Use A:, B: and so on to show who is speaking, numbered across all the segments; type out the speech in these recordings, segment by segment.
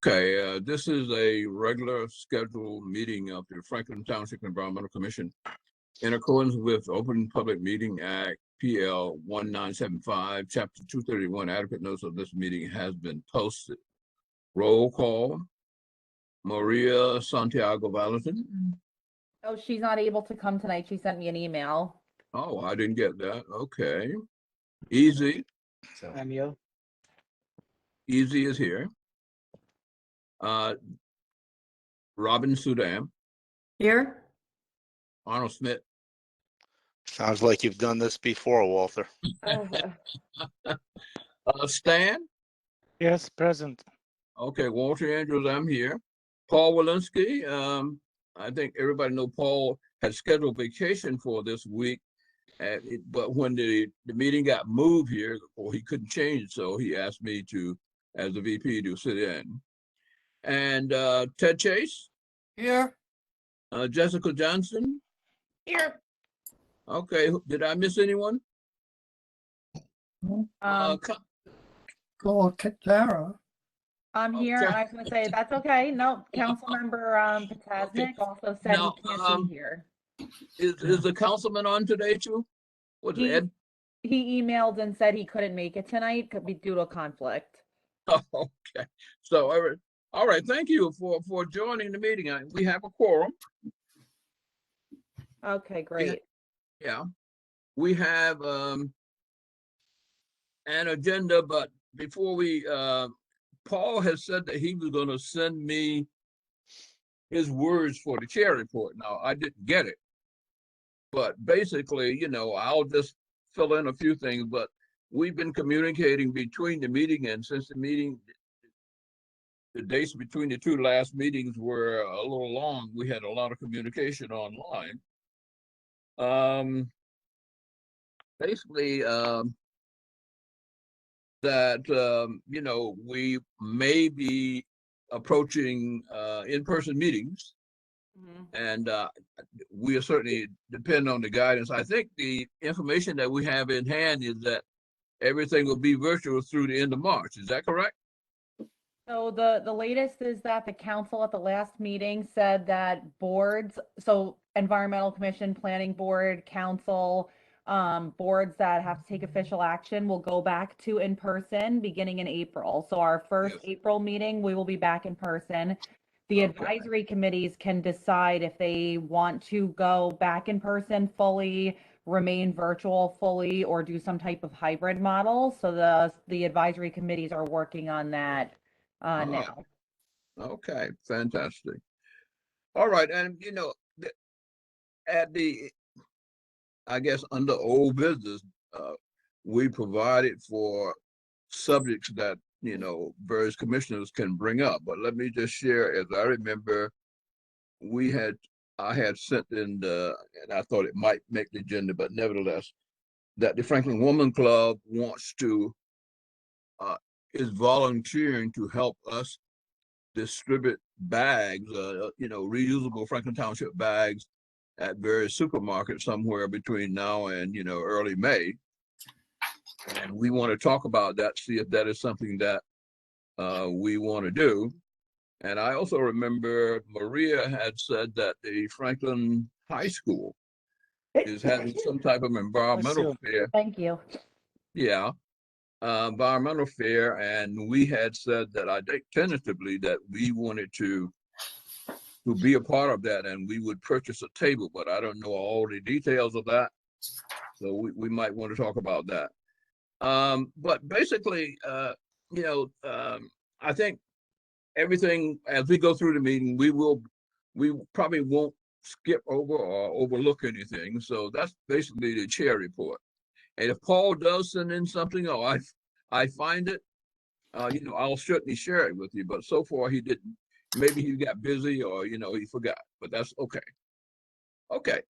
A: Okay, this is a regular scheduled meeting of the Franklin Township Environmental Commission in accordance with Open Public Meeting Act PL 1975, Chapter 231. Adequate notice of this meeting has been posted. Roll call. Maria Santiago Valentin.
B: Oh, she's not able to come tonight. She sent me an email.
A: Oh, I didn't get that. Okay. Easy.
C: Samuel.
A: Easy is here. Robin Sudan.
B: Here?
A: Arnold Smith.
D: Sounds like you've done this before, Walter.
A: Stan.
C: Yes, present.
A: Okay, Walter Andrews, I'm here. Paul Walensky. I think everybody know Paul had scheduled vacation for this week, but when the meeting got moved here, or he couldn't change it, so he asked me to, as the VP, to sit in. And Ted Chase.
E: Here.
A: Jessica Johnson.
B: Here.
A: Okay, did I miss anyone?
E: Call Tara.
B: I'm here.
A: Okay.
B: I was gonna say, that's okay. No, Councilmember Potasnik also said
A: No,
B: he can't be here.
A: Is the councilman on today too? What's
B: He-
A: Ed?
B: He emailed and said he couldn't make it tonight, could be due to a conflict.
A: Okay, so all right. Thank you for joining the meeting. We have a quorum.
B: Okay, great.
A: Yeah, we have an agenda, but before we, Paul has said that he was going to send me his words for the chair report. Now, I didn't get it, but basically, I'll just fill in a few things, but we've been communicating between the meeting, and since the dates between the two last meetings were a little long, we had a lot of communication online. Basically, that we may be approaching in-person meetings, and we are certainly depend on the guidance. I think the information that we have in hand is that everything will be virtual through the end of March. Is that correct?
B: So the latest is that the council at the last meeting said that boards, so Environmental Commission, Planning Board, Council, boards that have to take official action will go back to in person beginning in April. So our first
A: Yes.
B: April meeting, we will be back in person. The
A: Okay.
B: advisory committees can decide if they want to go back in person fully, remain virtual fully, or do some type of hybrid model. So the advisory committees are working on that now.
A: Okay, fantastic. All right, and at the, I guess under old business, we provided for subjects that various commissioners can bring up. But let me just share, as I remember, I had sent in and I thought it might make the agenda, but nevertheless, that the Franklin Woman Club wants to is volunteering to help us distribute bags, reusable Franklin Township bags at various supermarkets somewhere between now and early May. And we want to talk about that, see if that is something that we want to do. And I also remember Maria had said that the Franklin High School is having some type of environmental fair.
B: Thank you.
A: Yeah, environmental fair, and we had said that I think tentatively that we wanted to be a part of that, and we would purchase a table, but I don't know all the details of that, so we might want to talk about that. But basically, I think everything as we go through the meeting, we probably won't skip over or overlook anything. So that's basically the chair report. And if Paul does send in something, or I find it, I'll certainly share it with you. But so far he didn't. Maybe he got busy, or he forgot. But that's okay. Okay.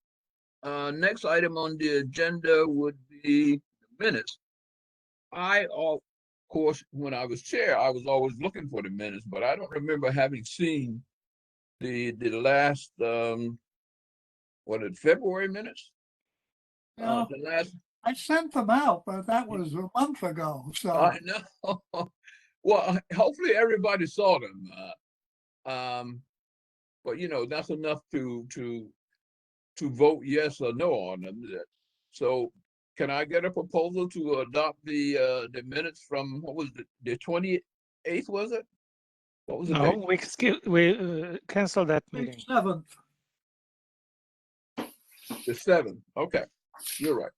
A: Next item on the agenda would be minutes. Of course, when I was chair, I was always looking for the minutes, but I don't remember having seen the last February minutes.
E: Yeah.
A: The last.
E: I sent them out, but that was a month ago. So
A: I know. Well, hopefully everybody saw them. But you know, that's enough to vote yes or no on them. So can I get a proposal to adopt the minutes from, what was the 28th, was it? What was the
C: No,
A: date?
C: we cancel that meeting.
E: 7th.
A: The 7th. Okay, you're right.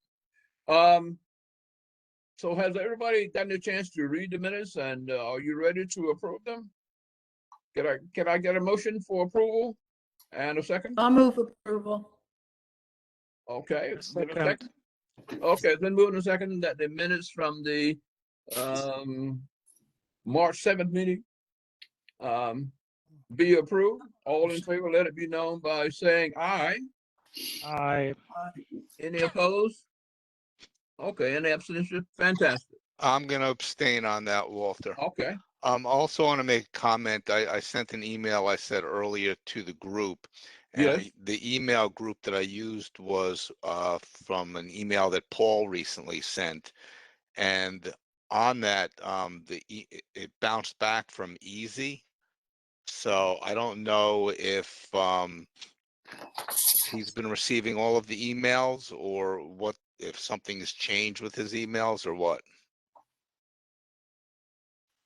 A: So has everybody gotten a chance to read the minutes, and are you ready to approve them? Can I get a motion for approval and a second?
E: I'll move approval.
A: Okay,
C: A
A: then a
C: second.
A: second. Okay, then moving a second that the minutes from the March 7th meeting be approved. All in favor, let it be known by saying aye.
C: I
A: Any opposed? Okay, any abstention? Fantastic.
D: I'm gonna abstain on that, Walter.
A: Okay,
D: Also want to make a comment. I sent an email I said earlier to the group. And
A: yes,
D: the email group that I used was from an email that Paul recently sent. And on that, it bounced back from easy. So I don't know if he's been receiving all of the emails, or what, if something has changed with his emails or what.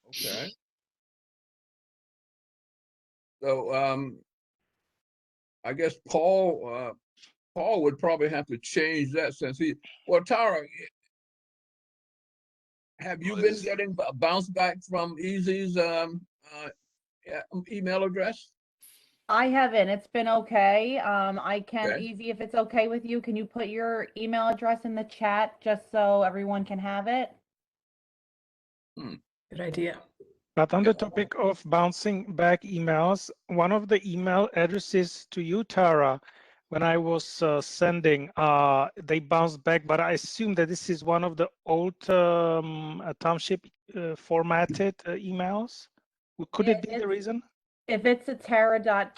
A: okay. So I guess Paul would probably have to change that since well, Tara, have you been getting a bounce back from Easy's email address?
B: I haven't. It's been okay. I can,
A: Okay.
B: Easy, if it's okay with you, can you put your email address in the chat just so everyone can have it?
E: Good idea.
C: But on
A: Yeah.
C: the topic of bouncing back emails, one of the email addresses to you, Tara, when I was sending, they bounced back, but I assume that this is one of the old Township formatted emails. Could
B: Yeah,
C: it be the reason?
B: If it's a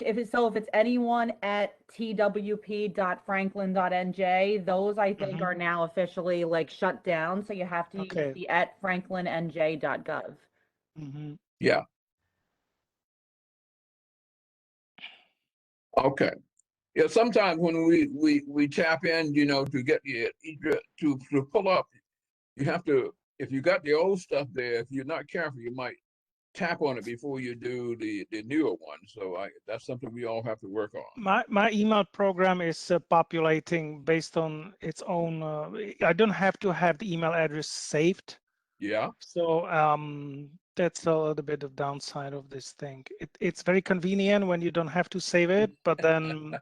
B: if it's anyone at twp.franklin.nj, those I think are now officially like shut down. So you have to use
C: Okay.
B: the at franklinnj.gov.
A: Yeah. Okay. Yeah, sometimes when we tap in, you know, to get the to pull up, you have to, if you got the old stuff there, if you're not careful, you might tap on it before you do the newer one. So that's something we all have to work on.
C: My email program is populating based on its own. I don't have to have the email address saved.
A: Yeah.
C: So that's a little bit of downside of this thing. It's very convenient when you don't have to save it, but then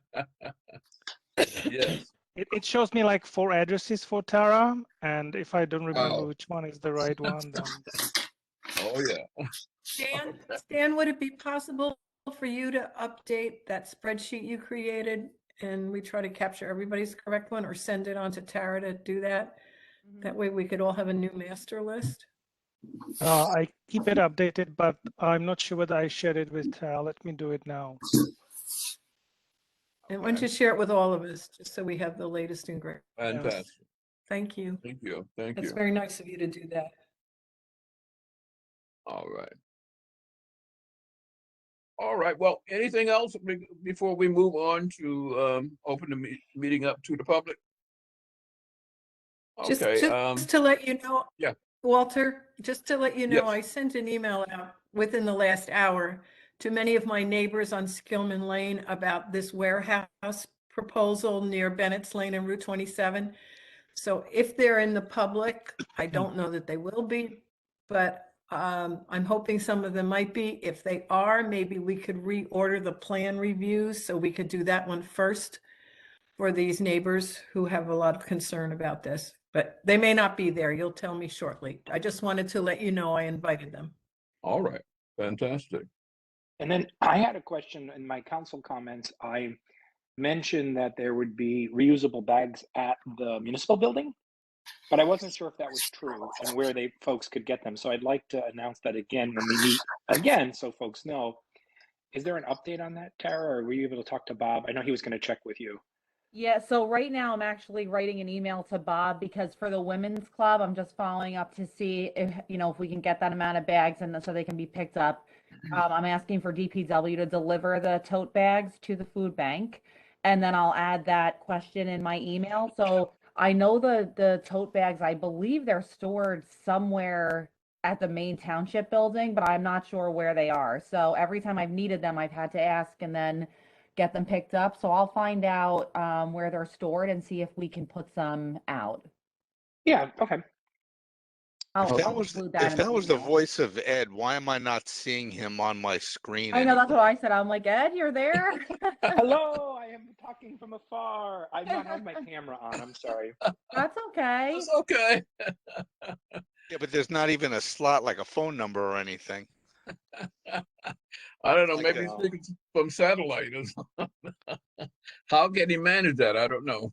A: Yes.
C: it shows me like 4 addresses for Tara, and if I don't remember
A: Wow.
C: which one is the right one, then
A: Oh yeah.
E: Stan, would it be possible for you to update that spreadsheet you created and we try to capture everybody's correct one, or send it on to Tara to do that? That way we could all have a new master list.
C: I keep it updated, but I'm not sure whether I shared it with Tara. Let me do it now.
E: And why don't you share it with all of us, just so we have the latest and greatest.
A: Fantastic.
E: Thank you.
A: Thank you. Thank
E: It's
A: you.
E: very nice of you to do that.
A: All right. All right. Well, anything else before we move on to open the meeting up to the public? Okay.
E: Just to let you know,
A: Yeah.
E: Walter, just to let you know,
A: Yes.
E: I sent an email out within the last hour to many of my neighbors on Skillman Lane about this warehouse proposal near Bennett's Lane and Route 27. So if they're in the public, I don't know that they will be, but I'm hoping some of them might be. If they are, maybe we could reorder the plan reviews so we could do that one first for these neighbors who have a lot of concern about this, but they may not be there. You'll tell me shortly. I just wanted to let you know I invited them.
A: All right. Fantastic.
F: And then I had a question in my council comments. I mentioned that there would be reusable bags at the municipal building, but I wasn't sure if that was true and where folks could get them. So I'd like to announce that again when we meet again, so folks know. Is there an update on that, Tara, or were you able to talk to Bob? I know he was going to check with you.
B: Yeah, so right now I'm actually writing an email to Bob because for the women's club, I'm just following up to see if, if we can get that amount of bags and so they can be picked up. I'm asking for DPW to deliver the tote bags to the food bank. And then I'll add that question in my email. So I know the tote bags, I believe they're stored somewhere at the main township building, but I'm not sure where they are. So every time I've needed them, I've had to ask and then get them picked up. So I'll find out where they're stored and see if we can put some out.
F: Yeah, okay.
B: I'll
D: If
B: include that in
D: that
B: the
D: was the
B: email.
D: voice of Ed, why am I not seeing him on my screen?
B: I know, that's what I said. I'm like, Ed, you're there?
F: Hello, I am talking from afar. I've not had my camera on. I'm sorry.
B: That's okay.
A: It's okay.
D: Yeah, but there's not even a slot like a phone number or anything.
A: I don't know,
D: Like
A: maybe
D: a-
A: he's speaking from satellite or something. How can he manage that? I don't know.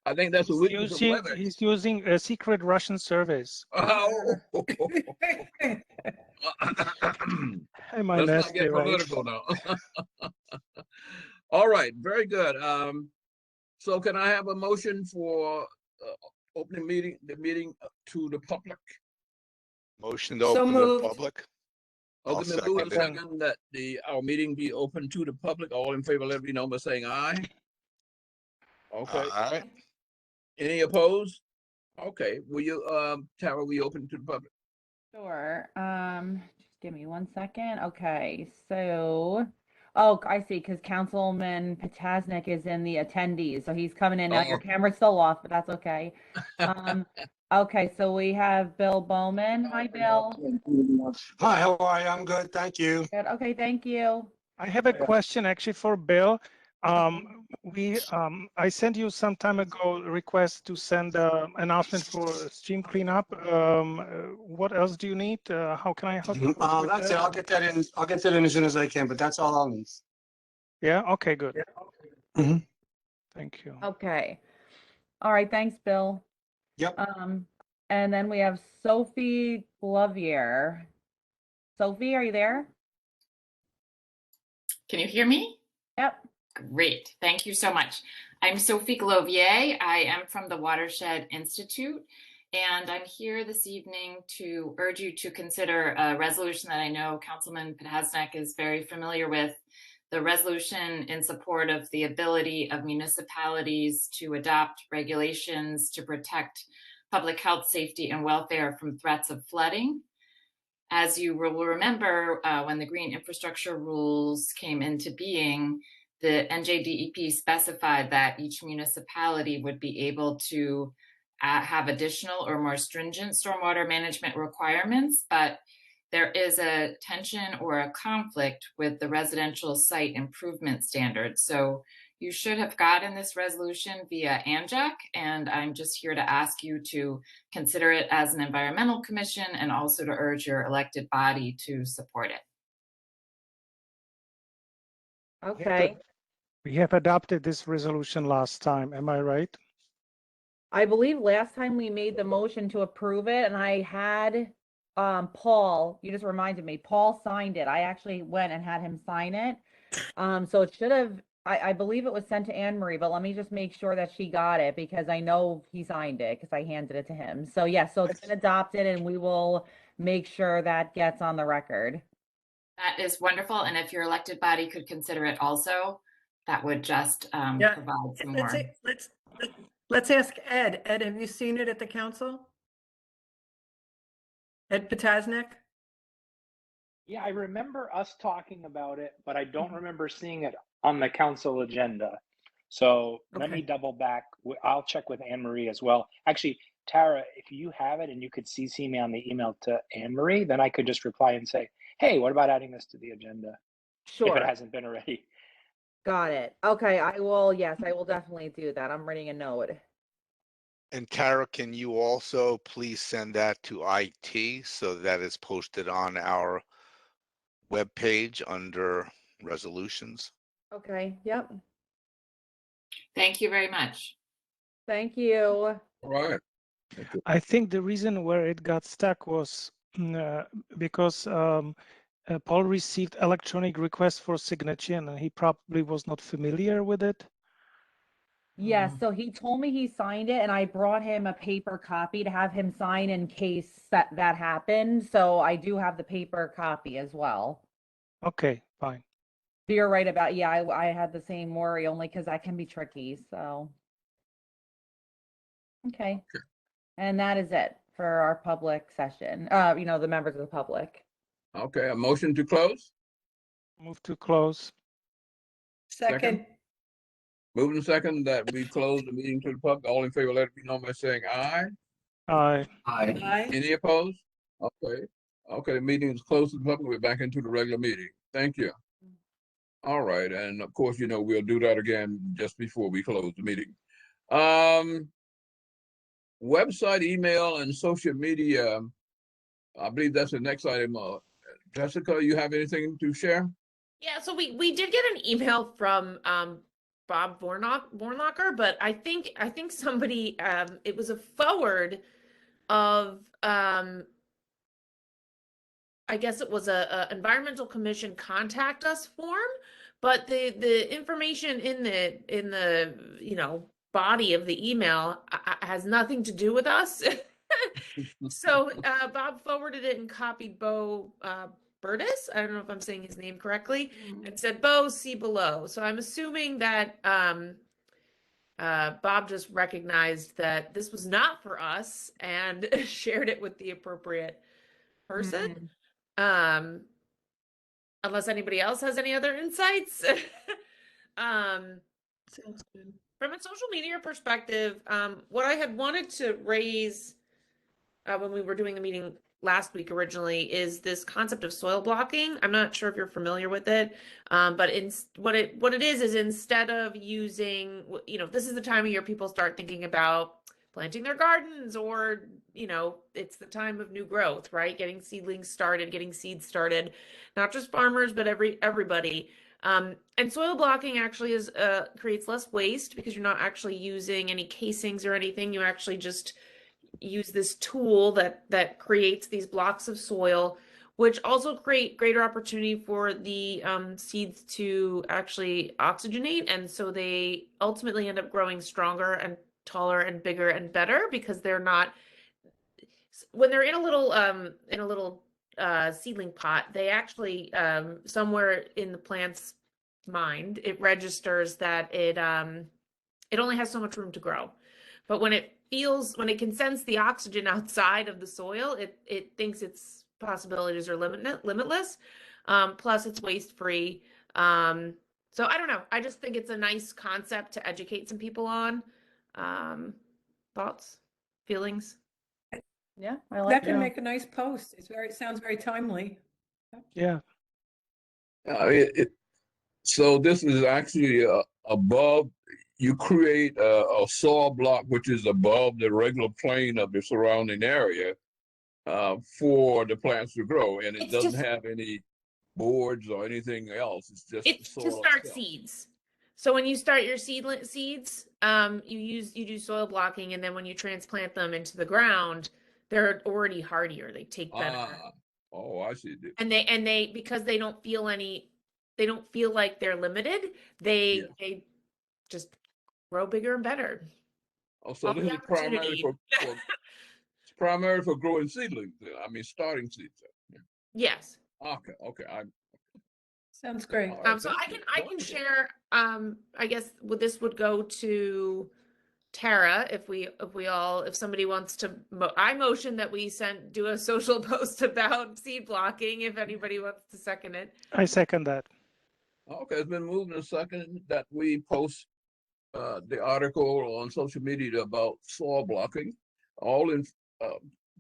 A: I think that's a weakness of WebEx.
C: He's using a secret Russian service.
A: Oh.
C: Am I
A: Let's not
C: nasty,
A: get
C: right?
A: political now. All right, very good. So can I have a motion for opening the meeting to the public?
D: Motion to
E: So
D: open to
E: moved.
D: the public. I'll
A: Okay, then move
D: second
A: a
D: it.
A: second that our meeting be open to the public. All in favor, let me know by saying aye. Okay,
D: All right.
A: any opposed? Okay, will you, Tara, will you open to the public?
B: Sure. Just give me 1 second. Okay, so, oh, I see, because Councilman Potasnik is in the attendees, so he's coming in now. Your
A: Oh.
B: camera's still off, but that's okay. Okay, so we have Bill Bowman. Hi, Bill.
G: Hi, how are you? I'm good, thank you.
B: Good. Okay, thank you.
C: I have a question actually for Bill. I sent you some time ago a request to send an announcement for stream cleanup. What else do you need? How can I help you? with
G: That's it.
C: that?
G: I'll get that in. I'll get that in as soon as I can, but that's all I'll need.
C: Yeah, okay, good.
G: Mhm.
C: Thank you.
B: Okay. All right, thanks, Bill.
G: Yep.
B: And then we have Sophie Glovier. Sophie, are you there?
H: Can you hear me?
B: Yep.
H: Great. Thank you so much. I'm Sophie Glovier. I am from the Watershed Institute, and I'm here this evening to urge you to consider a resolution that I know Councilman Potasnik is very familiar with, the resolution in support of the ability of municipalities to adopt regulations to protect public health, safety, and welfare from threats of flooding. As you will remember, when the green infrastructure rules came into being, the NJDEP specified that each municipality would be able to have additional or more stringent stormwater management requirements, but there is a tension or a conflict with the residential site improvement standards. So you should have gotten this resolution via ANJAC, and I'm just here to ask you to consider it as an environmental commission and also to urge your elected body to support it.
B: Okay.
C: We have adopted this resolution last time, am I right?
B: I believe last time we made the motion to approve it and I had Paul, you just reminded me, Paul signed it. I actually went and had him sign it. So it should have, I believe it was sent to Anne Marie, but let me just make sure that she got it because I know he signed it because I handed it to him. So yeah, so it's been adopted and we will make sure that gets on the record.
H: That is wonderful. And if your elected body could consider it also, that would just
E: Yeah,
H: provide some
E: Let's,
H: more.
E: let's ask Ed. Ed, have you seen it at the council? Ed Potasnik?
F: Yeah, I remember us talking about it, but I don't remember seeing it on the council agenda. So let me
E: Okay.
F: double back. I'll check with Anne Marie as well. Actually, Tara, if you have it and you could CC me on the email to Anne Marie, then I could just reply and say, hey, what about adding this to the agenda? If
B: Sure.
F: it hasn't been already.
B: Got it. Okay, I will, yes, I will definitely do that. I'm writing a note.
D: And Tara, can you also please send that to IT so that is posted on our webpage under resolutions?
B: Okay, yep.
H: Thank you very much.
B: Thank you.
A: All right.
C: I think the reason where it got stuck was because Paul received electronic request for signature and he probably was not familiar with it.
B: Yes, so he told me he signed it and I brought him a paper copy to have him sign in case that happened. So I do have the paper copy as well.
C: Okay, fine.
B: You're right about, yeah, I had the same worry only because that can be tricky, so. Okay. And that is it for our public session, the members of the public.
A: Okay, a motion to close?
C: Move to close.
E: Second,
A: Moving second that we close the meeting to the public. All in favor, let it be known by saying aye.
C: Aye.
E: aye.
A: Any opposed? Okay, okay, the meeting is closed to the public. We're back into the regular meeting. Thank you. All right, and of course, we'll do that again just before we close the meeting. Website, email, and social media. I believe that's the next item. Jessica, you have anything to share?
I: Yeah, so we did get an email from Bob Bornlocker, but I think somebody it was a forward of I guess it was a environmental commission contact us form, but the information in the body of the email has nothing to do with us. So Bob forwarded it and copied Bo Burtis. I don't know if I'm saying his name correctly. And said, Bo, see below. So I'm assuming that Bob just recognized that this was not for us and shared it with the appropriate person. Unless anybody else has any other insights.
E: Sounds good.
I: From a social media perspective, what I had wanted to raise when we were doing the meeting last week originally is this concept of soil blocking. I'm not sure if you're familiar with it, but what it is instead of using, this is the time of year people start thinking about planting their gardens, or it's the time of new growth, right? Getting seedlings started, getting seeds started, not just farmers, but everybody. And soil blocking actually creates less waste because you're not actually using any casings or anything. You actually just use this tool that creates these blocks of soil, which also create greater opportunity for the seeds to actually oxygenate, and so they ultimately end up growing stronger and taller and bigger and better because they're not, when they're in a little seedling pot, they actually somewhere in the plant's mind it registers that it only has so much room to grow. But when it can sense the oxygen outside of the soil, it thinks its possibilities are limitless. Plus it's waste free. So I don't know. I just think it's a nice concept to educate some people on. Thoughts, feelings?
B: Yeah, I
E: That
B: like
E: can
B: it.
E: make a nice post. It sounds very timely.
C: Yeah.
A: So this is actually above, you create a soil block which is above the regular plane of the surrounding area for the plants to grow, and it
I: It's
A: doesn't
I: just-
A: have any boards or anything else. It's just the
I: It's to
A: soil
I: start
A: itself.
I: seeds. So when you start your seeds, you do soil blocking, and then when you transplant them into the ground, they're already hardier. They take better.
A: Oh, I see.
I: And they because they don't feel like they're limited, they just grow bigger and better.
A: Oh, so
I: All
A: this
I: the
A: is primarily
I: opportunity.
A: it's primarily for growing seedlings. I mean, starting seeds. Yeah.
I: Yes.
A: Okay.
E: Sounds great.
A: All right,
I: So
A: thank you.
I: I can
A: Wonderful.
I: share, I guess this would go to Tara if somebody wants to, I motion that we do a social post about seed blocking, if anybody wants to second it.
C: I second that.
A: Okay, it's been moved in a second that we post the article on social media about soil blocking.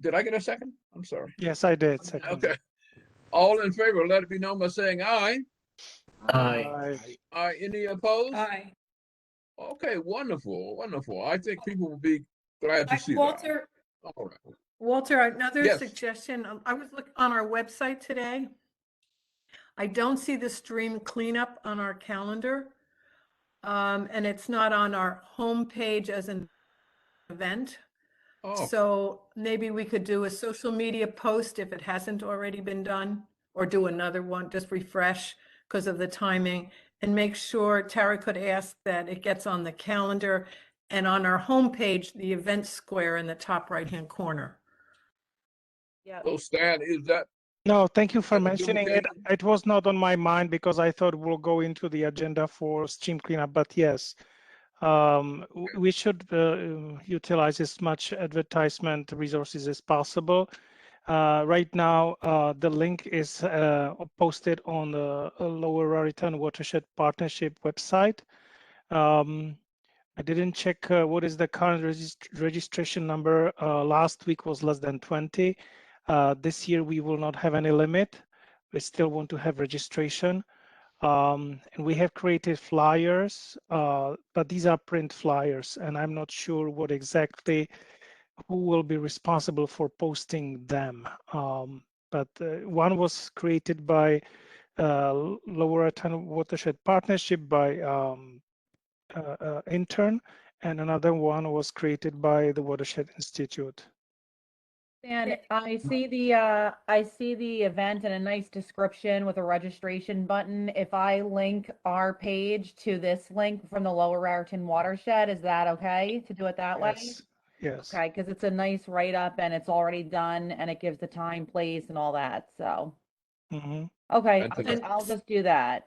A: Did I get a second? I'm sorry.
C: Yes, I did. Second.
A: Okay. All in favor, let it be known by saying aye.
C: Aye.
A: Aye. Any opposed?
E: Aye.
A: Okay, wonderful. I think people will be glad to see that.
E: Walter,
A: All right.
E: Walter, another
A: Yes.
E: suggestion. I was looking on our website today. I don't see the stream cleanup on our calendar. And it's not on our homepage as an event.
A: Oh,
E: So maybe we could do a social media post if it hasn't already been done, or do another one, just refresh because of the timing. and make sure Tara could ask that it gets on the calendar and on our homepage, the event square in the top right-hand corner.
B: Yeah.
A: So Stan, is that,
C: No, thank you for
A: That's a
C: mentioning it.
A: duplication?
C: It was not on my mind because I thought we'll go into the agenda for stream cleanup, but yes. We should utilize as much advertisement resources as possible. Right now, the link is posted on the Lower Raritan Watershed Partnership website. I didn't check what is the current registration number. Last week was less than 20. This year we will not have any limit. We still want to have registration. And we have created flyers, but these are print flyers, and I'm not sure what exactly who will be responsible for posting them. But one was created by Lower Raritan Watershed Partnership by intern, and another one was created by the Watershed Institute.
B: And I see the event and a nice description with a registration button. If I link our page to this link from the Lower Raritan Watershed, is that okay to do it that way?
C: Yes. Yes.
B: Okay, because it's a nice write-up and it's already done and it gives the time, place, and all that. So,
C: Mm-hmm.
B: okay,
A: Fantastic.
B: I'll just do that.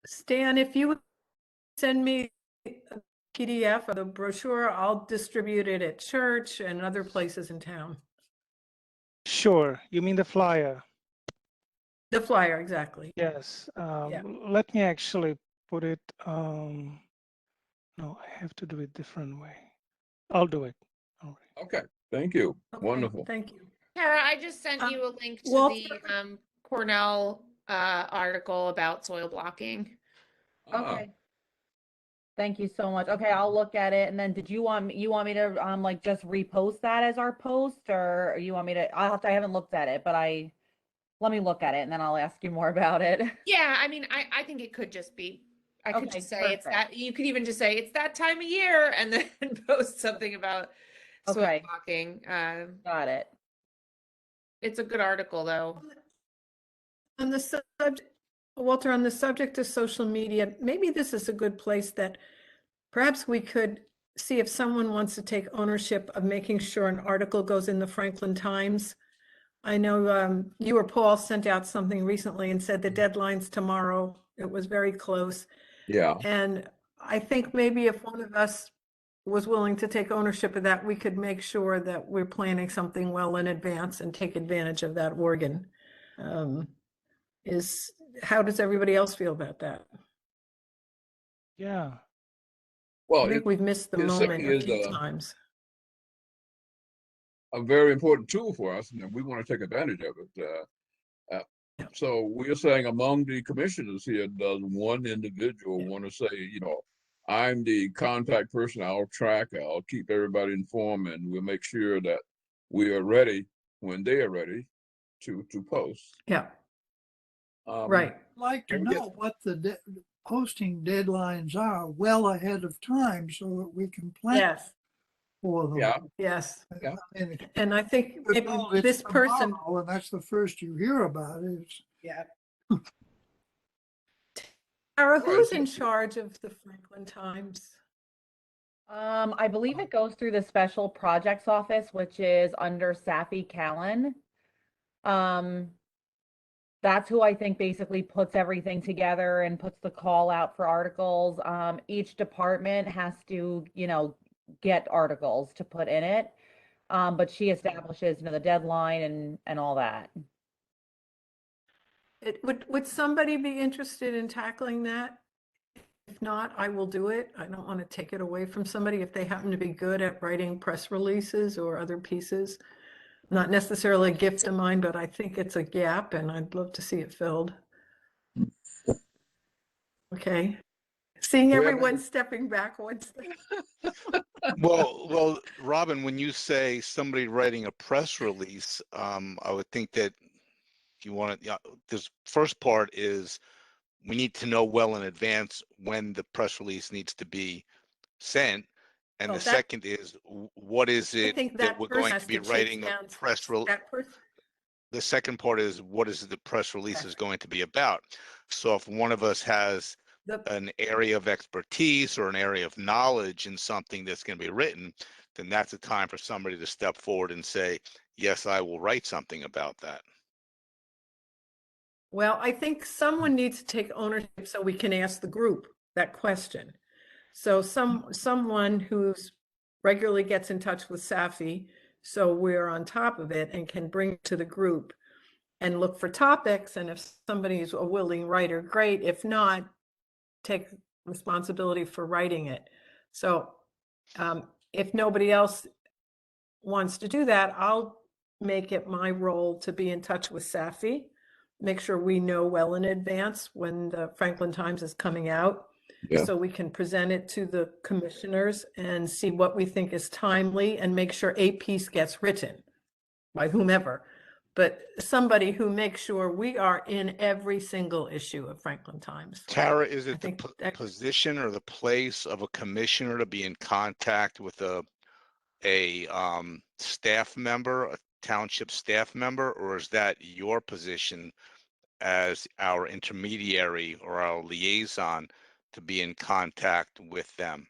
E: Stan, if you would send me a PDF of the brochure, I'll distribute it at church and other places in town.
C: Sure. You mean the flyer?
E: The flyer, exactly.
C: Yes.
E: Yeah.
C: Let me actually put it. No, I have to do it different way. I'll do it. All right.
A: okay, thank you.
E: Okay,
A: Wonderful.
E: Thank you.
I: Tara, I just sent you a link to
E: Walter-
I: the Cornell article about soil blocking.
A: Ah,
B: Okay. Thank you so much. Okay, I'll look at it. And then did you want me to like just repost that as our post, or you want me to, I haven't looked at it, but let me look at it and then I'll ask you more about it.
I: Yeah, I mean, I think it could just be, I could
B: Okay,
I: just say it's
B: perfect.
I: that, you could even just say it's that time of year and then post something about soil
B: Okay.
I: blocking.
B: Got it.
I: It's a good article though.
E: On the subject, Walter, on the subject of social media, maybe this is a good place that perhaps we could see if someone wants to take ownership of making sure an article goes in the Franklin Times. I know you or Paul sent out something recently and said the deadline's tomorrow. It was very close.
A: yeah,
E: And I think maybe if one of us was willing to take ownership of that, we could make sure that we're planning something well in advance and take advantage of that organ. How does everybody else feel about that?
C: Yeah.
A: well,
E: I think we've missed the
A: it
E: moment
A: certainly
E: a
A: is
E: few times.
A: a very important tool for us, and we want to take advantage of it. So we're saying among the commissioners here, does one individual want to say, I'm the contact person, I'll keep everybody informed, and we'll make sure that we are ready when they are ready to post.
E: Yeah,
A: Um,
E: right.
J: Like to
A: Can we get-
J: know what the posting deadlines are well ahead of time so that we can plan
E: Yes,
J: for them.
A: Yeah,
E: yes.
A: Yeah.
J: I mean, if
E: And I think
J: you're
E: maybe
J: told it's
E: this person,
J: tomorrow and that's the first you hear about it.
E: yeah. Tara,
A: Right,
E: who's
A: so-
E: in charge of the Franklin Times?
B: I believe it goes through the Special Projects Office, which is under Safi Callan. That's who I think basically puts everything together and puts the call out for articles. Each department has to, get articles to put in it. But she establishes, the deadline and all that.
E: Would somebody be interested in tackling that? If not, I will do it. I don't want to take it away from somebody if they happen to be good at writing press releases or other pieces. Not necessarily a gift of mine, but I think it's a gap and I'd love to see it filled. Okay. Seeing
A: We have
E: everyone
A: any-
E: stepping backwards.
D: Well, Robin, when you say somebody writing a press release, I would think that you want to, this first part is we need to know well in advance when the press release needs to be sent. And
E: Oh,
D: the
E: that-
D: second is, what is
E: I
D: it
E: think
D: that
E: that
D: we're
E: person
D: going
E: has
D: to be
E: to chase
D: writing a
E: down
D: press release?
E: that person.
D: The second part is, what is it the press release
E: Yes.
D: is going to be about? So if one of us has an area of expertise or an area of knowledge in something that's going to be written, then that's a time for somebody to step forward and say, yes, I will write something about that.
E: Well, I think someone needs to take ownership so we can ask the group that question. So someone who's regularly gets in touch with Safi, so we're on top of it and can bring it to the group and look for topics. And if somebody's a willing writer, great. If not, take responsibility for writing it. So if nobody else wants to do that, I'll make it my role to be in touch with Safi, make sure we know well in advance when the Franklin Times is coming out.
A: Yeah.
E: So we can present it to the commissioners and see what we think is timely and make sure a piece gets written by whomever. But somebody who makes sure we are in every single issue of Franklin Times.
D: Tara, is
E: I
D: it the
E: think that-
D: position or the place of a commissioner to be in contact with a staff member, a township staff member, or is that your position as our intermediary or our liaison to be in contact with them?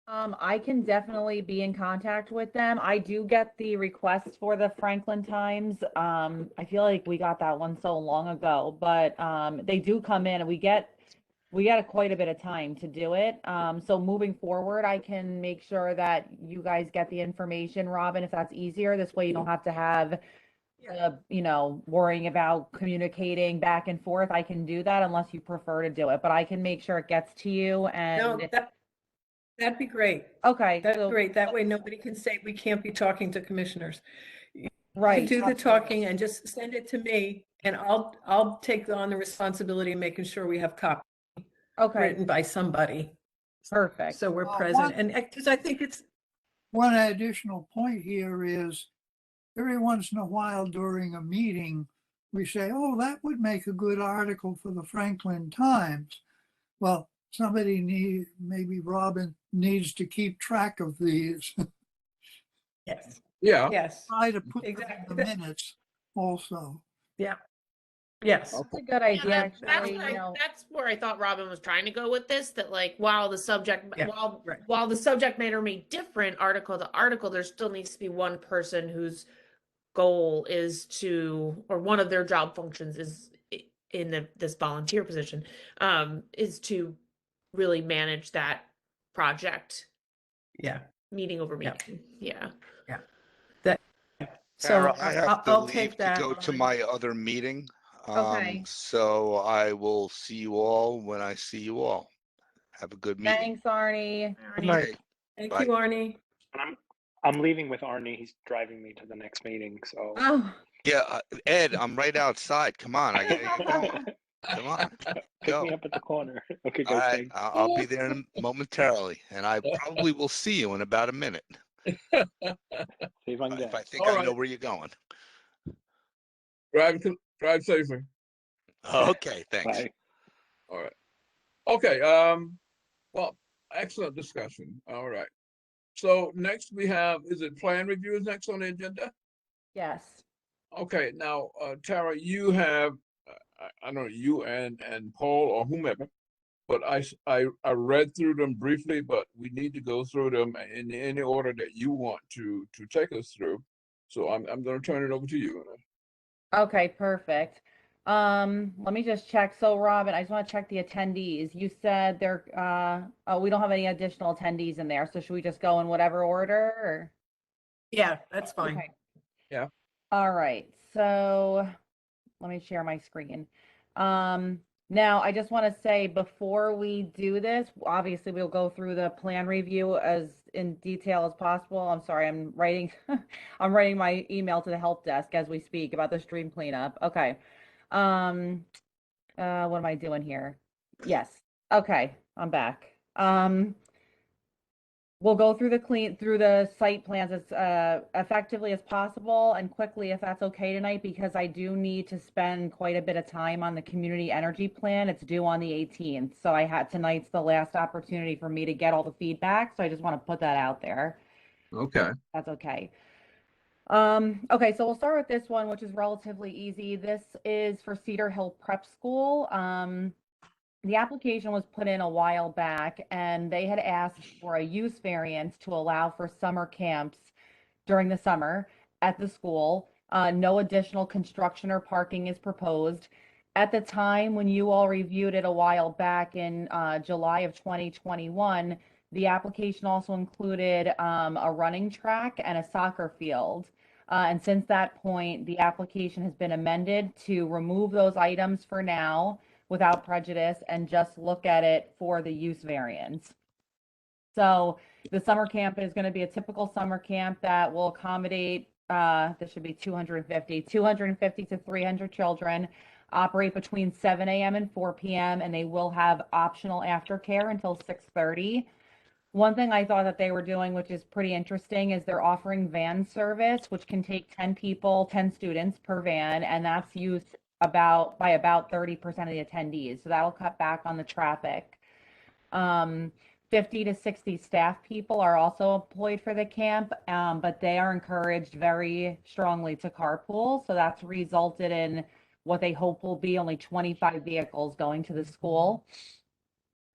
B: I can definitely be in contact with them. I do get the requests for the Franklin Times. I feel like we got that one so long ago, but they do come in and we get quite a bit of time to do it. So moving forward, I can make sure that you guys get the information, Robin, if that's easier. This way you don't have to have worrying about communicating back and forth. I can do that unless you prefer to do it, but I can make sure it gets to you and
E: No, that'd be great.
B: okay.
E: That's
B: so-
E: great. That way nobody can say we can't be talking to commissioners. You
B: Right.
E: can do the
B: absolutely.
E: talking and just send it to me and I'll take on the responsibility of making sure we have copy
B: Okay,
E: written by somebody.
B: perfect.
E: So we're
J: Uh,
E: present.
J: one-
E: And because I think it's,
J: One additional point here is every once in a while during a meeting, we say, oh, that would make a good article for the Franklin Times. Well, maybe Robin needs to keep track of these.
E: yes,
A: Yeah.
E: yes,
J: Try to put them
E: Exactly.
J: in the minutes also.
E: yes.
B: That's a good idea,
I: Yeah,
B: actually,
I: that's where I thought Robin was trying to go with this, that like while the subject
E: Yeah, right.
I: while the subject matter may different article to article, there still needs to be one person whose goal is to, or one of their job functions is in this volunteer position, is to really manage that project
E: Yeah.
I: meeting over
E: Yeah.
I: meeting. Yeah.
E: So
D: Tara, I have to
E: I'll
D: leave
E: take
D: to
E: that.
D: go to my other meeting.
B: Okay.
D: So I will see you all when I see you all. Have a good meeting.
B: Thanks, Arnie.
C: Good night.
D: Okay.
E: Thank
D: Bye.
E: you, Arnie.
F: And I'm leaving with Arnie. He's driving me to the next meeting. So
B: Oh,
D: Yeah, Ed, I'm right outside. Come on, I gotta get going. Come on,
F: pick
D: go.
F: me up at the corner. Okay,
D: All
F: guys.
D: right,
F: Thanks.
D: I'll be there momentarily, and I probably will see you in about a minute
F: Save on
D: if I
F: gas.
D: think
A: All
D: I know
A: right.
D: where you're going.
A: Drive safely.
D: Okay, thanks.
F: Bye.
A: All right. Okay, well, excellent discussion. All right. So next we have, is it plan reviews next on the agenda?
B: yes.
A: Okay, now, Tara, you have, I don't know, you and Paul or whomever, but I read through them briefly, but we need to go through them in any order that you want to take us through. So I'm gonna turn it over to you.
B: Okay, perfect. Let me just check. So Robin, I just want to check the attendees. You said there, oh, we don't have any additional attendees in there. So should we just go in whatever order or?
E: Yeah, that's fine.
B: Okay.
A: Yeah.
B: All right, so let me share my screen. Now I just want to say before we do this, obviously we'll go through the plan review as in detail as possible. I'm sorry, I'm writing I'm writing my email to the help desk as we speak about the stream cleanup. Okay. What am I doing here? Yes. Okay, I'm back. We'll go through the site plans as effectively as possible and quickly if that's okay tonight, because I do need to spend quite a bit of time on the community energy plan. It's due on the 18th. So tonight's the last opportunity for me to get all the feedback. So I just want to put that out there.
A: Okay.
B: That's okay. Okay, so we'll start with this one, which is relatively easy. This is for Cedar Hill Prep School. the application was put in a while back, and they had asked for a use variance to allow for summer camps during the summer at the school. No additional construction or parking is proposed. At the time when you all reviewed it a while back in July of 2021, the application also included a running track and a soccer field. And since that point, the application has been amended to remove those items for now without prejudice and just look at it for the use variance. So the summer camp is going to be a typical summer camp that will accommodate, this should be 250 to 300 children, operate between 7 a.m. and 4 p.m. and they will have optional aftercare until 6:30. One thing I thought that they were doing, which is pretty interesting, is they're offering van service, which can take 10 people, 10 students per van, and that's used by about 30% of the attendees. So that'll cut back on the traffic. 50 to 60 staff people are also employed for the camp, but they are encouraged very strongly to carpool. So that's resulted in what they hope will be only 25 vehicles going to the school.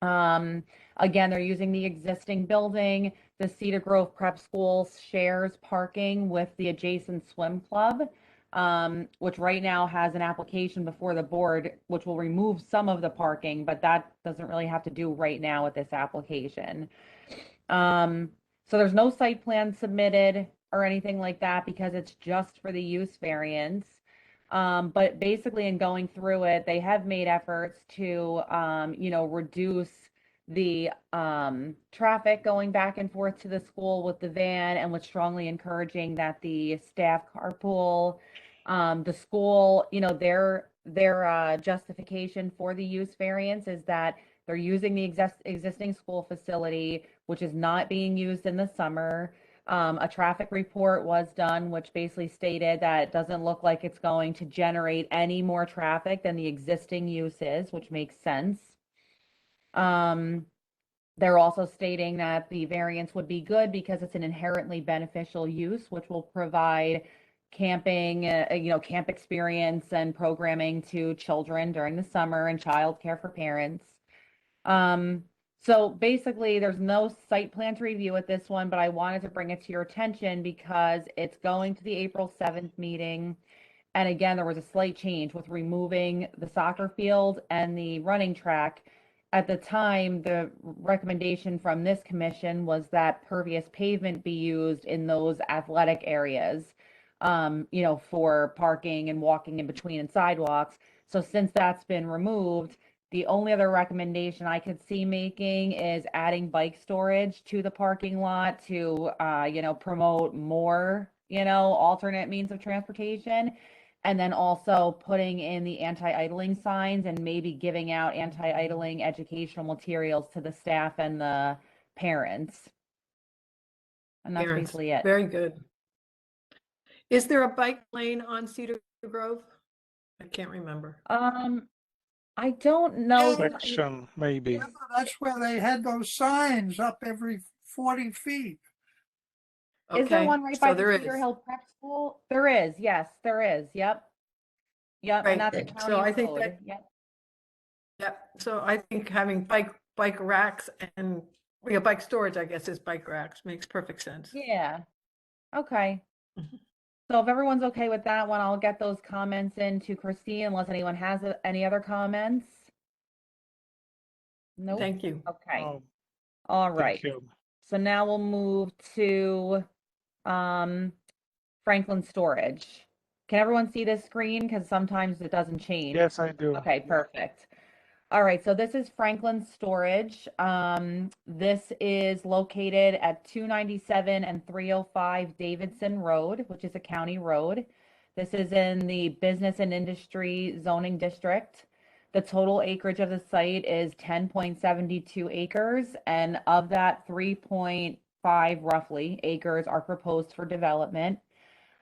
B: Again, they're using the existing building. The Cedar Grove Prep School shares parking with the adjacent swim club, which right now has an application before the board, which will remove some of the parking, but that doesn't really have to do right now with this application. So there's no site plan submitted or anything like that because it's just for the use variance. But basically in going through it, they have made efforts to, reduce the traffic going back and forth to the school with the van, and was strongly encouraging that the staff carpool. The school, their justification for the use variance is that they're using the existing school facility, which is not being used in the summer. A traffic report was done, which basically stated that it doesn't look like it's going to generate any more traffic than the existing uses, which makes sense. They're also stating that the variance would be good because it's an inherently beneficial use, which will provide camping, camp experience and programming to children during the summer and childcare for parents. So basically, there's no site plan to review at this one, but I wanted to bring it to your attention because it's going to the April 7th meeting. And again, there was a slight change with removing the soccer field and the running track. At the time, the recommendation from this commission was that pervious pavement be used in those athletic areas, for parking and walking in between and sidewalks. So since that's been removed, the only other recommendation I could see making is adding bike storage to the parking lot to, promote more, alternate means of transportation. And then also putting in the anti-idling signs and maybe giving out anti-idling educational materials to the staff and the parents. And that's
E: Parents,
B: basically it.
E: very good. Is there a bike lane on Cedar Grove? I can't remember.
B: I don't know.
C: Section, maybe.
J: Yeah, that's where they had those signs up every 40 feet.
B: Is there
E: Okay,
B: one right
E: so
B: by
E: there
B: the
E: is.
B: Cedar Hill Prep School? There is, yes, there is. Yep. Yep, and that's a
E: Right,
B: county
E: so I think
B: road.
E: that-
B: Yep.
E: Yep, so I think having bike racks and bike storage, I guess, is bike racks, makes perfect sense.
B: Yeah. Okay.
E: Mhm.
B: So if everyone's okay with that one, I'll get those comments in to Christine unless anyone has any other comments. Nope.
E: Thank you.
B: Okay.
C: Oh,
B: All right.
C: thank you.
B: So now we'll move to Franklin Storage. Can everyone see this screen? Because sometimes it doesn't change.
C: Yes, I do.
B: Okay, perfect. All right, so this is Franklin Storage. This is located at 297 and 305 Davidson Road, which is a county road. This is in the Business and Industry Zoning District. The total acreage of the site is 10.72 acres, and of that, 3.5 roughly acres are proposed for development.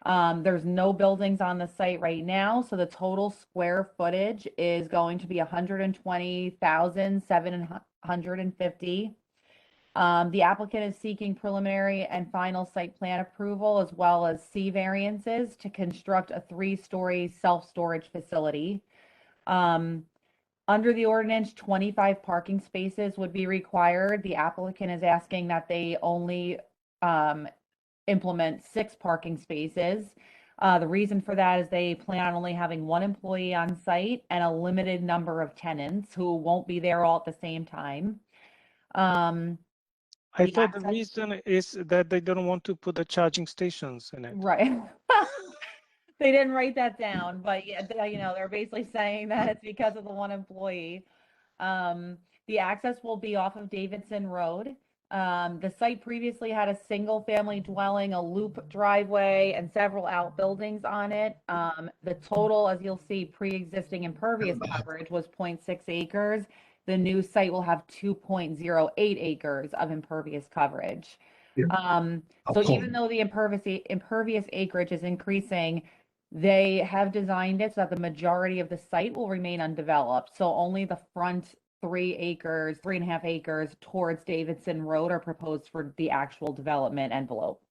B: There's no buildings on the site right now, so the total square footage is going to be 120,750. The applicant is seeking preliminary and final site plan approval as well as C variances to construct a 3-story self-storage facility. Under the ordinance, 25 parking spaces would be required. The applicant is asking that they only implement 6 parking spaces. The reason for that is they plan on only having 1 employee on site and a limited number of tenants who won't be there all at the same time.
C: I
B: The
C: thought the
B: access-
C: reason is that they don't want to put the charging stations in it.
B: Right. They didn't write that down, but yeah, they're basically saying that it's because of the 1 employee. The access will be off of Davidson Road. The site previously had a single family dwelling, a loop driveway, and several outbuildings on it. The total, as you'll see, pre-existing impervious coverage was 0.6 acres. The new site will have 2.08 acres of impervious coverage. So even though the impervious acreage is increasing, they have designed it so that the majority of the site will remain undeveloped. So only the front 3.5 acres towards Davidson Road are proposed for the actual development envelope.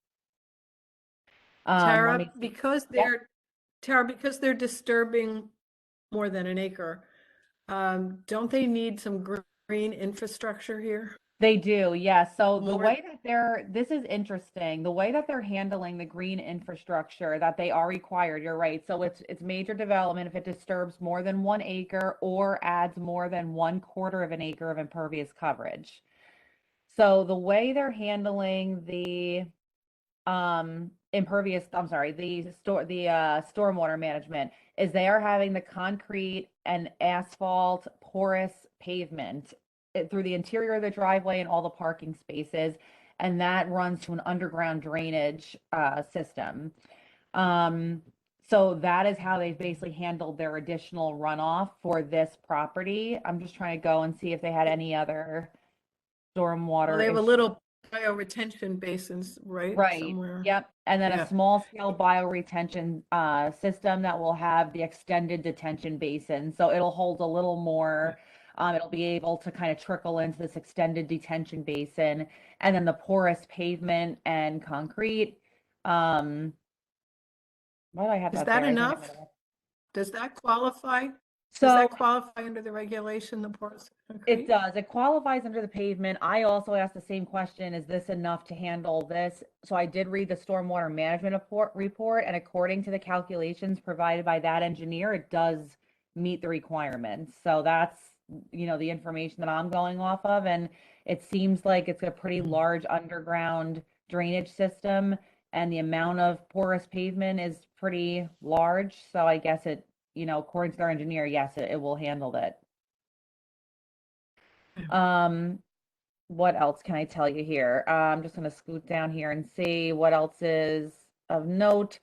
E: Tara,
B: Yep.
E: because they're disturbing more than an acre, don't they need some green infrastructure here?
B: They do, yes. So the
E: More-
B: way that this is interesting, the way that they're handling the green infrastructure that they are required, you're right. So it's major development if it disturbs more than 1 acre or adds more than 1/4 of an acre of impervious coverage. So the way they're handling the stormwater management is they are having the concrete and asphalt porous pavement through the interior of the driveway and all the parking spaces, and that runs to an underground drainage system. So that is how they've basically handled their additional runoff for this property. I'm just trying to go and see if they had any other stormwater.
E: Well, they have a
B: issues.
E: little bioretention basins, right?
B: Right,
E: Somewhere.
B: yep, and then
E: Yeah.
B: a small scale bioretention system that will have the extended detention basin, so it'll hold a little more, it'll be able to kind of trickle into this extended detention basin, and then the porous pavement and concrete. Why do I have
E: Is
B: that
E: that
B: there? I think I
E: enough?
B: might have-
E: Does that qualify? Does
B: So
E: that qualify under the regulation, the porous concrete?
B: it does. It qualifies under the pavement. I also asked the same question, is this enough to handle this? So I did read the stormwater management report, and according to the calculations provided by that engineer, it does meet the requirements. So that's, the information that I'm going off of, and it seems like it's a pretty large underground drainage system, and the amount of porous pavement is pretty large. So I guess it, according to their engineer, yes, it will handle it. What else can I tell you here? I'm just going to scoot down here and see what else is of note.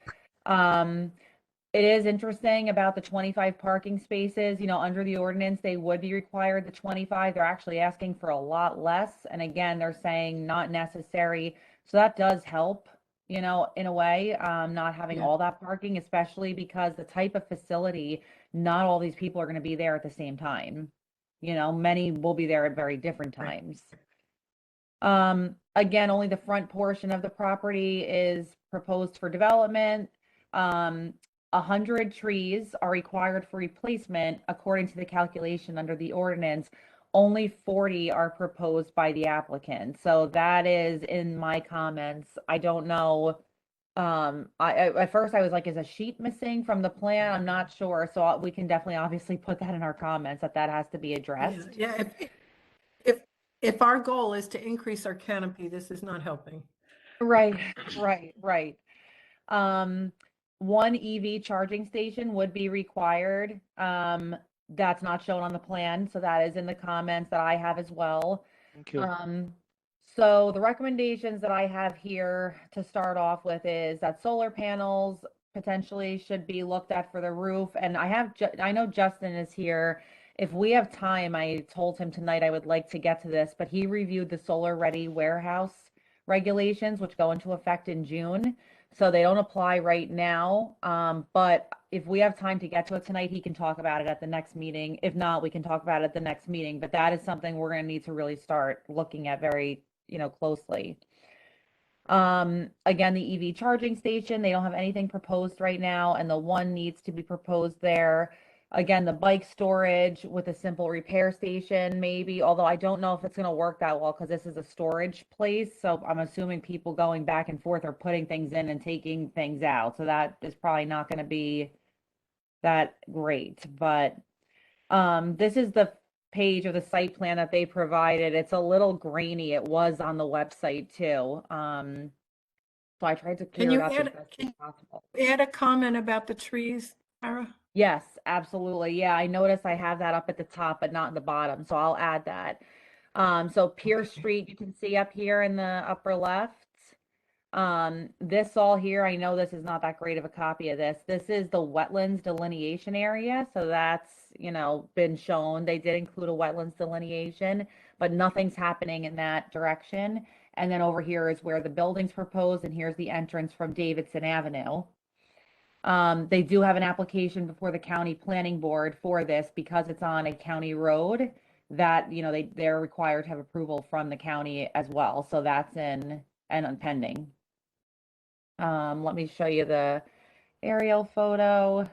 B: It is interesting about the 25 parking spaces, under the ordinance, they would be required the 25. They're actually asking for a lot less. And again, they're saying not necessary. So that does help, in a way, not having
E: Yeah.
B: all that parking, especially because the type of facility, not all these people are going to be there at the same time. Many will be there at very different times. Again, only the front portion of the property is proposed for development. 100 trees are required for replacement according to the calculation under the ordinance. Only 40 are proposed by the applicant. So that is in my comments. I don't know. At first I was like, is a sheet missing from the plan? I'm not sure. So we can definitely obviously put that in our comments that has to be addressed.
E: Yeah, if our goal is to increase our canopy, this is not helping.
B: Right. One EV charging station would be required. That's not shown on the plan, so that is in the comments that I have as well.
C: Thank you.
B: So the recommendations that I have here to start off with is that solar panels potentially should be looked at for the roof. And I know Justin is here. If we have time, I told him tonight I would like to get to this, but he reviewed the solar ready warehouse regulations, which go into effect in June. So they don't apply right now. But if we have time to get to it tonight, he can talk about it at the next meeting. If not, we can talk about it at the next meeting. But that is something we're going to need to really start looking at very, closely. Again, the EV charging station, they don't have anything proposed right now, and the one needs to be proposed there. Again, the bike storage with a simple repair station, maybe, although I don't know if it's going to work that well because this is a storage place. So I'm assuming people going back and forth are putting things in and taking things out. So that is probably not going to be that great. But this is the page of the site plan that they provided. It's a little grainy. It was on the website too. So I tried to
E: Can
B: clear
E: you
B: it up as
E: add,
B: best
E: can
B: as possible.
E: you add a comment about the trees, Tara?
B: Yes, absolutely. Yeah, I noticed I have that up at the top, but not in the bottom, so I'll add that. So Pierce Street, you can see up here in the upper left. This all here, I know this is not that great of a copy of this. This is the wetlands delineation area, so that's, you know, been shown. They did include a wetlands delineation, but nothing's happening in that direction. And then over here is where the building's proposed, and here's the entrance from Davidson Avenue. They do have an application before the county planning board for this because it's on a county road that, you know, they're required to have approval from the county as well. So that's in and pending. Let me show you the aerial photo.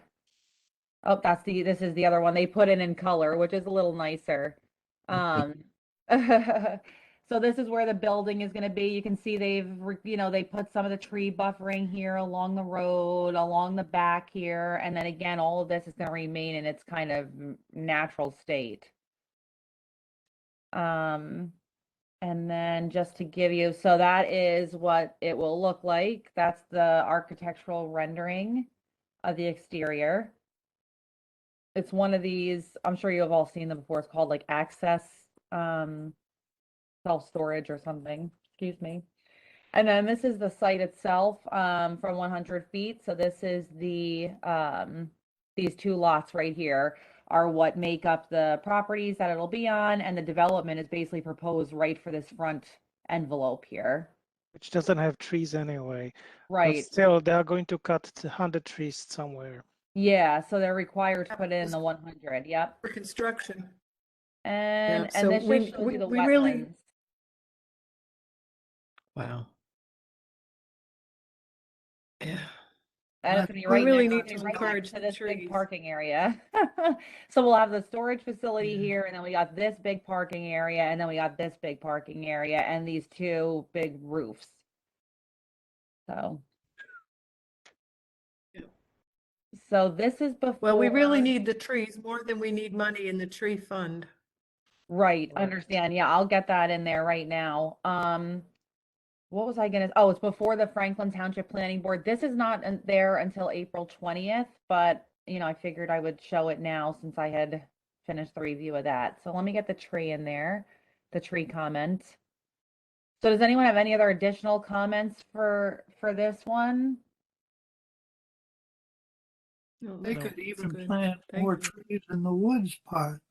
B: Oh, this is the other one. They put it in color, which is a little nicer. So this is where the building is going to be. You can see they put some of the tree buffering here along the road, along the back here. And then again, all of this is going to remain in its kind of natural state. And then just to give you, so that is what it will look like. That's the architectural rendering of the exterior. It's one of these, I'm sure you have all seen them before. It's called like access, self-storage or something, excuse me. And then this is the site itself from 100 feet. So this is the these two lots right here are what make up the properties that it'll be on, and the development is basically proposed right for this front envelope here.
C: Which doesn't have trees anyway. But
B: Right.
C: still, they are going to cut 100 trees somewhere.
B: Yeah, so they're required to put in the 100. Yep.
E: For construction.
B: And
E: so
B: this
E: we-
B: just shows
E: we-
B: you the
E: we really-
B: wetlands.
K: Wow.
E: Yeah.
B: And it's gonna be
E: We
B: right
E: really
B: next,
E: need to
B: right
E: encourage
B: next to
E: the
B: this big
E: trees.
B: parking area. So we'll have the storage facility
E: Yeah.
B: here, and then we got this big parking area, and then we got this big parking area, and these two big roofs. So.
E: Yeah.
B: So this is before.
E: Well, we really need the trees more than we need money in the tree fund.
B: Right, understand. Yeah, I'll get that in there right now. What was I gonna, oh, it's before the Franklin Township Planning Board. This is not there until April 20th, but you know, I figured I would show it now since I had finished the review of that. So let me get the tree in there, the tree comment. So does anyone have any other additional comments for this one?
J: They could
E: it's
J: even
E: good.
J: plant
E: Thank
J: more
E: you.
J: trees in the woods part.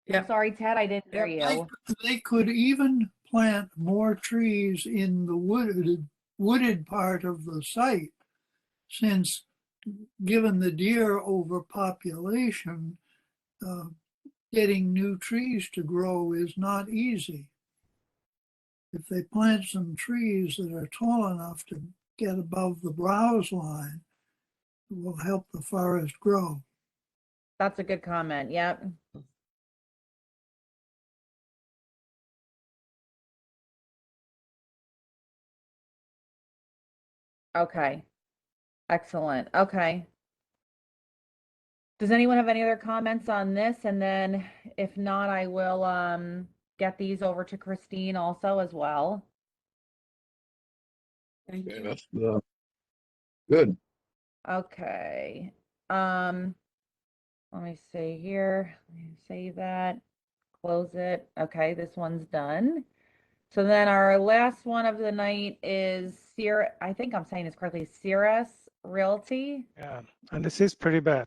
E: Yeah.
B: Sorry, Ted, I didn't hear you.
J: They could even plant more trees in the wooded part of the site, since given the deer overpopulation, getting new trees to grow is not easy. If they plant some trees that are tall enough to get above the browse line, it will help the forest grow.
B: That's a good comment. Yep. Okay. Excellent. Okay. Does anyone have any other comments on this? And then if not, I will get these over to Christine also as well.
E: Thank
A: Okay,
E: you.
A: that's good.
B: Okay. Let me see here. Let me save that. Close it. Okay, this one's done. So then our last one of the night is I think I'm saying this correctly, Cirrus Realty.
C: Yeah, and this is pretty bad.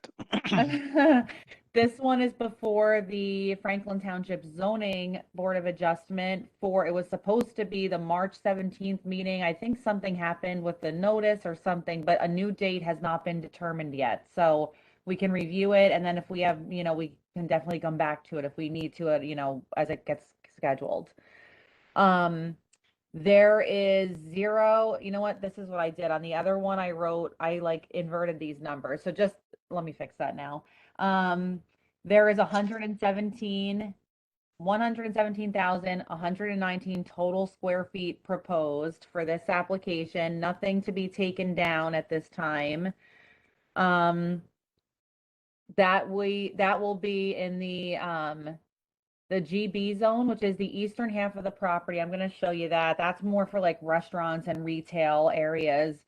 B: This one is before the Franklin Township Zoning Board of Adjustment it was supposed to be the March 17th meeting. I think something happened with the notice or something, but a new date has not been determined yet. So we can review it, and then if we have, you know, we can definitely come back to it if we need to, you know, as it gets scheduled. There is zero, you know what, this is what I did. On the other one I wrote, I like inverted these numbers. So just, let me fix that now. There is 117,119 total square feet proposed for this application. Nothing to be taken down at this time. That will be in the GB zone, which is the eastern half of the property. I'm going to show you that. That's more for like restaurants and retail areas,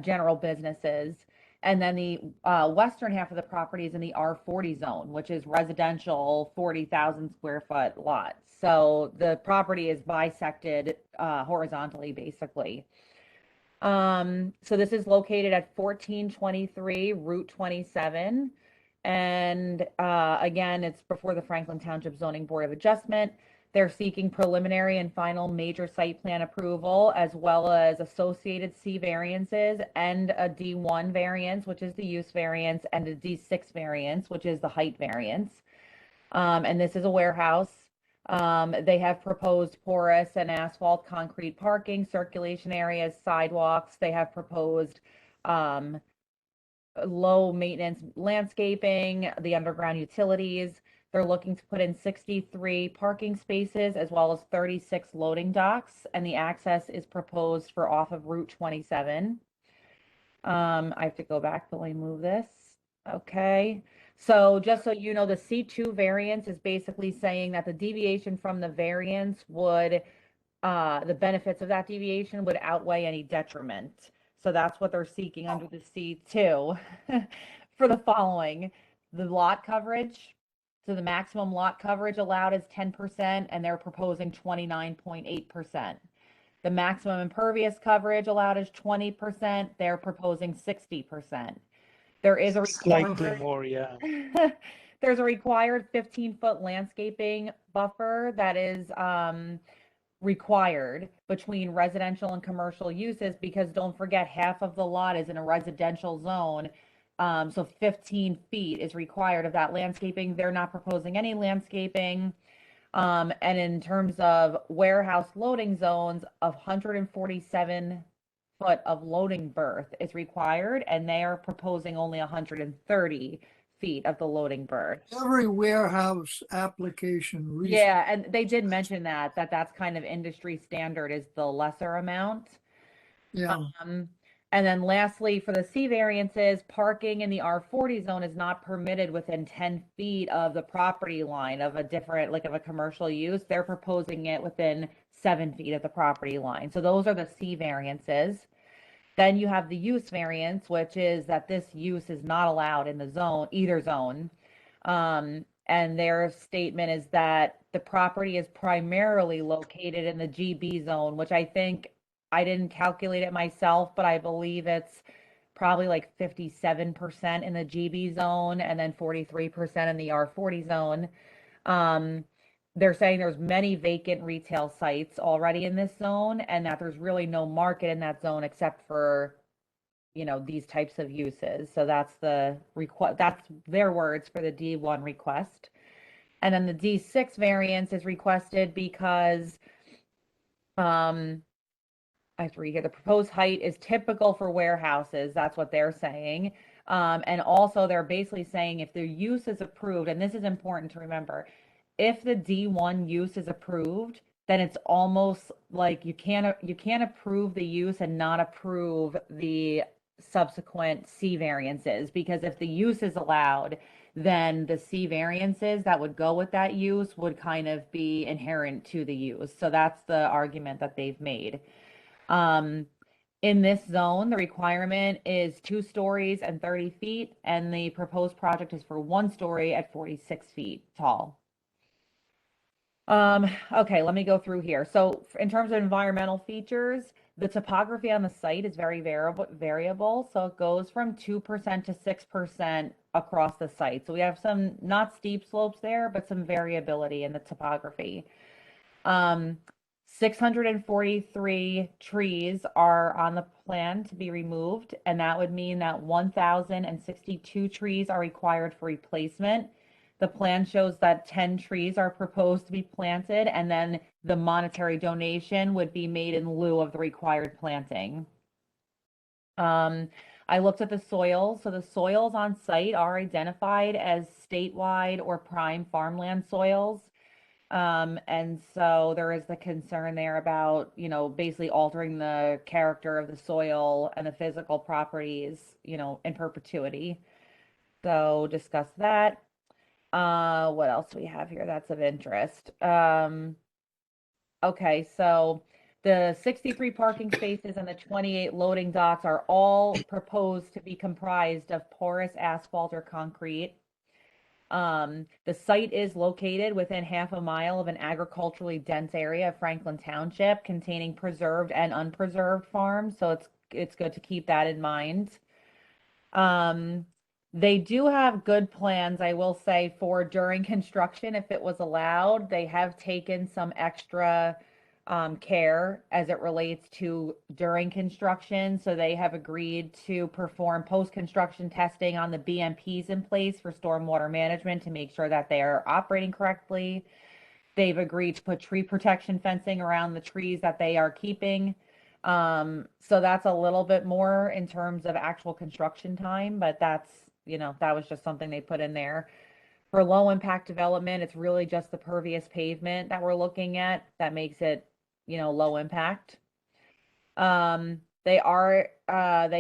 B: general businesses. And then the western half of the property is in the R40 zone, which is residential 40,000 square foot lots. So the property is bisected horizontally, basically. So this is located at 1423 Route 27. And again, it's before the Franklin Township Zoning Board of Adjustment. They're seeking preliminary and final major site plan approval, as well as associated C variances and a D1 variance, which is the use variance, and a D6 variance, which is the height variance. And this is a warehouse. They have proposed porous and asphalt concrete parking, circulation areas, sidewalks. They have proposed low maintenance landscaping, the underground utilities. They're looking to put in 63 parking spaces as well as 36 loading docks, and the access is proposed for off of Route 27. I have to go back, but let me move this. Okay. So just so you know, the C2 variance is basically saying that the deviation from the variance would, the benefits of that deviation would outweigh any detriment. So that's what they're seeking under the C2 for the following: the lot coverage. So the maximum lot coverage allowed is 10%, and they're proposing 29.8%. The maximum impervious coverage allowed is 20%. They're proposing 60%. There is a
C: Slightly more, yeah.
B: there's a required 15-foot landscaping buffer that is required between residential and commercial uses, because don't forget, half of the lot is in a residential zone. So 15 feet is required of that landscaping. They're not proposing any landscaping. And in terms of warehouse loading zones, 147 foot of loading berth is required, and they are proposing only 130 feet of the loading berth.
J: Every warehouse application.
B: Yeah, and they did mention that's kind of industry standard is the lesser amount.
J: Yeah.
B: And then lastly, for the C variances, parking in the R40 zone is not permitted within 10 feet of the property line of a different, like of a commercial use. They're proposing it within 7 feet of the property line. So those are the C variances. Then you have the use variance, which is that this use is not allowed in the zone, either zone. And their statement is that the property is primarily located in the GB zone, which I think, I didn't calculate it myself, but I believe it's probably like 57% in the GB zone and then 43% in the R40 zone. They're saying there's many vacant retail sites already in this zone, and that there's really no market in that zone except for, you know, these types of uses. So that's the request, that's their words for the D1 request. And then the D6 variance is requested because I have to read here. The proposed height is typical for warehouses. That's what they're saying. And also they're basically saying if the use is approved, and this is important to remember, if the D1 use is approved, then it's almost like you can't approve the use and not approve the subsequent C variances, because if the use is allowed, then the C variances that would go with that use would kind of be inherent to the use. So that's the argument that they've made. In this zone, the requirement is 2 stories and 30 feet, and the proposed project is for 1 story at 46 feet tall. Okay, let me go through here. So in terms of environmental features, the topography on the site is very variable. So it goes from 2% to 6% across the site. So we have some not steep slopes there, but some variability in the topography. 643 trees are on the plan to be removed, and that would mean that 1,062 trees are required for replacement. The plan shows that 10 trees are proposed to be planted, and then the monetary donation would be made in lieu of the required planting. I looked at the soils. So the soils on site are identified as statewide or prime farmland soils. And so there is the concern there about, basically altering the character of the soil and the physical properties, in perpetuity. So discuss that. What else do we have here that's of interest? Okay, so the 63 parking spaces and the 28 loading docks are all proposed to be comprised of porous asphalt or concrete. The site is located within half a mile of an agriculturally dense area of Franklin Township containing preserved and unpreserved farms, so it's good to keep that in mind. They do have good plans, I will say, for during construction, if it was allowed. They have taken some extra care as it relates to during construction. So they have agreed to perform post-construction testing on the BMPs in place for stormwater management to make sure that they are operating correctly. They've agreed to put tree protection fencing around the trees that they are keeping. So that's a little bit more in terms of actual construction time, but that's, that was just something they put in there. For low impact development, it's really just the pervious pavement that we're looking at that makes it, low impact. They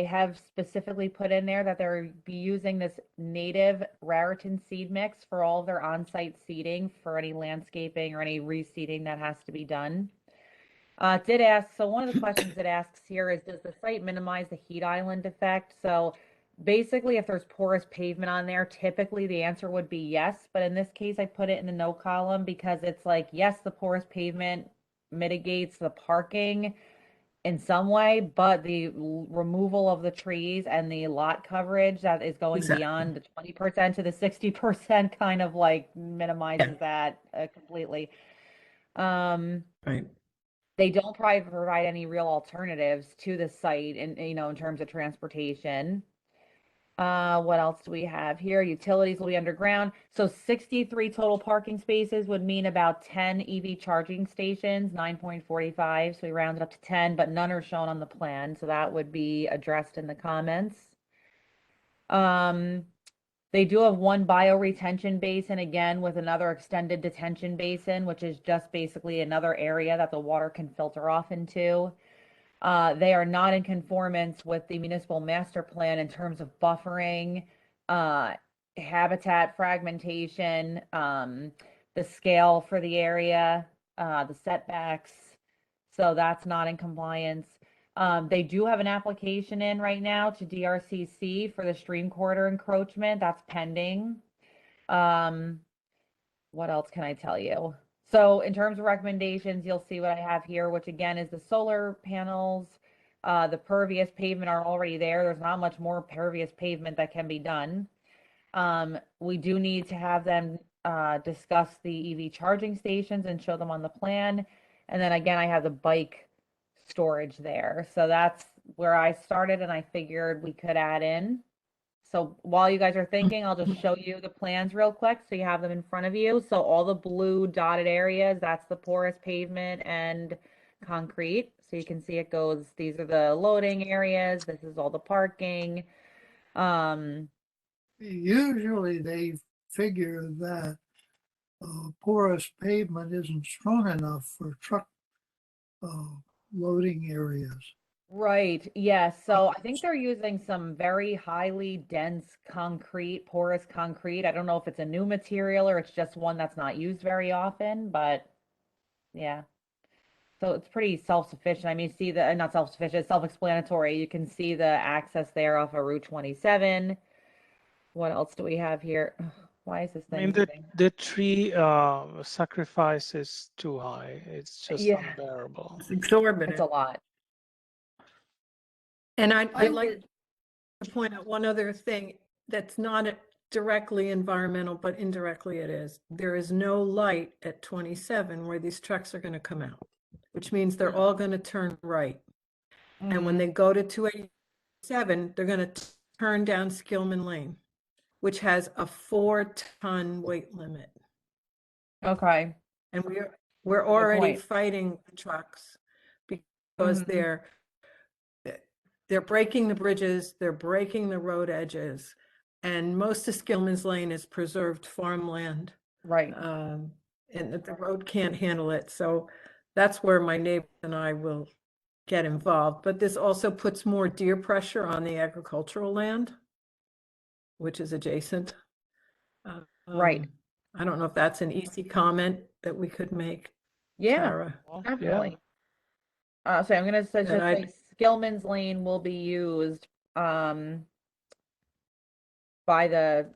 B: have specifically put in there that they're be using this native Raritan seed mix for all of their on-site seeding for any landscaping or any reseeding that has to be done. Did ask, so one of the questions it asks here is, does the site minimize the heat island effect? So basically, if there's porous pavement on there, typically the answer would be yes. But in this case, I put it in the no column because it's like, yes, the porous pavement mitigates the parking in some way, but the removal of the trees and the lot coverage that is going beyond the 20% to the 60% kind of like minimizes that completely.
E: Right.
B: They don't provide any real alternatives to the site in terms of transportation. What else do we have here? Utilities will be underground. So 63 total parking spaces would mean about 10 EV charging stations, 9.45. So we rounded up to 10, but none are shown on the plan. So that would be addressed in the comments. They do have one bioretention basin, again, with another extended detention basin, which is just basically another area that the water can filter off into. They are not in conformance with the municipal master plan in terms of buffering, habitat fragmentation, the scale for the area, the setbacks. So that's not in compliance. They do have an application in right now to DRCC for the stream corridor encroachment. That's pending. What else can I tell you? So in terms of recommendations, you'll see what I have here, which again is the solar panels. The pervious pavement are already there. There's not much more pervious pavement that can be done. We do need to have them discuss the EV charging stations and show them on the plan. And then again, I have the bike storage there. So that's where I started, and I figured we could add in. So while you guys are thinking, I'll just show you the plans real quick so you have them in front of you. So all the blue dotted areas, that's the porous pavement and concrete. So you can see it goes, these are the loading areas. This is all the parking.
J: Usually they figure that porous pavement isn't strong enough for truck loading areas.
B: Right. Yes. So I think they're using some very highly dense concrete, porous concrete. I don't know if it's a new material or it's just one that's not used very often, but yeah. So it's pretty self-sufficient. I mean, see the, not self-sufficient, it's self-explanatory. You can see the access there off of Route 27. What else do we have here? Why is this
C: I
B: thing
C: mean,
B: moving?
C: the tree sacrifice is too high. It's just
B: Yeah.
C: unbearable.
E: It's exorbitant.
B: It's a lot.
E: And I'd like to point out one other thing that's not directly environmental, but indirectly it is. There is no light at 27 where these trucks are going to come out, which means they're all going to turn right. And when they go to 287, they're going to turn down Skillman Lane, which has a 4-ton weight limit.
B: Okay.
E: And we're already
B: point.
E: fighting the trucks because
B: Mhm.
E: they're breaking the bridges, they're breaking the road edges, and most of Skillman's Lane is preserved farmland.
B: Right.
E: And that the road can't handle it. So that's where my neighbor and I will get involved. But this also puts more deer pressure on the agricultural land, which is adjacent.
B: Right.
E: I don't know if that's an easy comment that we could make,
B: Yeah,
E: Tara.
C: Well,
B: definitely. So I'm gonna say,
E: That
B: just
E: I-
B: say Skillman's Lane will be used, by the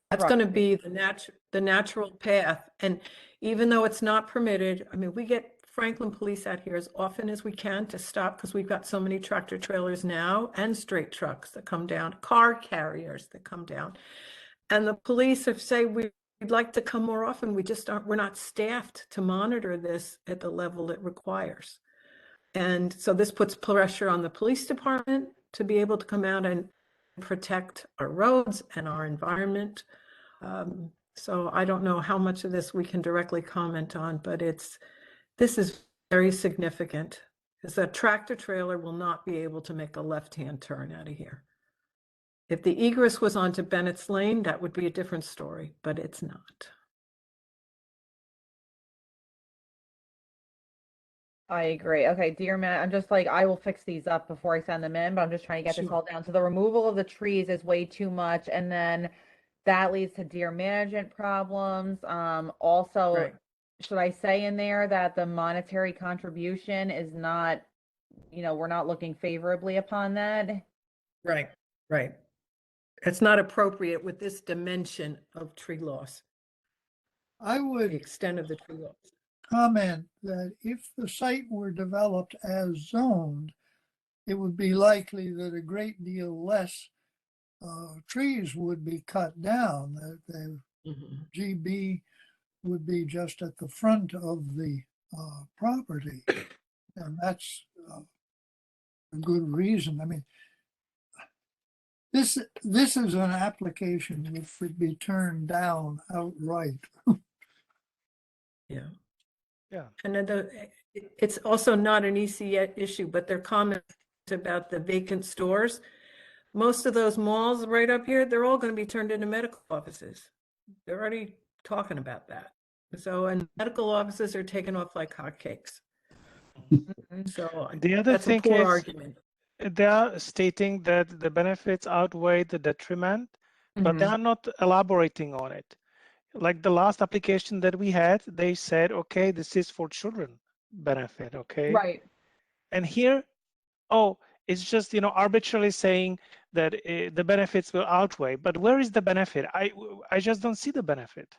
E: That's
B: truck.
E: going to be the natural path. And even though it's not permitted, I mean, we get Franklin police out here as often as we can to stop because we've got so many tractor trailers now and straight trucks that come down, car carriers that come down. And the police have say we'd like to come more often. We just aren't, we're not staffed to monitor this at the level it requires. And so this puts pressure on the police department to be able to come out and protect our roads and our environment. So I don't know how much of this we can directly comment on, but this is very significant because a tractor trailer will not be able to make a left-hand turn out of here. If the egress was onto Bennett's Lane, that would be a different story, but it's not.
B: I agree. Okay, dear man, I'm just like, I will fix these up before I send them in, but I'm just trying to get this
J: Sure.
B: all down. So the removal of the trees is way too much, and then that leads to deer management problems. Also,
E: Right.
B: should I say in there that the monetary contribution is not, we're not looking favorably upon that?
E: Right, right. It's not appropriate with this dimension of tree loss,
J: I
E: the
J: would
E: extent of the tree loss.
J: comment that if the site were developed as zoned, it would be likely that a great deal less trees would be cut down. That the GB would be just at the front of the property, and that's a good reason. I mean, this is an application which would be turned down outright.
E: Yeah.
C: Yeah.
E: And then it's also not an EC issue, but their comments about the vacant stores. Most of those malls right up here, they're all going to be turned into medical offices. They're already talking about that. So, and medical offices are taken off like hotcakes. So
C: The other
E: that's a
C: thing
E: poor
C: is,
E: argument.
C: they are stating that the benefits outweigh the detriment, but they
E: Mhm.
C: are not elaborating on it. Like the last application that we had, they said, okay, this is for children benefit, okay?
B: Right.
C: And here, oh, it's just, arbitrarily saying that the benefits will outweigh, but where is the benefit? I just don't see the benefit.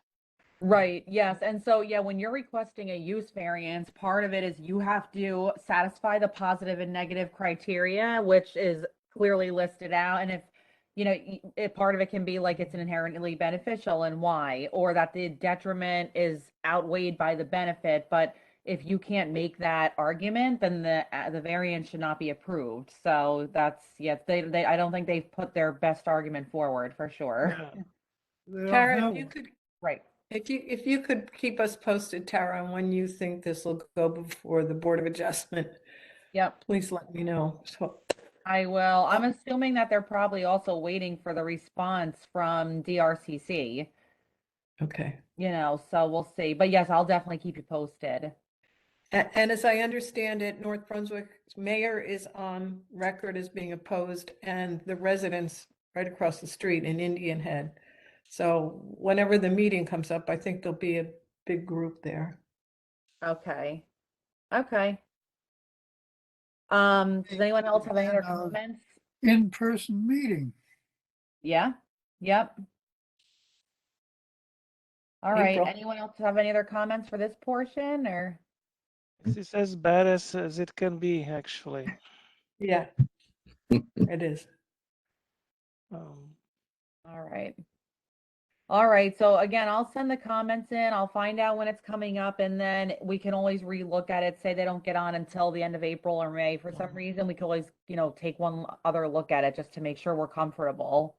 B: Right, yes. And so, yeah, when you're requesting a use variance, part of it is you have to satisfy the positive and negative criteria, which is clearly listed out. And if part of it can be like it's inherently beneficial and why, or that the detriment is outweighed by the benefit. But if you can't make that argument, then the variance should not be approved. So that's, yeah, I don't think they've put their best argument forward for sure.
C: Yeah.
J: They don't
E: Tara,
J: have
E: if you
J: one.
E: could,
B: Right.
E: if you could keep us posted, Tara, on when you think this will go before the Board of Adjustment,
B: Yep.
E: please let me know. So,
B: I will. I'm assuming that they're probably also waiting for the response from DRCC,
E: okay.
B: so we'll see. But yes, I'll definitely keep you posted.
E: And as I understand it, North Brunswick's mayor is on record as being opposed, and the residents right across the street in Indian Head. So whenever the meeting comes up, I think there'll be a big group there.
B: Okay. Okay. Does anyone else have any other comments?
J: In-person meeting.
B: Yeah. Yep. All right.
E: April.
B: Anyone else have any other comments for this portion or?
C: This is as bad as it can be, actually.
E: Yeah, it is.
B: All right. All right. So again, I'll send the comments in. I'll find out when it's coming up, and then we can always relook at it. Say they don't get on until the end of April or May for some reason. We can always, take one other look at it just to make sure we're comfortable.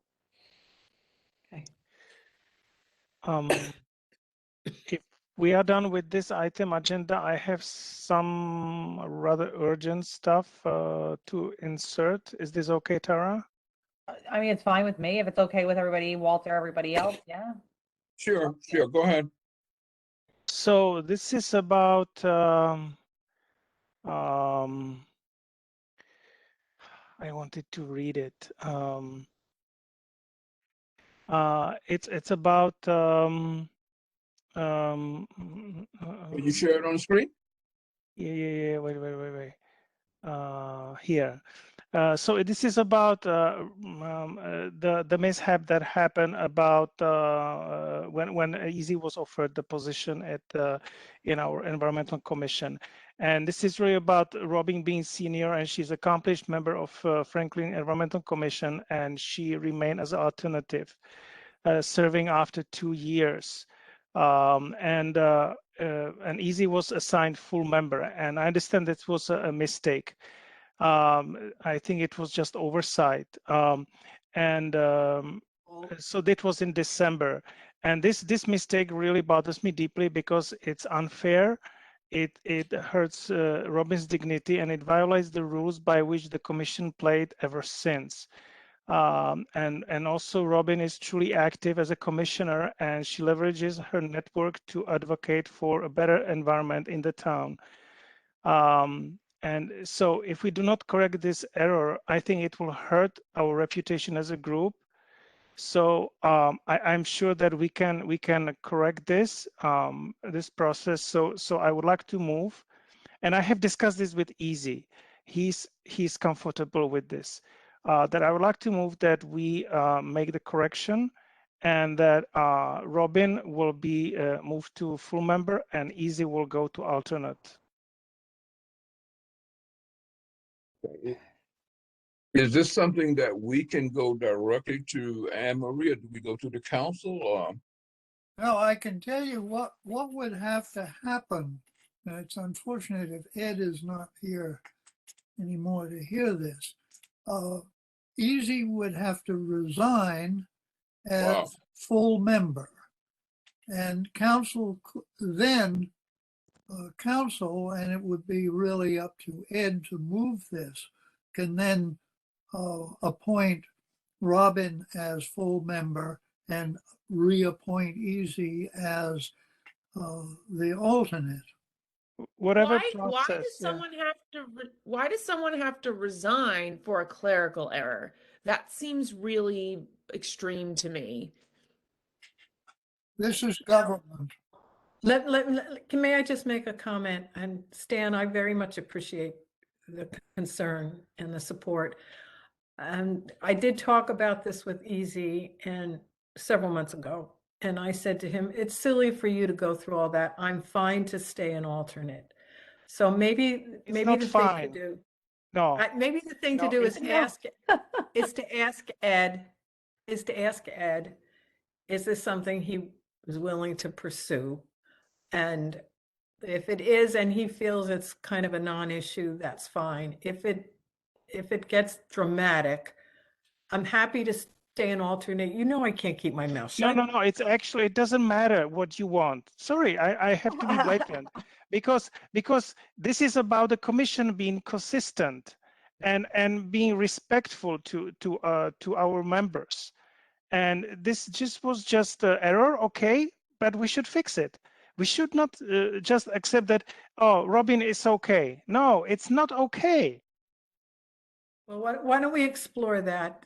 E: Okay.
C: If we are done with this item agenda, I have some rather urgent stuff to insert. Is this okay, Tara?
B: I mean, it's fine with me. If it's okay with everybody, Walter, everybody else, yeah.
A: Sure, sure, go ahead.
C: So this is about I wanted to read it. It's about
A: Can you share it on the screen?
C: yeah. Wait. Here. So this is about the mishap that happened about when Easy was offered the position at in our environmental commission, and this is really about Robin being senior, and she's accomplished member of Franklin Environmental Commission, and she remained as an alternative, serving after 2 years, and Easy was assigned full member, and I understand that was a mistake. I think it was just oversight. So that was in December. And this mistake really bothers me deeply because it's unfair. It hurts Robin's dignity, and it violates the rules by which the commission played ever since. And also Robin is truly active as a commissioner, and she leverages her network to advocate for a better environment in the town. And so if we do not correct this error, I think it will hurt our reputation as a group. So I'm sure that we can correct this this process. So I would like to move, and I have discussed this with Easy. He's comfortable with this. That I would like to move that we make the correction, and that Robin will be moved to full member, and Easy will go to alternate.
A: Is this something that we can go directly to Anne Marie, or do we go to the council, or?
J: No, I can tell you what would have to happen. And it's unfortunate if Ed is not here anymore to hear this. Easy would have to resign as
A: Wow.
J: full member. And council then, council, and it would be really up to Ed to move this, can then appoint Robin as full member and reappoint Easy as the alternate.
C: Whatever
I: Why
C: process,
I: does someone have to why does someone have to resign for a clerical error? That seems really extreme to me.
J: This is government.
E: May I just make a comment? And Stan, I very much appreciate the concern and the support. And I did talk about this with Easy and several months ago. And I said to him, it's silly for you to go through all that. I'm fine to stay an alternate. So maybe
C: not
E: the
C: fine.
E: thing to do,
C: no.
E: maybe the thing to
C: No,
E: do is
C: it's
E: ask, is to ask Ed, is this something he is willing to pursue? And if it is, and he feels it's kind of a non-issue, that's fine. If it gets dramatic, I'm happy to stay an alternate. You know, I can't keep my mouth shut.
C: No. It's actually, it doesn't matter what you want. Sorry, I have to be blatant because this is about the commission being consistent and being respectful to our members. And this was just an error, okay, but we should fix it. We should not just accept that, oh, Robin is okay. No, it's not okay.
E: Well, why don't we explore that?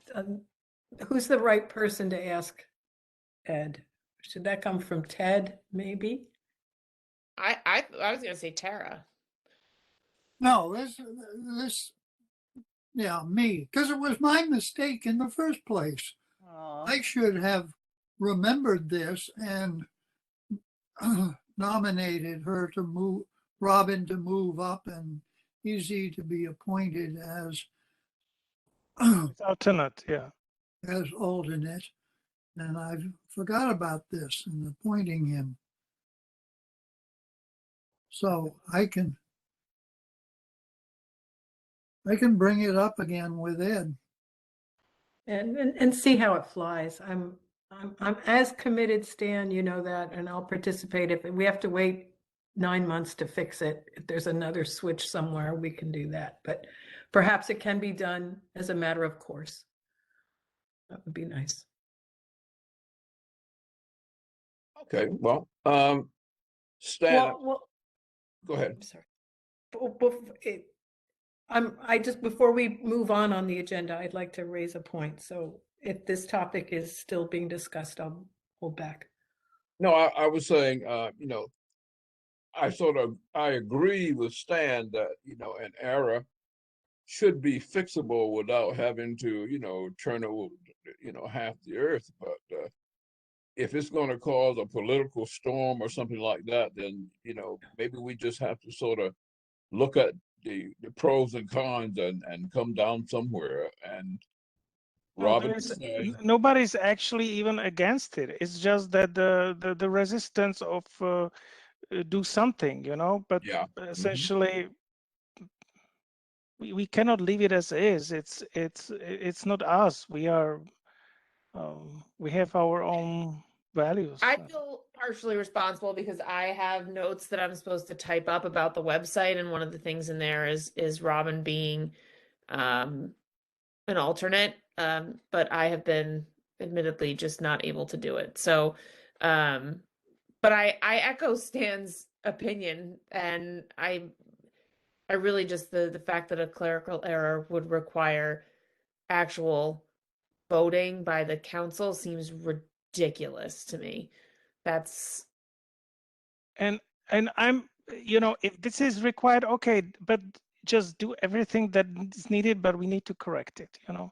E: Who's the right person to ask Ed? Should that come from Ted, maybe?
I: I was gonna say Tara.
J: No, yeah, me, because it was my mistake in the first place. I should have remembered this and nominated her to move, Robin to move up and Easy to be appointed as
C: Alternate, yeah.
J: as alternate. And I forgot about this and appointing him. So I can bring it up again with Ed.
E: And see how it flies. I'm I'm as committed, Stan, you know that, and I'll participate. If we have to wait 9 months to fix it, if there's another switch somewhere, we can do that. But perhaps it can be done as a matter of course. That would be nice.
A: Okay, well, Stan, go ahead.
E: I'm sorry. I just, before we move on the agenda, I'd like to raise a point. So if this topic is still being discussed, I'll hold back.
A: No, I was saying, you know, I agree with Stan that, you know, an error should be fixable without having to, you know, turn over, you know, half the earth. But if it's going to cause a political storm or something like that, then, you know, maybe we just have to sort of look at the pros and cons and come down somewhere. And
C: No,
A: Robin,
C: nobody's actually even against it. It's just that the resistance of do something, you know. But
A: yeah,
C: essentially, we cannot leave it as is. It's not us. We are. We have our own values.
I: I feel partially responsible because I have notes that I'm supposed to type up about the website, and one of the things in there is Robin being an alternate. But I have been admittedly just not able to do it. So, but I echo Stan's opinion, and I really just the fact that a clerical error would require actual voting by the council seems ridiculous to me. That's
C: and I'm, you know, if this is required, okay, but just do everything that is needed, but we need to correct it, you know.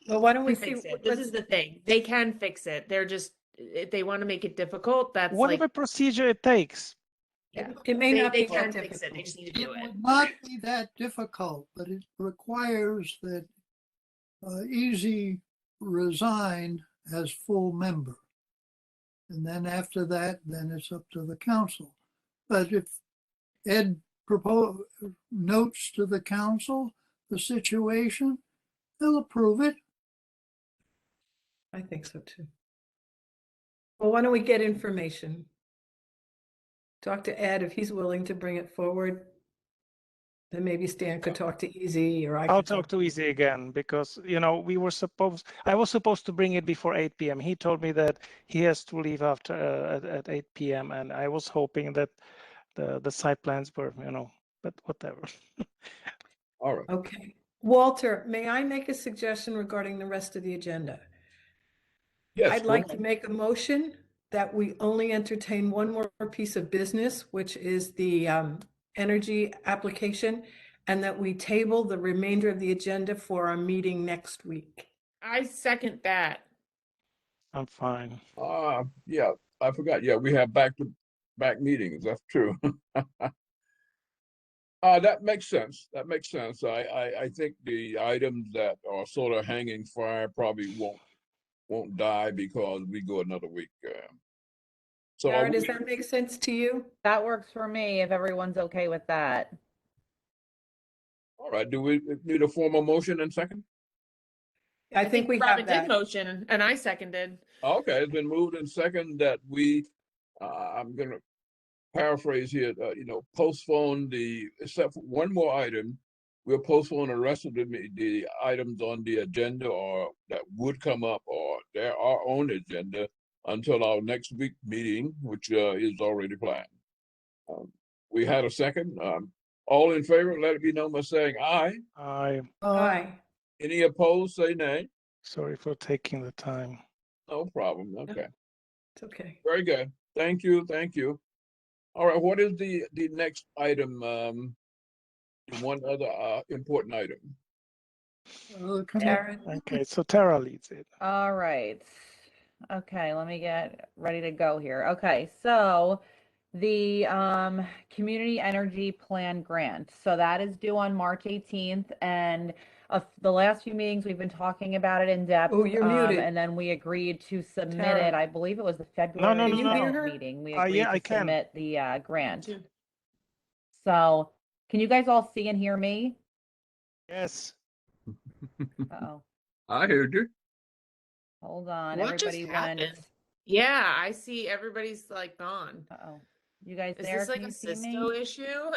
E: Well, why don't we
I: fix
E: see?
I: it. This is the thing. They can fix it. They're just, if they want to make it difficult, that's
C: Whatever
I: like,
C: procedure it takes.
I: yeah.
E: It may not
I: They
E: be
I: can
E: that
I: fix it. They
E: difficult.
I: just need to do
J: It
I: it.
J: would not be that difficult, but it requires that Easy resign as full member. And then after that, then it's up to the council. But if Ed notes to the council the situation, they'll approve it.
E: I think so too. Well, why don't we get information? Talk to Ed if he's willing to bring it forward. Then maybe Stan could talk to Easy, or
C: I'll talk to Easy again because, you know, I was supposed to bring it before 8 p.m. He told me that he has to leave after at 8 p.m. and I was hoping that the site plans were, you know, but whatever.
A: all right.
E: Okay. Walter, may I make a suggestion regarding the rest of the agenda?
A: Yes,
E: I'd like to make a motion that we only entertain one more piece of business, which is the energy application, and that we table the remainder of the agenda for our meeting next week.
I: I second that.
C: I'm fine.
A: Yeah, I forgot. Yeah, we have back-to-back meetings. That's true. That makes sense. That makes sense. I think the items that are sort of hanging fire probably won't die because we go another week. So
E: Sarah, does that make sense to you?
B: That works for me if everyone's okay with that.
A: all right. Do we need a formal motion in second?
E: I think we
I: Robin
E: have that.
I: did motion and I seconded.
A: Okay, it's been moved in second that we. I'm gonna paraphrase here. You know, postpone except for one more item. We'll postpone the rest of the items on the agenda or that would come up or they're our own agenda until our next week meeting, which is already planned. We had a second. All in favor, let it be known by saying aye.
E: Aye.
A: Any opposed, say nay.
C: Sorry for taking the time.
A: No problem. Okay.
E: It's okay.
A: Very good. Thank you. Thank you. All right. What is the next item? One other important item.
E: Karen?
C: Okay, so Tara leads it.
B: All right. Okay, let me get ready to go here. Okay, so the community energy plan grant. So that is due on March 18th, and the last few meetings we've been talking about it in depth.
E: Oh, you're muted.
B: And then we agreed to submit
E: Tara.
B: it. I believe it was the February
E: Can you hear her?
B: meeting. We agreed
C: yeah, I
B: to
C: can.
B: submit the grant. So can you guys all see and hear me?
C: Yes.
B: Uh-oh.
A: I heard you.
B: Hold on,
I: What just
B: everybody went.
I: happened? Yeah, I see everybody's like gone.
B: Uh-oh. You guys
I: Is
B: there?
I: this like
B: Can
I: a
B: you see me?
I: Cisco issue?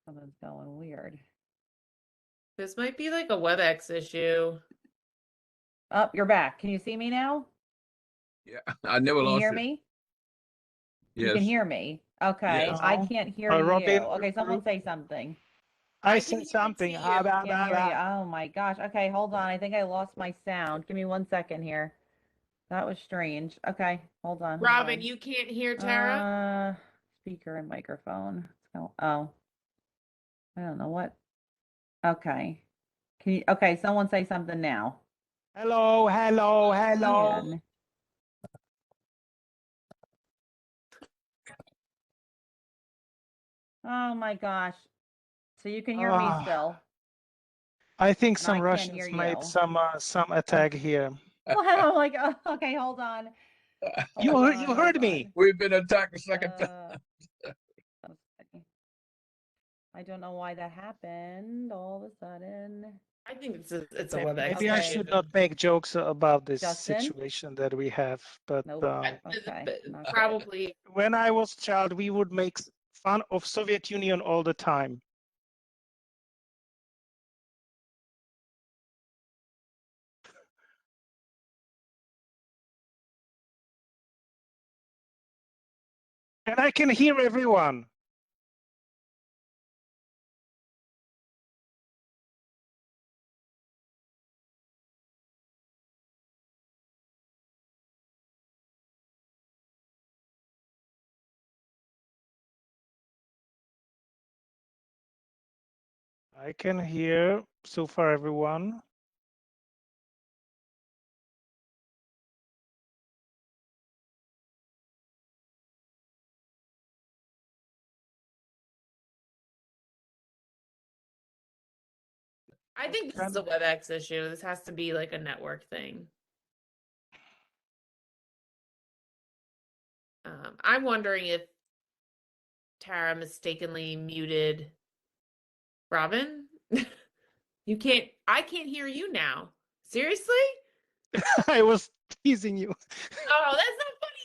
B: Something's going weird.
I: This might be like a WebEx issue.
B: Oh, you're back. Can you see me now?
A: Yeah, I never
B: Can you
A: lost
B: hear
A: you.
B: me? You can
A: Yes.
B: hear me. Okay,
A: Yes.
B: I
C: No.
B: can't hear you.
C: Robin,
B: Okay, someone say something.
C: I
I: I
C: said
I: can
C: something.
I: guarantee you
B: Can't hear you. Oh my gosh. Okay, hold on. I think I lost my sound. Give me 1 second here. That was strange. Okay, hold on. Hold
I: Robin,
B: on.
I: you can't hear Tara?
B: Speaker and microphone. Oh, I don't know what. Okay. Can you, okay, someone say something now.
C: Hello, hello, hello.
B: Man. Oh my gosh. So you can hear me
C: Ah.
B: still.
C: I think
B: I
C: some
B: can't
C: Russians
B: hear
C: made
B: you.
C: some attack here.
B: Well, I'm like, oh, okay, hold on.
C: You
B: Hold
C: heard
B: on,
C: you
B: hold
C: heard me.
B: on.
A: We've been attacked a second time.
B: Okay. I don't know why that happened all of a sudden.
I: I think it's a WebEx
C: Maybe I
B: Okay.
C: should not make jokes about this
B: Justin?
C: situation that we have, but
B: Nope. Okay. not good.
I: Probably.
C: when I was child, we would make fun of Soviet Union all the time. And I can hear everyone. I can hear so far everyone.
I: I think this is a WebEx issue. This has to be like a network thing. I'm wondering if Tara mistakenly muted Robin. I can't hear you now. Seriously?
C: I was teasing you.
I: Oh, that's not funny,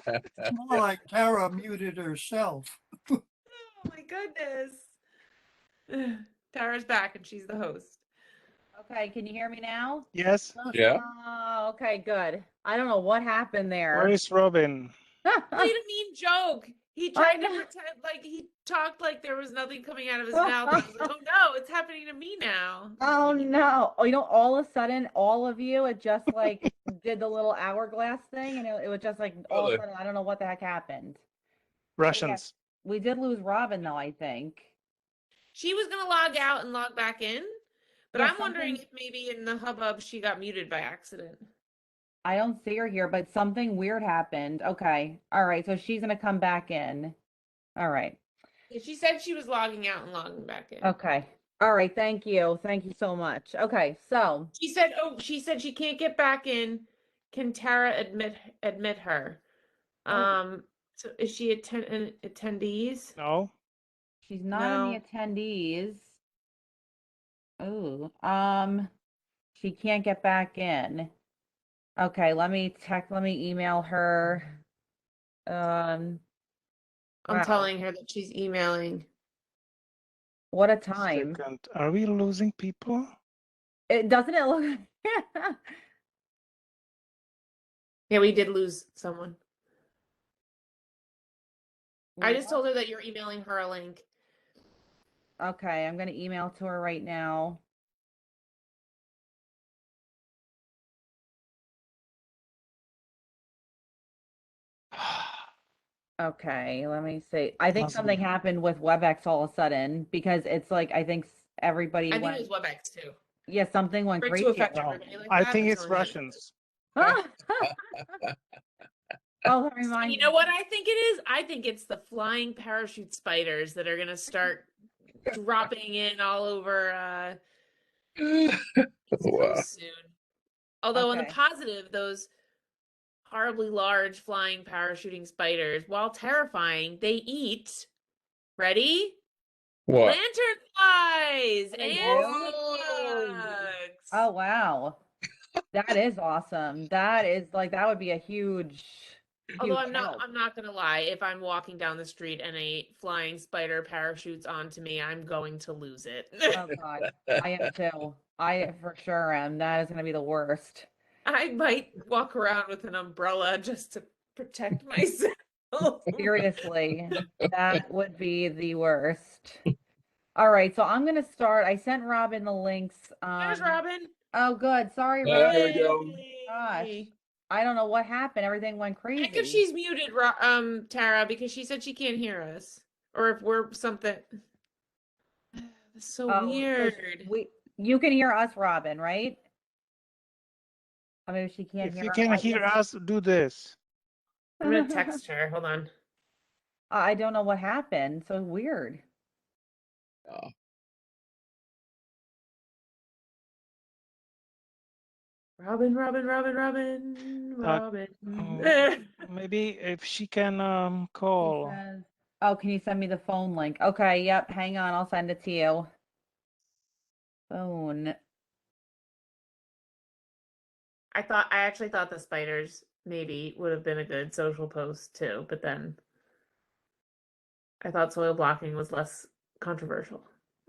I: Stan.
J: It's more like Tara muted herself.
I: Oh my goodness. Tara's back and she's the host.
B: Okay, can you hear me now?
C: Yes.
A: Yeah.
B: Oh, okay, good. I don't know what happened there.
C: Where is Robin?
I: Played a mean joke. He
B: I
I: tried to
B: know.
I: pretend like he talked like there was nothing coming out of his mouth. I was like, oh no, it's happening to me now.
B: Oh no. Oh, all of a sudden, all of you, it just like did the little hourglass thing, and it was just like all of a
A: Really?
B: sudden, I don't know what the heck happened.
C: Russians.
B: We did lose Robin though, I think.
I: She was gonna log out and log back in, but
B: Yeah,
I: I'm wondering
B: something-
I: if maybe in the hubbub she got muted by accident.
B: I don't see her here, but something weird happened. Okay. All right. So she's gonna come back in. All right.
I: She said she was logging out and logging back in.
B: Okay. All right. Thank you. Thank you so much. Okay. So
I: She said she can't get back in. Can Tara admit her? So is she an attendees?
C: No.
B: she's not in the
I: No.
B: attendees. Oh, she can't get back in. Okay, let me email her.
I: I'm
B: Wow.
I: telling her that she's emailing.
B: What a time.
C: Second. Are we losing people?
B: It doesn't it look
I: Yeah, we did lose someone. I just told her that you're emailing her a link.
B: Okay, I'm gonna email to her right now. Okay, let me see. I think
C: Must
B: something
C: be.
B: happened with WebEx all of a sudden because it's like I think everybody
I: I think
B: went.
I: it was WebEx too.
B: Yeah, something went
I: For it
B: crazy.
I: to affect
C: No,
I: everybody like
C: I
I: that,
C: think
I: that's
C: it's
I: really
C: Russians.
B: Oh, that
I: So
B: reminds
I: you know what I think it is? I think it's the flying parachute spiders that are gonna start dropping in all over East
A: Wow.
I: Coast soon. Although on the
B: Okay.
I: positive, those horribly large flying parachuting spiders, while terrifying, they eat. Ready?
A: What?
I: Lantern flies
B: They
I: and
B: do?
I: bugs.
B: Oh wow. That is awesome. That is like, that would be a huge,
I: Although
B: huge help.
I: I'm not gonna lie, if I'm walking down the street and a flying spider parachutes onto me, I'm going to lose it.
B: Oh God, I am too. I for sure am. That is gonna be the worst.
I: I might walk around with an umbrella just to protect myself.
B: Seriously, that would be the worst. All right, so I'm gonna start. I sent Robin the links.
I: There's Robin.
B: Oh, good. Sorry,
A: There we
B: Robin.
A: go.
B: Gosh,
I: Yay.
B: I don't know what happened. Everything went
I: Check if
B: crazy.
I: she's muted, Tara, because she said she can't hear us, or if we're something. That's so
B: Oh, so
I: weird.
B: you can hear us, Robin, right? I mean, she can't
C: If
B: hear
C: you
B: us.
C: can hear us, do this.
I: I'm gonna text her. Hold on.
B: I don't know what happened. So weird.
I: Robin.
C: Maybe if she can
B: She
C: call.
B: says, oh, can you send me the phone link? Okay, yep, hang on, I'll send it to you. Phone.
I: I actually thought the spiders maybe would have been a good social post too, but then I thought soil blocking was less controversial.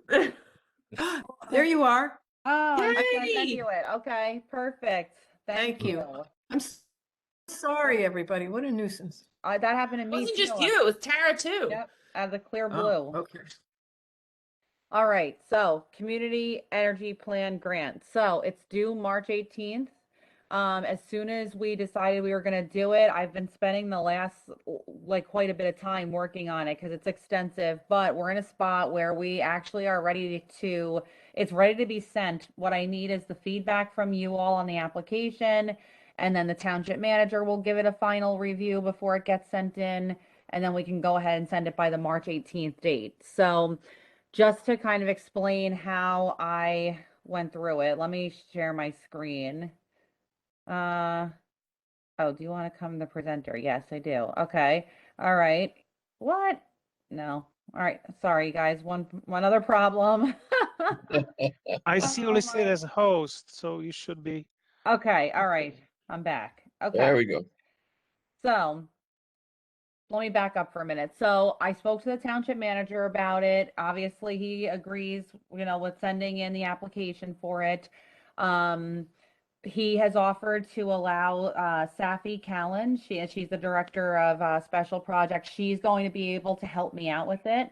E: There you are.
B: Oh, I sent
I: Yay!
B: you it. Okay, perfect. Thank
E: Thank you. I'm sorry, everybody. What a nuisance.
B: That happened to
I: It
B: me
I: wasn't
B: too.
I: just you, it was Tara too.
B: Yep, out of the clear blue.
E: Oh, okay.
B: All right, so Community Energy Plan Grant. So it's due March 18th. As soon as we decided we were going to do it, I've been spending the last like quite a bit of time working on it because it's extensive, but we're in a spot where we actually are ready to, it's ready to be sent. What I need is the feedback from you all on the application, and then the township manager will give it a final review before it gets sent in, and then we can go ahead and send it by the March 18th date. So just to kind of explain how I went through it, let me share my screen. Oh, do you want to come the presenter? Yes, I do. Okay. All right. What? No. All right. Sorry, guys. One other problem.
C: I see you listed as host, so you should be.
B: Okay. All right. I'm back. Okay.
A: There we go.
B: So let me back up for a minute. So I spoke to the township manager about it. Obviously, he agrees, with sending in the application for it. He has offered to allow Safi Callan, she's the director of special projects. She's going to be able to help me out with it.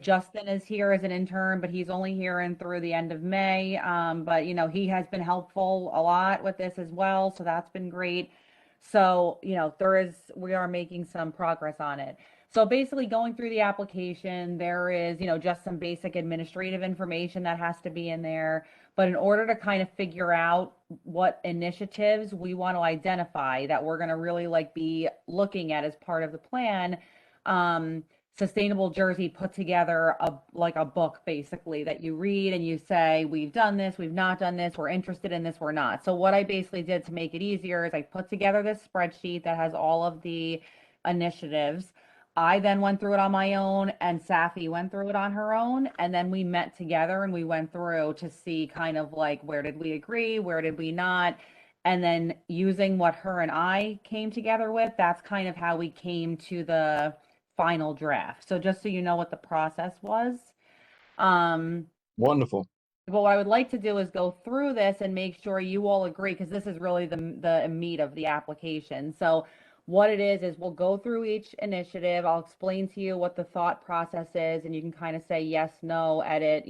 B: Justin is here as an intern, but he's only here in through the end of May. But he has been helpful a lot with this as well, so that's been great. So, we are making some progress on it. So basically going through the application, there is, just some basic administrative information that has to be in there. But in order to kind of figure out what initiatives we want to identify that we're going to really be looking at as part of the plan, Sustainable Jersey put together a book basically that you read and you say, we've done this, we've not done this, we're interested in this, we're not. So what I basically did to make it easier is I put together this spreadsheet that has all of the initiatives. I then went through it on my own, and Safi went through it on her own, and then we met together and we went through to see kind of where did we agree, where did we not, and then using what her and I came together with, that's kind of how we came to the final draft. So just so you know what the process was.
A: Wonderful.
B: But what I would like to do is go through this and make sure you all agree, because this is really the meat of the application. So what it is we'll go through each initiative. I'll explain to you what the thought process is, and you can kind of say yes, no, edit,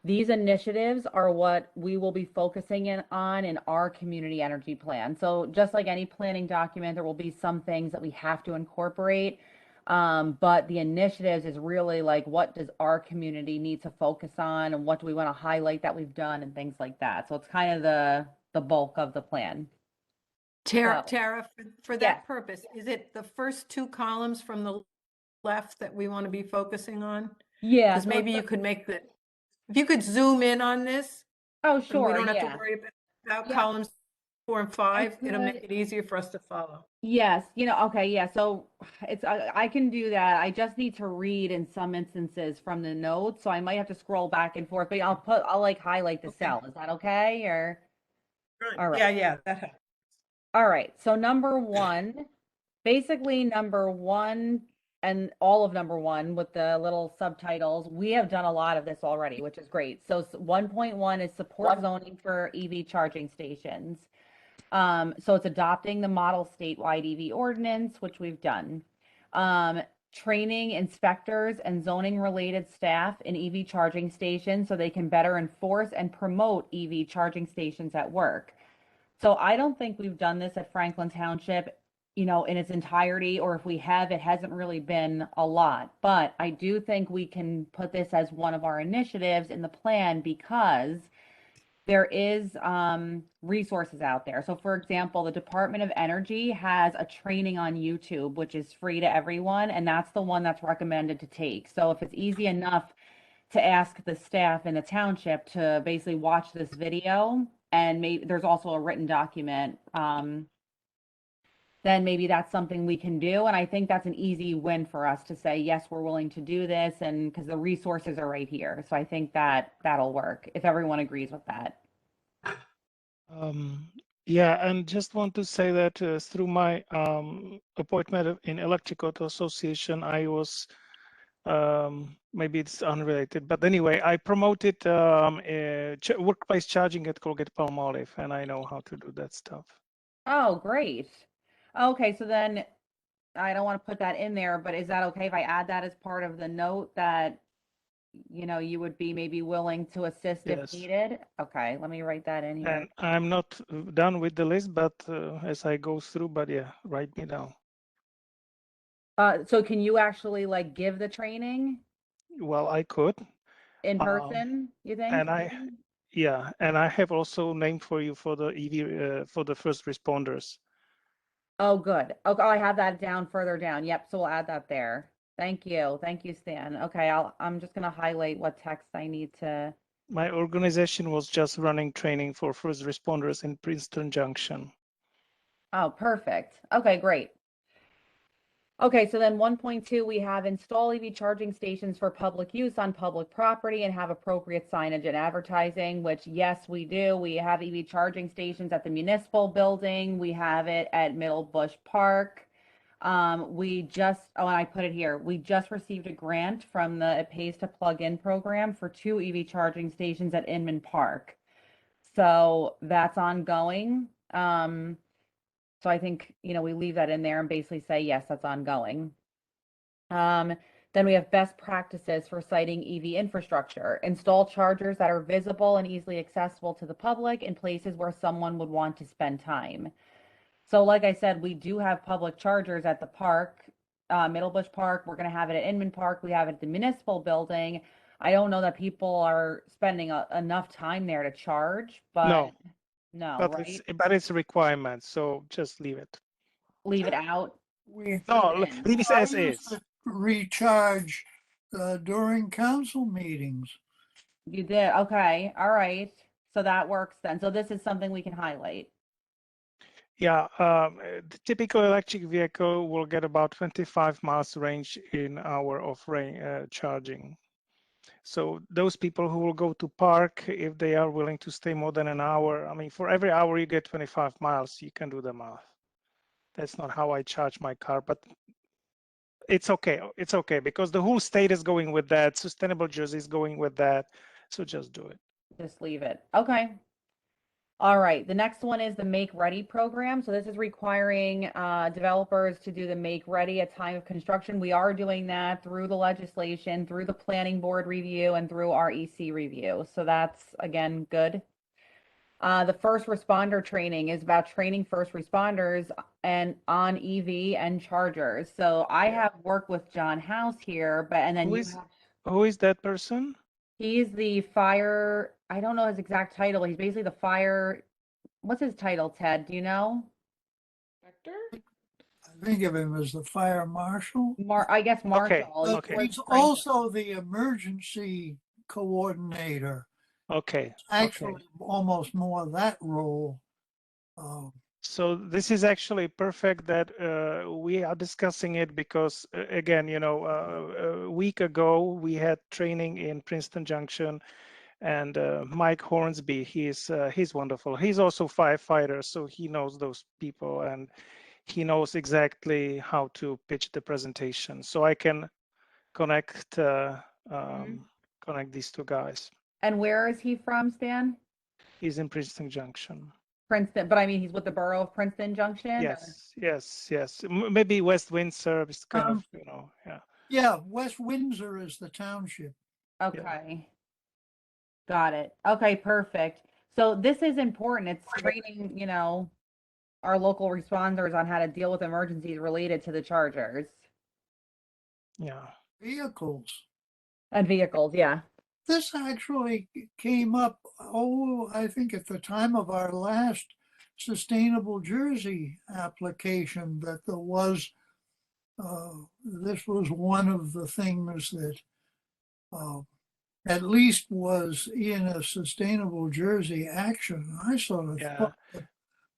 B: These initiatives are what we will be focusing on in our community energy plan. So just like any planning document, there will be some things that we have to incorporate. But the initiatives is really what does our community need to focus on, and what do we want to highlight that we've done, and things like that. So it's kind of the bulk of the plan.
E: Tara, for that
B: Yes.
E: purpose, is it the first two columns from the left that we want to be focusing on?
B: Yeah.
E: Because maybe you could make if you could zoom in on this.
B: Oh,
E: and
B: sure.
E: we don't have
B: Yeah.
E: to worry about
B: Yeah.
E: columns Form 5, it'll
B: could.
E: make it easier for us to follow.
B: Yes, okay, yeah, so it's, I can do that. I just need to read in some instances from the notes, so I might have to scroll back and forth, but I'll like highlight the
E: Okay.
B: cell. Is that okay, or?
E: Good.
B: All right.
E: Yeah, that helps.
B: All right, so number one, basically number one and all of number one with the little subtitles, we have done a lot of this already, which is great. So 1.1 is support zoning for EV charging stations. So it's adopting the model statewide EV ordinance, which we've done. Training inspectors and zoning related staff in EV charging stations so they can better enforce and promote EV charging stations at work. So I don't think we've done this at Franklin Township, in its entirety, or if we have, it hasn't really been a lot. But I do think we can put this as one of our initiatives in the plan because there is resources out there. So for example, the Department of Energy has a training on YouTube, which is free to everyone, and that's the one that's recommended to take. So if it's easy enough to ask the staff in the township to basically watch this video, and maybe there's also a written document, then maybe that's something we can do. And I think that's an easy win for us to say, yes, we're willing to do this, and because the resources are right here. So I think that'll work if everyone agrees with that.
C: Yeah, and just want to say that through my appointment in Electric Auto Association, I was, maybe it's unrelated, but anyway, I promoted workplace charging at Colgate-Palmolive, and I know how to do that stuff.
B: Oh, great. Okay, so then I don't want to put that in there, but is that okay if I add that as part of the note that, you would be maybe willing to assist if
C: Yes.
B: needed? Okay, let me write that in here.
C: And I'm not done with the list, but as I go through, but yeah, write me down.
B: So can you actually like give the training
C: Well, I could.
B: in person, you think?
C: And I have also named for you for the EV for the first responders.
B: Oh, good. Okay, I have that down further down. Yep, so we'll add that there. Thank you. Thank you, Stan. Okay, I'm just gonna highlight what text I need to.
C: My organization was just running training for first responders in Princeton Junction.
B: Oh, perfect. Okay, great. Okay, so then 1.2, we have install EV charging stations for public use on public property and have appropriate signage and advertising, which yes, we do. We have EV charging stations at the Municipal building. We have it at Middle Bush Park. And I put it here, we just received a grant from the It Pays to Plug In program for 2 EV charging stations at Inman Park. So that's ongoing. So I think, we leave that in there and basically say, yes, that's ongoing. Then we have best practices for siting EV infrastructure. Install chargers that are visible and easily accessible to the public in places where someone would want to spend time. So like I said, we do have public chargers at the park, Middle Bush Park. We're going to have it at Inman Park. We have it at the Municipal building. I don't know that people are spending enough time there to charge, but no,
C: but
B: right?
C: it's a requirement, so just leave it.
B: Leave it out.
C: No, leave it as is.
J: Recharge during council meetings.
B: You did. Okay. All right. So that works then. So this is something we can highlight.
C: Yeah, the typical electric vehicle will get about 25 miles range in hour of charging. So those people who will go to park, if they are willing to stay more than an hour, I mean, for every hour you get 25 miles, you can do the math. That's not how I charge my car, but it's okay. It's okay because the whole state is going with that. Sustainable Jersey is going with that. So just do it.
B: Just leave it. Okay. All right. The next one is the Make Ready program. So this is requiring developers to do the Make Ready at time of construction. We are doing that through the legislation, through the planning board review, and through our EC review. So that's, again, good. The first responder training is about training first responders and on EV and chargers. So I have worked with John House here, and then
C: who is that person?
B: He's the fire, I don't know his exact title. He's basically the fire, what's his title, Ted? Do you know?
E: Inspector?
J: I think of him as the fire marshal.
B: I guess Marshall.
C: Okay.
J: He's also the emergency coordinator.
C: Okay.
J: Actually, almost more that role.
C: So this is actually perfect that we are discussing it because, again, a week ago we had training in Princeton Junction, and Mike Hornsby, he's wonderful. He's also firefighter, so he knows those people and he knows exactly how to pitch the presentation. So I can connect connect these two guys.
B: And where is he from, Stan?
C: He's in Princeton Junction.
B: Princeton, but I mean, he's with the borough of Princeton Junction? or-
C: Yes. Maybe West Windsor is kind of, yeah.
J: Yeah, West Windsor is the township.
B: Okay. Got it. Okay, perfect. So this is important. It's training, our local responders on how to deal with emergencies related to the chargers
C: Yeah.
J: Vehicles.
B: and vehicles. Yeah.
J: This actually came up, I think at the time of our last Sustainable Jersey application, that there was, this was one of the things that at least was in a Sustainable Jersey action. I sort of
C: Yeah.
J: thought that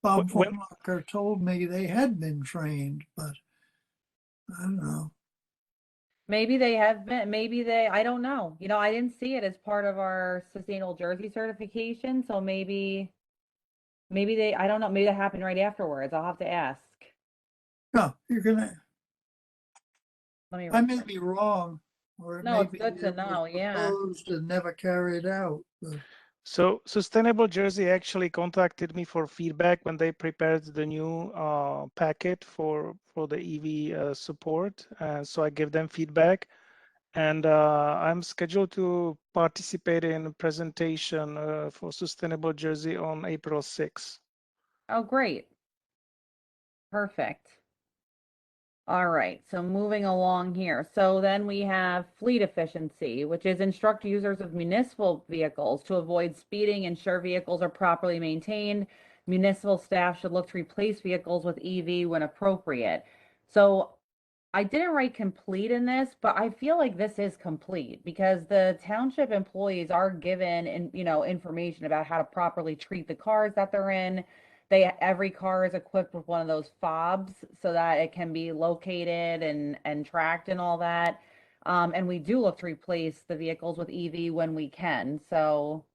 J: Bob
C: When-
J: Vormacher told me they had been trained, but I don't know.
B: Maybe they have been, I don't know. I didn't see it as part of our Sustainable Jersey certification. So maybe I don't know, maybe that happened right afterwards. I'll have to ask.
J: No, you're gonna,
B: Let me.
J: I may be wrong, or it
B: No,
J: may
B: it's
J: be
B: good to
J: it was
B: know, yeah.
J: proposed and never carried out. But
C: So Sustainable Jersey actually contacted me for feedback when they prepared the new packet for the EV support. So I gave them feedback, and I'm scheduled to participate in a presentation for Sustainable Jersey on April 6th.
B: Oh, great. Perfect. All right, so moving along here. So then we have fleet efficiency, which is instruct users of municipal vehicles to avoid speeding, ensure vehicles are properly maintained. Municipal staff should look to replace vehicles with EV when appropriate. So I didn't write complete in this, but I feel like this is complete because the township employees are given information about how to properly treat the cars that they're in. Every car is equipped with one of those fobs so that it can be located and tracked and all that. And we do look to replace the vehicles with EV when we can. So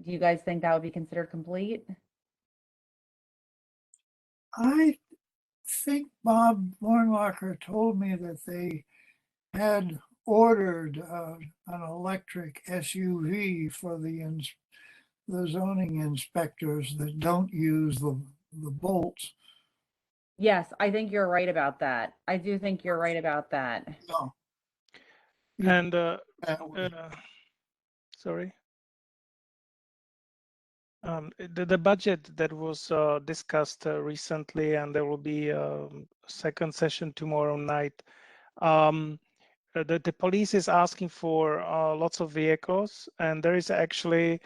B: do you guys think that would be considered complete?
J: I think Bob Vormacher told me that they had ordered an electric SUV for the zoning inspectors that don't use the bolts.
B: Yes, I think you're right about that. I do think you're right about that.
J: No.
C: And
J: That way.
C: sorry. The budget that was discussed recently, and there will be a second session tomorrow night. The police is asking for lots of vehicles, and there is actually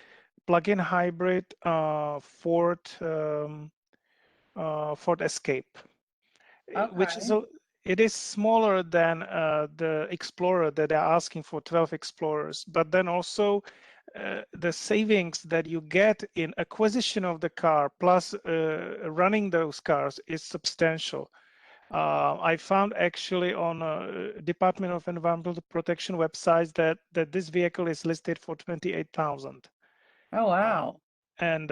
C: plug-in hybrid Ford Escape, which is it is smaller than the Explorer that they're asking for, 12 Explorers, but then also the savings that you get in acquisition of the car plus running those cars is substantial. I found actually on Department of Environmental Protection websites that this vehicle is listed for 28,000.
B: Oh wow!
C: And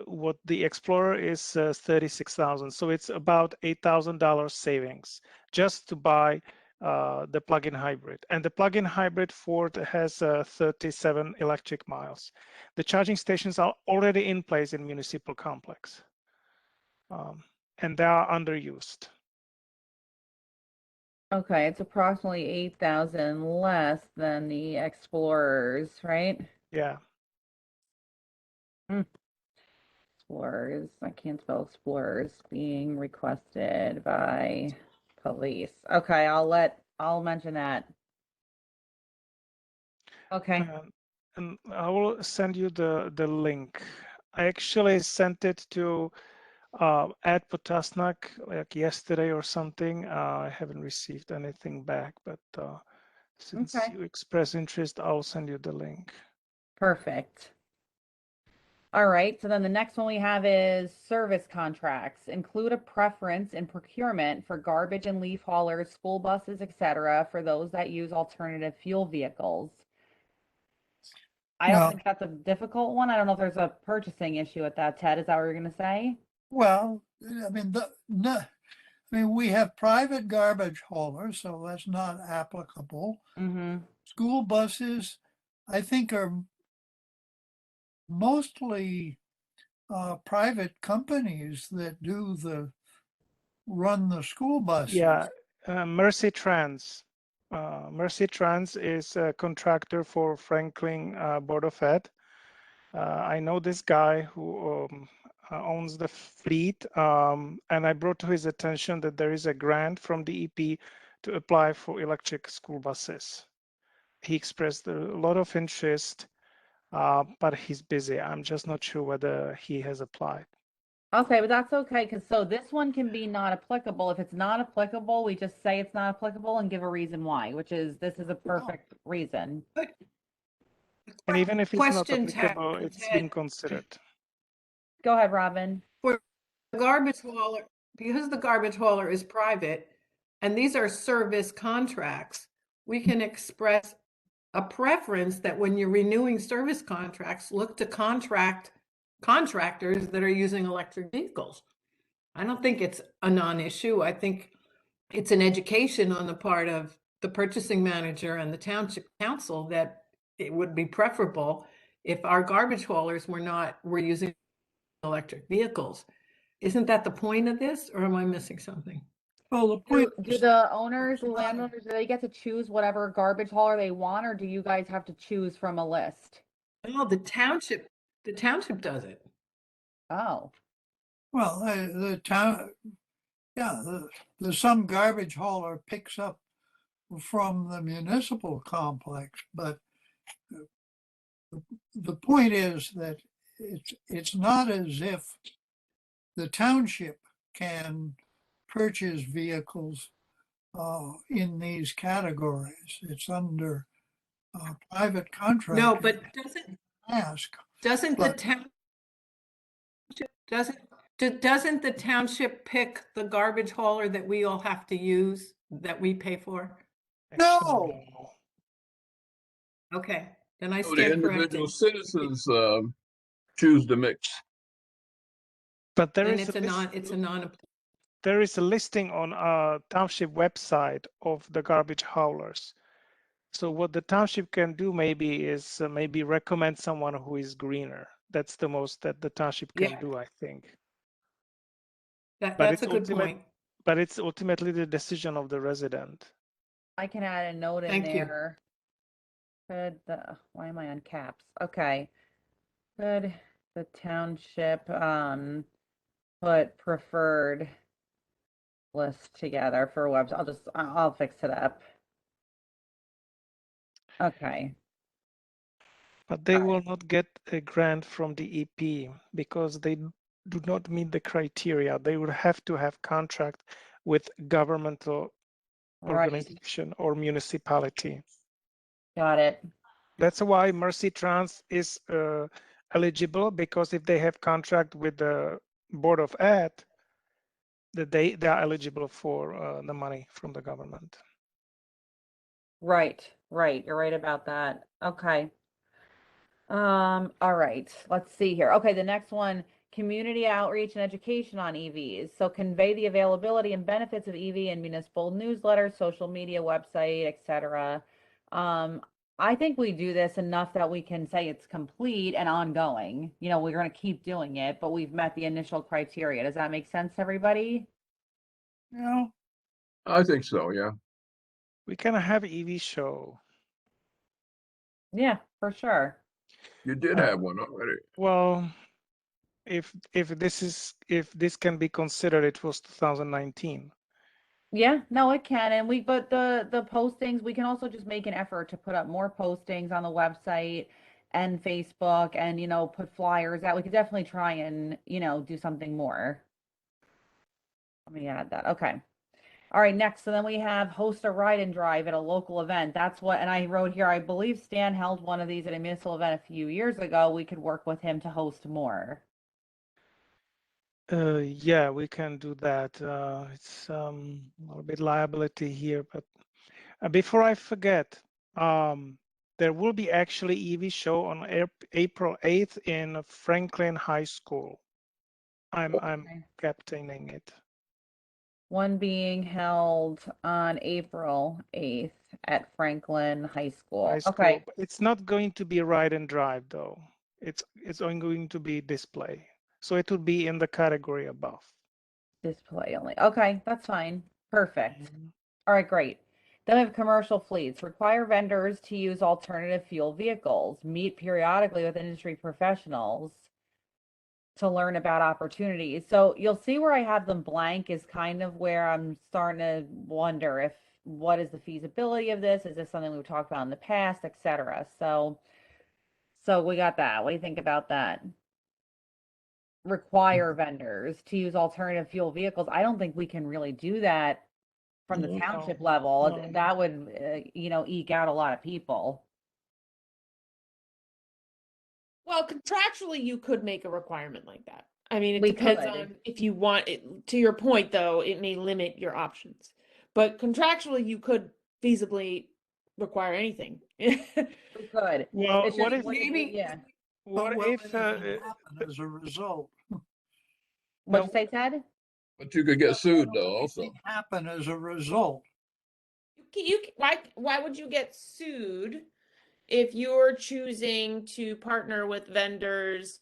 C: what the Explorer is 36,000. So it's about $8,000 savings just to buy the plug-in hybrid. And the plug-in hybrid Ford has 37 electric miles. The charging stations are already in place in Municipal complex. And they are underused.
B: Okay, it's approximately 8,000 less than the Explorers, right?
C: Yeah.
B: Explorers, I can't spell Explorers, being requested by police. Okay, I'll mention that. Okay.
C: And I will send you the link. I actually sent it to Ed Potasnak like yesterday or something. I haven't received anything back, but since
B: Okay.
C: you express interest, I'll send you the link.
B: Perfect. All right, so then the next one we have is service contracts. Include a preference in procurement for garbage and leaf haulers, school buses, etc., for those that use alternative fuel vehicles. I don't
J: Well,
B: think that's a difficult one. I don't know if there's a purchasing issue with that, Ted. Is that what you're gonna say?
J: well, I mean, no, I mean, we have private garbage haulers, so that's not applicable.
B: Mm-hmm.
J: School buses, I think, are mostly private companies that run the school buses.
C: Yeah, Mercy Trans. Mercy Trans is a contractor for Franklin Board of Ed. I know this guy who owns the fleet, and I brought to his attention that there is a grant from the EP to apply for electric school buses. He expressed a lot of interest, but he's busy. I'm just not sure whether he has applied.
B: Okay, but that's okay, because so this one can be not applicable. If it's not applicable, we just say it's not applicable and give a reason why, which is this is a perfect reason.
C: And even if it's not
E: Question,
C: applicable, it's
E: Ted.
C: been considered.
B: Go ahead, Robin.
E: For the garbage hauler, because the garbage hauler is private, and these are service contracts, we can express a preference that when you're renewing service contracts, look to contractors that are using electric vehicles. I don't think it's a non-issue. I think it's an education on the part of the purchasing manager and the township council that it would be preferable if our garbage haulers were using electric vehicles. Isn't that the point of this, or am I missing something?
J: Well, the point
B: Do
J: is,
B: the owners, the landowners, do they get to choose whatever garbage hauler they want, or do you guys have to choose from a list?
E: No, the township does it.
B: Oh,
J: well, the town, yeah, some garbage hauler picks up from the municipal complex, but the point is that it's not as if the township can purchase vehicles in these categories. It's under private contract.
E: No, but
J: Ask.
E: doesn't the
J: But-
E: town doesn't the township pick the garbage hauler that we all have to use, that we pay for?
J: No.
E: Okay, then I
A: So the
E: stand
A: individual
E: corrected.
A: citizens choose the mix.
C: But there
E: Then
C: is
E: it's a non.
C: there is a listing on our township website of the garbage haulers. So what the township can do maybe is maybe recommend someone who is greener. That's the most that the township can
E: Yeah.
C: do, I think.
E: That's a good point.
C: But it's ultimately the decision of the resident.
B: I can add a note in
E: Thank you.
B: there. Could the, why am I on caps? Okay. Could the township put preferred list together for webs? I'll fix it up. Okay.
C: But they
B: All right.
C: will not get a grant from the EP because they do not meet the criteria. They would have to have contract with governmental
B: Right.
C: organization or municipality.
B: Got it.
C: That's why Mercy Trans is eligible, because if they have contract with the Board of Ed, that they are eligible for the money from the government.
B: Right. You're right about that. Okay. All right. Let's see here. Okay, the next one, community outreach and education on EVs. So convey the availability and benefits of EV in municipal newsletters, social media, website, etc. I think we do this enough that we can say it's complete and ongoing. You know, we're going to keep doing it, but we've met the initial criteria. Does that make sense to everybody?
J: Yeah.
A: I think so, yeah.
C: We can have EV show.
B: Yeah, for sure.
A: You did have one already.
C: Well, if this can be considered, it was 2019.
B: Yeah, no, it can. And but the postings, we can also just make an effort to put up more postings on the website and Facebook and, put flyers out. We could definitely try and, do something more. Let me add that. Okay. All right, next, so then we have host a ride and drive at a local event. That's what, and I wrote here, I believe Stan held one of these at a municipal event a few years ago. We could work with him to host more.
C: Yeah, we can do that. It's a little bit liability here, but before I forget, there will be actually EV show on April 8th in Franklin High School. I'm
B: Okay.
C: captaining it.
B: One being held on April 8th at Franklin High School.
C: High school.
B: Okay,
C: But it's not going to be ride and drive though. It's only going to be display. So it will be in the category above.
B: display only. Okay, that's fine. Perfect. All right, great. Then we have commercial fleets. Require vendors to use alternative fuel vehicles. Meet periodically with industry professionals to learn about opportunities. So you'll see where I have them blank is kind of where I'm starting to wonder if what is the feasibility of this? Is this something we've talked about in the past, et cetera? So we got that. What do you think about that? Require vendors to use alternative fuel vehicles. I don't think we can really do that from the
C: No,
B: township level.
C: no.
B: That would, eke out a lot of people.
I: Well, contractually, you could make a requirement like that. I mean, it
B: We
I: depends
B: could.
I: on if you want it. To your point, though, it may limit your options. But contractually, you could feasibly require anything.
B: We could.
C: Well,
B: It's
C: what
B: just
C: if
E: maybe-
B: yeah.
C: what
J: Will
C: if
J: anything happen as a result?
B: What'd you say, Ted?
A: But you could get sued though
J: Will
A: also.
J: anything happen as a result?
I: Why would you get sued if you're choosing to partner with vendors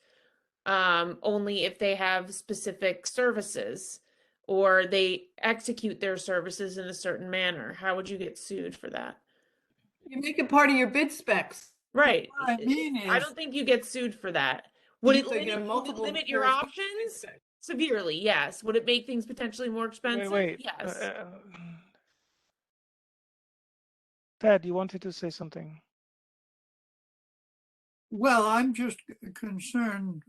I: only if they have specific services or they execute their services in a certain manner? How would you get sued for that?
E: You make it part of your bid specs.
I: Right.
J: What I mean
I: I
J: is,
I: don't think you get sued for that. Would
E: You
I: it
E: could get
I: limit,
E: multiple
I: limit your
E: vendors.
I: options? Severely, yes. Would it make things potentially more expensive?
C: wait.
I: Yes.
C: Ted, you wanted to say something?
J: well, I'm just concerned,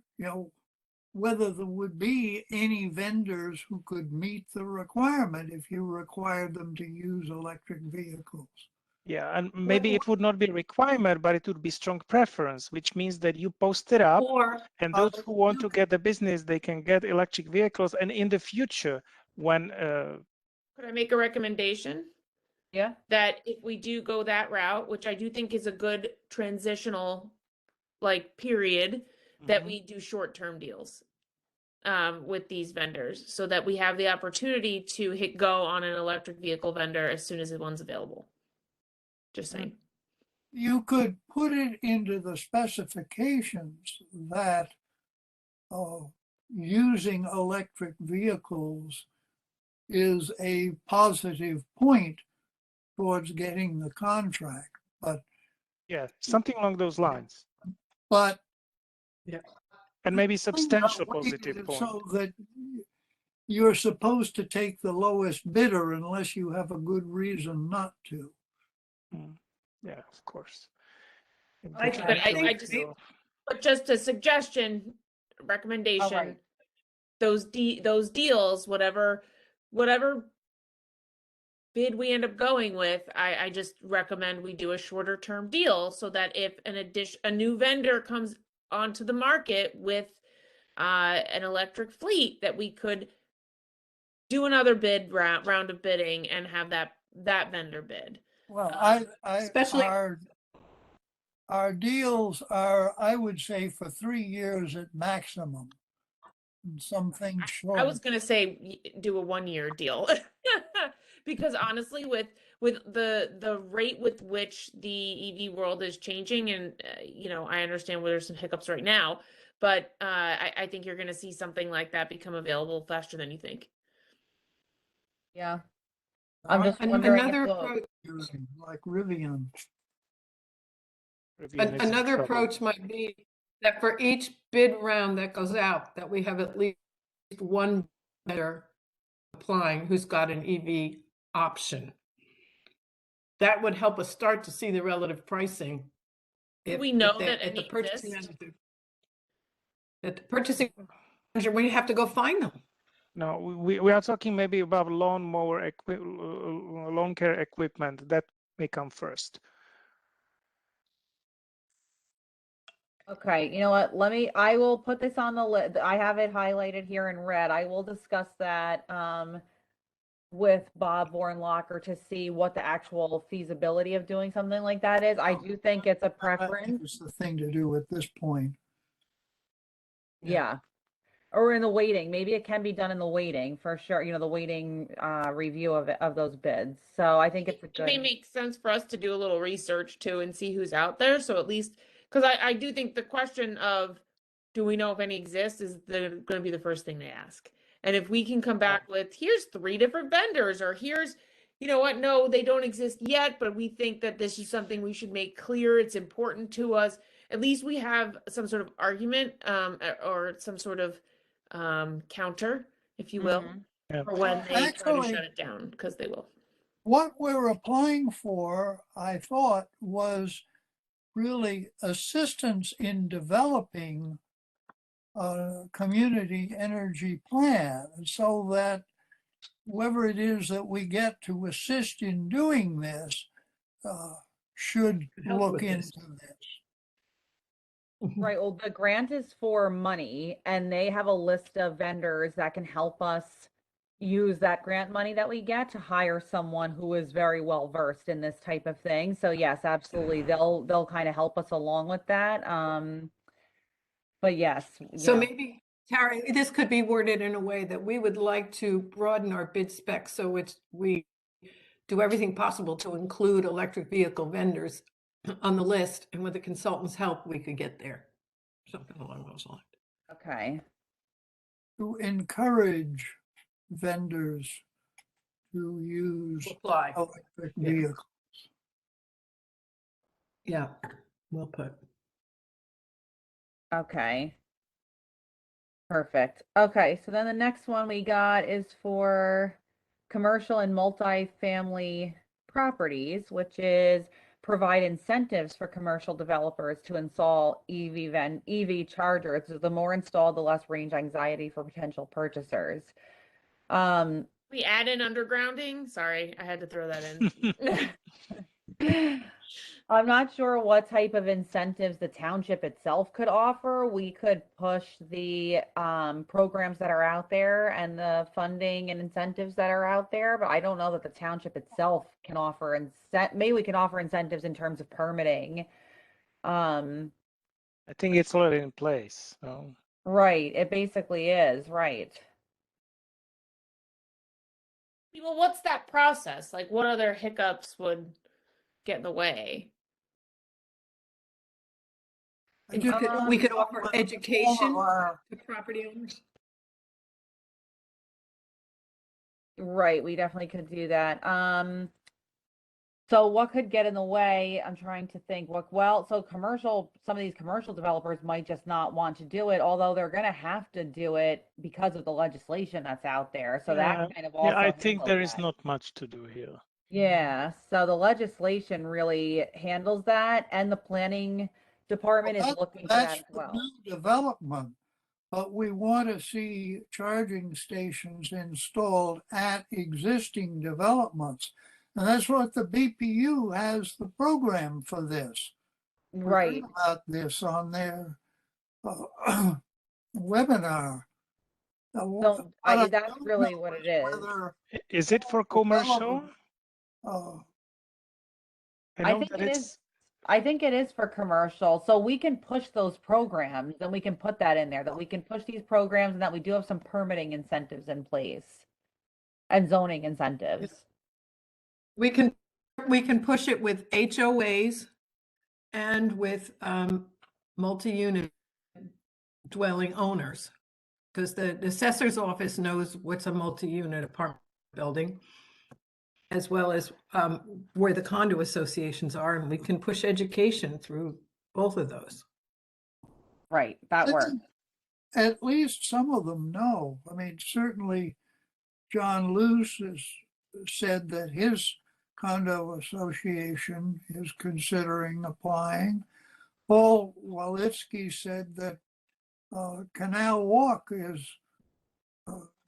J: whether there would be any vendors who could meet the requirement if you required them to use electric vehicles.
C: Yeah, and maybe it would not be a requirement, but it would be strong preference, which means that you post it up,
E: Or
C: and those who want to get the business, they can get electric vehicles. And in the future, when
I: Could I make a recommendation?
B: Yeah.
I: That if we do go that route, which I do think is a good transitional period, that we do short-term deals with these vendors so that we have the opportunity to hit go on an electric vehicle vendor as soon as one's available. Just saying.
J: You could put it into the specifications that using electric vehicles is a positive point towards getting the contract.
C: yeah, something along those lines,
J: But
C: and maybe substantial
J: weighted
C: positive
J: it
C: point.
J: so that you're supposed to take the lowest bidder unless you have a good reason not to.
C: Yeah, of course.
E: I
I: But just a suggestion, recommendation.
B: All right.
I: Those deals, whatever bid we end up going with, I just recommend we do a shorter term deal so that if a new vendor comes onto the market with an electric fleet, that we could do another bid round of bidding and have that vendor bid.
J: Well,
E: especially-
J: our deals are, I would say, for 3 years at maximum. And some things short.
I: I was gonna say do a 1-year deal because honestly, with the rate with which the EV world is changing, and I understand where there's some hiccups right now, but I think you're gonna see something like that become available faster than you think.
B: Yeah. I'm just wondering if
E: another
B: the-
E: approach,
J: Like Rivian.
E: another approach might be that for each bid round that goes out, that we have at least one vendor applying who's got an EV option. That would help us start to see the relative pricing.
I: Do we know that
E: at the
I: any
E: purchasing
I: exist?
E: manager, at the purchasing manager, we have to go find them.
C: No, we are talking maybe about lawn care equipment that may come first.
B: Okay, you know what? I will put this on the list. I have it highlighted here in red. I will discuss that with Bob Vornlocker to see what the actual feasibility of doing something like that is. I do think it's a
J: I think
B: preference.
J: it's the thing to do at this point.
B: Yeah. Or in the waiting. Maybe it can be done in the waiting for sure. You know, the waiting review of those bids. So I think it's a
I: It may
B: good.
I: make sense for us to do a little research too and see who's out there. So at least, because I do think the question of, do we know if any exist, is going to be the first thing they ask. And if we can come back with, here's 3 different vendors, or here's, you know what, no, they don't exist yet, but we think that this is something we should make clear. It's important to us. At least we have some sort of argument or some sort of counter, if you will,
B: Mhm.
I: for when they try to
J: Actually,
I: shut it down, because they will.
J: what we're applying for, I thought, was really assistance in developing a community energy plan, so that whoever it is that we get to assist in doing this should
E: Help
J: look
E: with this.
J: into this.
B: Right. Well, the grant is for money, and they have a list of vendors that can help us use that grant money that we get to hire someone who is very well versed in this type of thing. So yes, absolutely. They'll kind of help us along with that. But yes,
E: So
B: know.
E: maybe, Tara, this could be worded in a way that we would like to broaden our bid specs, so we do everything possible to include electric vehicle vendors on the list, and with the consultant's help, we could get there. Something along those lines.
B: Okay.
J: To encourage vendors to use
E: Apply.
J: electric
E: Yeah.
J: vehicles.
E: Yeah, well put.
B: Okay. Perfect. Okay, so then the next one we got is for commercial and multifamily properties, which is provide incentives for commercial developers to install EV chargers. The more installed, the less range anxiety for potential purchasers.
I: We add in undergrounding. Sorry, I had to throw that in.
B: I'm not sure what type of incentives the township itself could offer. We could push the programs that are out there and the funding and incentives that are out there, but I don't know that the township itself can offer maybe we can offer incentives in terms of permitting.
C: I think it's already in place. So.
B: Right, it basically is, right.
I: Well, what's that process? Like, what other hiccups would get in the way?
J: I just
E: We could offer
J: all
E: education
J: of our
E: to property owners.
B: Right, we definitely could do that. So what could get in the way? I'm trying to think. So some of these commercial developers might just not want to do it, although they're going to have to do it because of the legislation that's out there. So that kind of also.
C: Yeah, I think there is
B: that.
C: not much to do here.
B: Yeah, so the legislation really handles that, and the planning department is looking for that
J: that's
B: as
J: for
B: well.
J: new development, but we want to see charging stations installed at existing developments. And that's what the BPU has the program for this. We heard
B: Right.
J: about this on their webinar.
B: So that's really what it is.
C: Is it for commercial?
B: I think it is. I think it is for commercial. So we can push those programs, and we can put that in there, that we can push these programs, and that we do have some permitting incentives in place and zoning incentives.
E: We can push it with HOAs and with multi-unit dwelling owners, because the assessor's office knows what's a multi-unit apartment building, as well as where the condo associations are, and we can push education through both of those.
B: Right, that works.
J: At least some of them know. I mean, certainly John Luce has said that his condo association is considering applying. Paul Walitsky said that Canal Walk is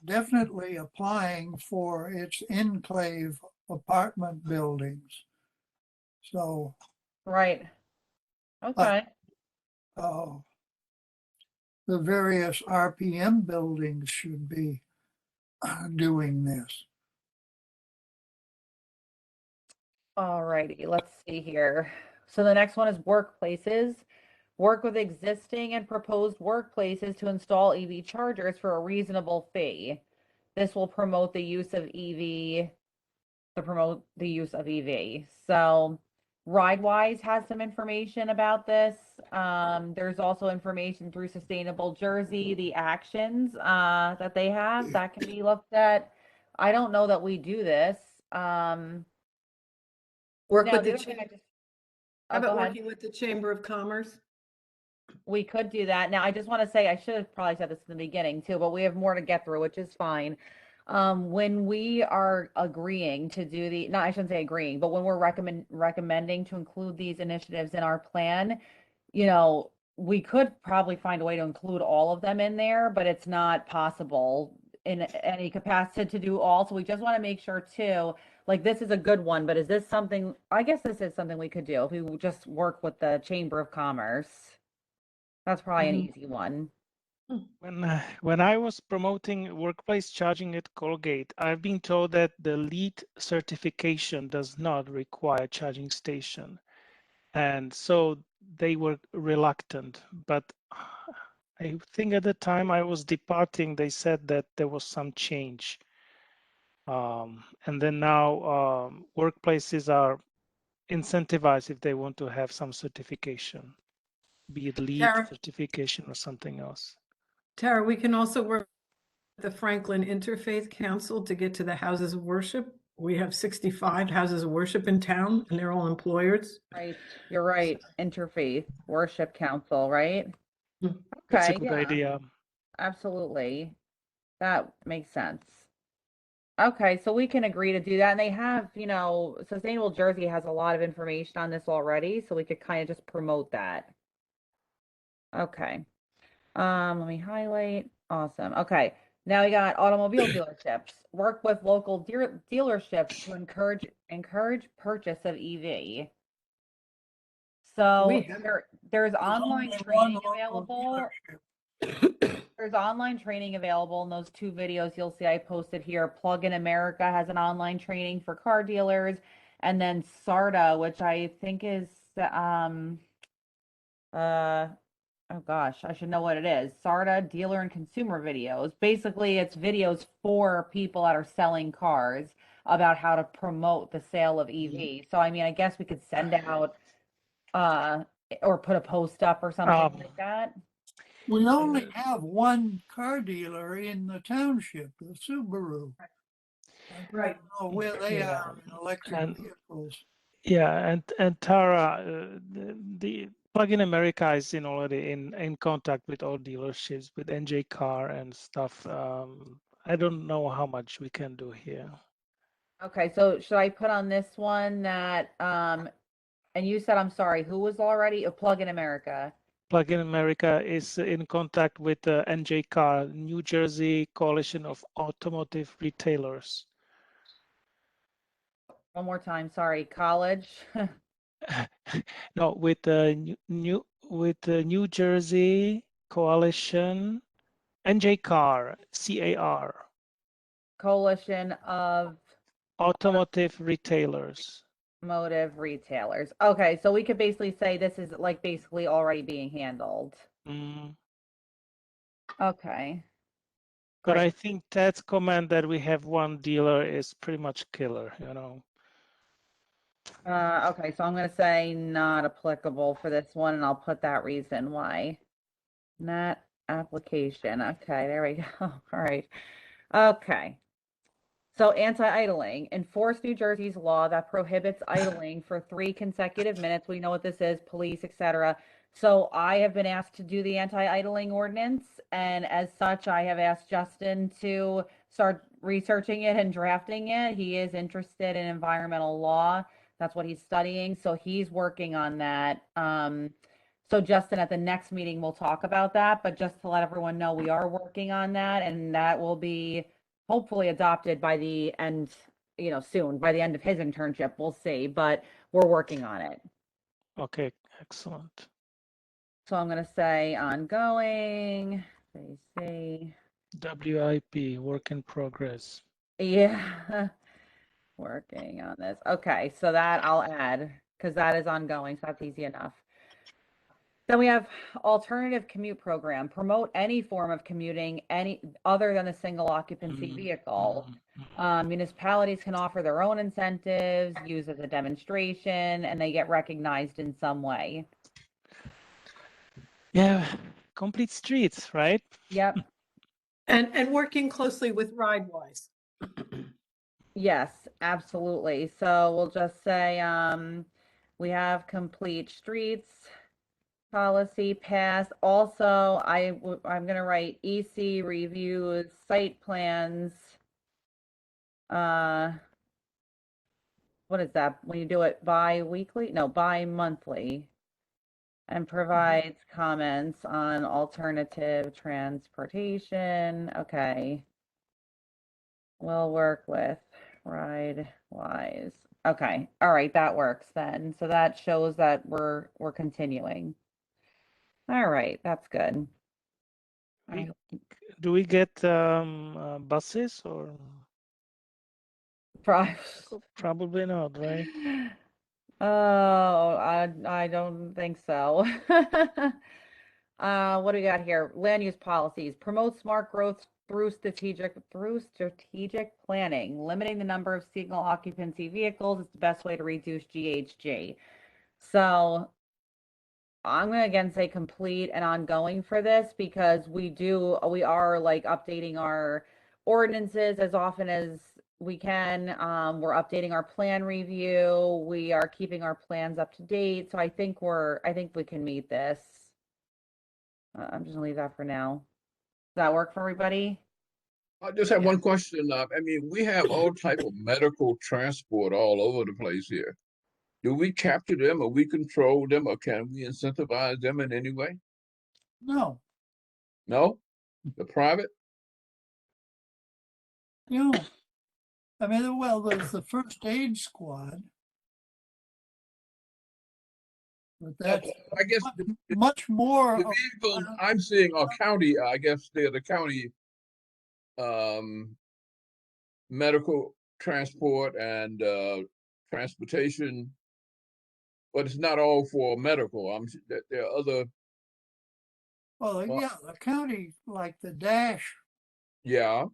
J: definitely applying for its enclave apartment buildings. So,
B: Right. Okay.
J: uh, the various RPM buildings should be doing this.
B: All righty, let's see here. So the next one is workplaces. Work with existing and proposed workplaces to install EV chargers for a reasonable fee. This will promote the use of EV, So RideWise has some information about this. There's also information through Sustainable Jersey, the actions that they have that can be looked at. I don't know that we do this.
E: Work
B: Now,
E: with
B: the
E: the,
B: other thing I just,
E: how
B: oh, go
E: about
B: ahead.
E: working with the Chamber of Commerce?
B: We could do that. Now, I just want to say, I should have probably said this in the beginning too, but we have more to get through, which is fine. When we are agreeing to do the, no, I shouldn't say agreeing, but when we're recommending to include these initiatives in our plan, we could probably find a way to include all of them in there, but it's not possible in any capacity to do all. So we just want to make sure too, like this is a good one, but is this something, I guess this is something we could do if we just work with the Chamber of Commerce. That's probably an easy one.
C: When I was promoting workplace charging at Colgate, I've been told that the LEED certification does not require charging station. And so they were reluctant, but I think at the time I was departing, they said that there was some change. And then now workplaces are incentivized if they want to have some certification, be it LEED
E: Tara?
C: certification or something else.
E: Tara, we can also work with the Franklin Interfaith Council to get to the houses of worship. We have 65 houses of worship in town, and they're all employers.
B: Right. You're right. Interfaith Worship Council, right?
C: That's a
B: Okay,
C: good
B: yeah,
C: idea.
B: absolutely. That makes sense. Okay, so we can agree to do that. And they have, Sustainable Jersey has a lot of information on this already, so we could kind of just promote that. Okay. Let me highlight. Awesome. Okay. Now we got automobile dealerships. Work with local dealerships to encourage purchase of EV. So there's online training available. There's online training available in those two videos you'll see I posted here. Plug in America has an online training for car dealers, and then SARTA, which I think is oh gosh, I should know what it is. SARTA dealer and consumer videos. Basically, it's videos for people that are selling cars about how to promote the sale of EV. So I mean, I guess we could send out or put a post up or something like that.
J: We only have one car dealer in the township, the Subaru.
E: Right.
J: I don't know where they
C: Yeah.
J: are in electric vehicles.
C: Yeah, and Tara, the Plug-in America is already in contact with all dealerships with NJ Car and stuff. I don't know how much we can do here.
B: Okay, so should I put on this one that and you said, I'm sorry, who was already a Plug-in America?
C: Plug-in America is in contact with NJ Car, New Jersey Coalition of Automotive Retailers.
B: One more time, sorry, college.
C: No, with the New Jersey Coalition, NJ Car, CAR.
B: Coalition of
C: Automotive Retailers.
B: Automotive Retailers. Okay, so we could basically say this is like basically already being handled.
C: Mm.
B: Okay.
C: But
B: Great.
C: I think Ted's comment that we have one dealer is pretty much killer,
B: Okay, so I'm going to say not applicable for this one, and I'll put that reason why. Not application. Okay, there we go. All right. Okay. So anti-idling, enforce New Jersey's law that prohibits idling for 3 consecutive minutes. We know what this is, police, etc. So I have been asked to do the anti-idling ordinance, and as such, I have asked Justin to start researching it and drafting it. He is interested in environmental law. That's what he's studying, so he's working on that. So Justin, at the next meeting, we'll talk about that, but just to let everyone know, we are working on that and that will be hopefully adopted by the end, soon, by the end of his internship, we'll see, but we're working on it.
C: Okay, excellent.
B: So I'm gonna say ongoing, they say,
C: WIP, work in progress.
B: yeah, working on this. Okay, so that I'll add, because that is ongoing, so that's easy enough. Then we have alternative commute program, promote any form of commuting, any other than a single occupancy vehicle. Municipalities can offer their own incentives, use as a demonstration, and they get recognized in some way.
C: Yeah, complete streets, right?
B: Yep.
E: And working closely with RideWise.
B: Yes, absolutely. So we'll just say, we have complete streets policy passed. Also, I'm gonna write EC reviews, site plans. What is that? When you do it bi-weekly? No, bi-monthly. And provides comments on alternative transportation. Okay. We'll work with RideWise. Okay. All right, that works then. So that shows that we're continuing. All right, that's good.
C: Do we get buses or probably not, right?
B: Oh, I don't think so. What do we got here? Land use policies. Promote smart growth through strategic planning. Limiting the number of single occupancy vehicles is the best way to reduce GHG. So I'm gonna again say complete and ongoing for this because we are like updating our ordinances as often as we can. We're updating our plan review. We are keeping our plans up to date. So I think we can meet this. I'm just gonna leave that for now. Does that work for everybody?
A: I just have one question. I mean, we have all type of medical transport all over the place here. Do we capture them or we control them or can we incentivize them in any way?
J: No,
A: No? The private?
J: I mean, well, there's the first aid squad. But that's
A: I guess
J: much more.
A: the vehicles I'm seeing are county, I guess they're the county medical transport and transportation, but it's not all for medical. There are other.
J: Well, yeah, the county, like the dash
A: Yeah.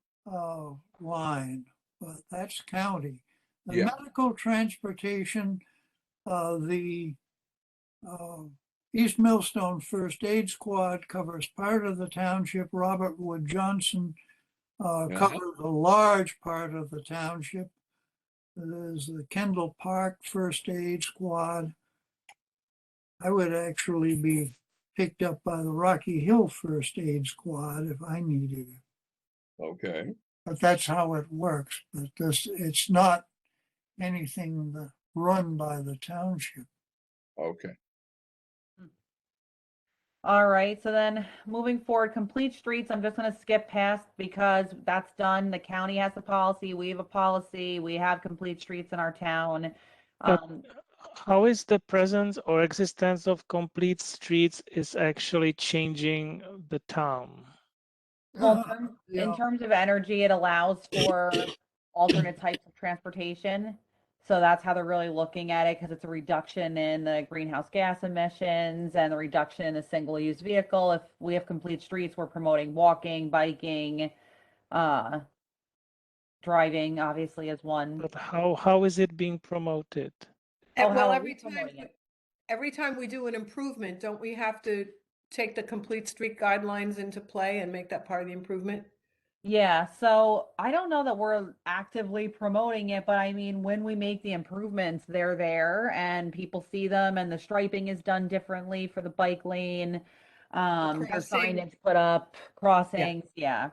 J: line, but that's county. The
A: Yeah.
J: medical transportation, the East Millstone First Aid Squad covers part of the township. Robert Wood Johnson covers a large part of the township. There's the Kendall Park First Aid Squad. I would actually be picked up by the Rocky Hill First Aid Squad if I needed it.
A: Okay.
J: But that's how it works. But it's not anything run by the township.
A: Okay.
B: All right, so then moving forward, complete streets, I'm just gonna skip past because that's done. The county has a policy, we have a policy, we have complete streets in our town.
C: How is the presence or existence of complete streets is actually changing the town?
B: Well, in terms of energy, it allows for alternate types of transportation. So that's how they're really looking at it because it's a reduction in the greenhouse gas emissions and the reduction in the single-use vehicle. If we have complete streets, we're promoting walking, biking, driving, obviously, as one.
C: But how is it being promoted?
B: Oh,
E: Well,
B: how are
E: every
B: we promoting it?
E: every time we do an improvement, don't we have to take the complete street guidelines into play and make that part of the improvement?
B: Yeah, so I don't know that we're actively promoting it, but I mean, when we make the improvements, they're there and people see them and the striping is done differently for the bike lane. There's
E: crossing.
B: signage put up, crossings, yeah.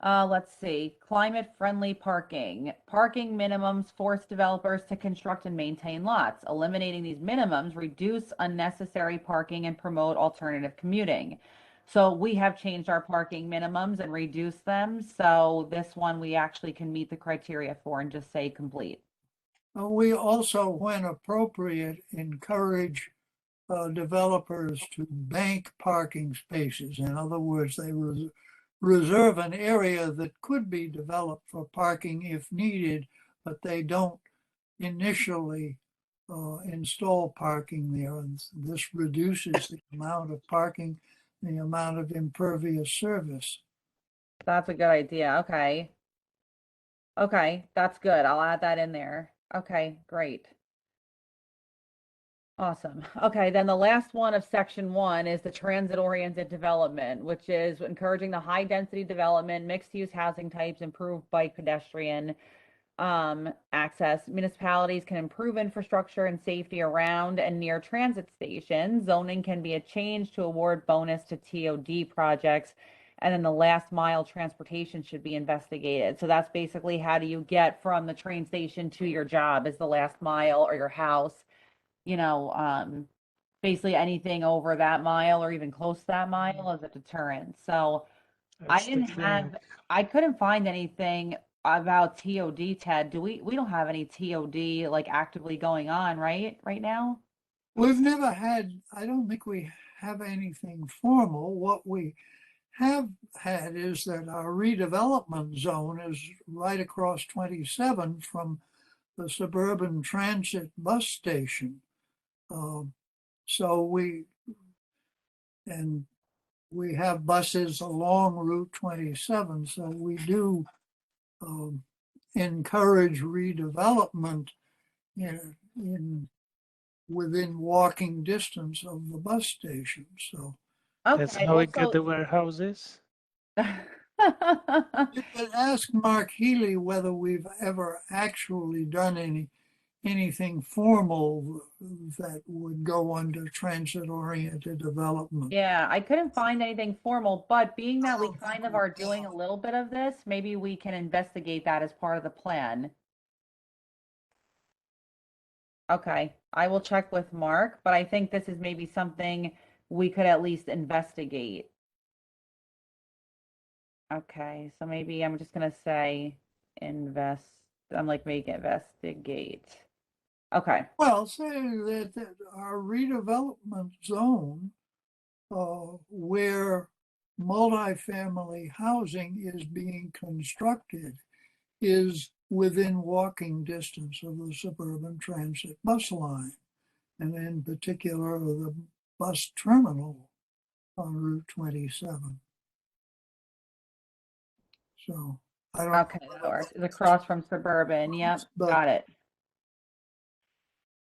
B: Let's see, climate-friendly parking. Parking minimums force developers to construct and maintain lots. Eliminating these minimums reduce unnecessary parking and promote alternative commuting. So we have changed our parking minimums and reduced them. So this one we actually can meet the criteria for and just say complete.
J: We also, when appropriate, encourage developers to bank parking spaces. In other words, they reserve an area that could be developed for parking if needed, but they don't initially install parking there. And this reduces the amount of parking, the amount of impervious surface.
B: That's a good idea. Okay. Okay, that's good. I'll add that in there. Okay, great. Awesome. Okay, then the last one of section 1 is the transit-oriented development, which is encouraging the high-density development, mixed-use housing types, improved bike pedestrian access. Municipalities can improve infrastructure and safety around and near transit stations. Zoning can be a change to award bonus to TOD projects. And then the last mile transportation should be investigated. So that's basically how do you get from the train station to your job is the last mile or your house. You know, basically anything over that mile or even close to that mile is a deterrent. So I
C: That's the
B: didn't have,
C: thing.
B: I couldn't find anything about TOD, Ted. We don't have any TOD like actively going on, right? Right now?
J: We've never had, I don't think we have anything formal. What we have had is that our redevelopment zone is right across 27 from the suburban transit bus station. So we have buses along Route 27, so we do encourage redevelopment within walking distance of the bus station. So
C: That's
B: Okay,
C: how
B: well,
C: we get the warehouses.
J: you could ask Mark Healy whether we've ever actually done anything formal that would go under transit-oriented development.
B: Yeah, I couldn't find anything formal, but being that we kind of are doing a little bit of this, maybe we can investigate that as part of the plan. Okay, I will check with Mark, but I think this is maybe something we could at least investigate. Okay, so maybe I'm just gonna say I'm like make investigate. Okay,
J: Well, say that our redevelopment zone, where multifamily housing is being constructed, is within walking distance of the suburban transit bus line, and in particular the bus terminal on Route 27. So I don't.
B: okay, that works. It's across from suburban. Yep,
J: But
B: got it.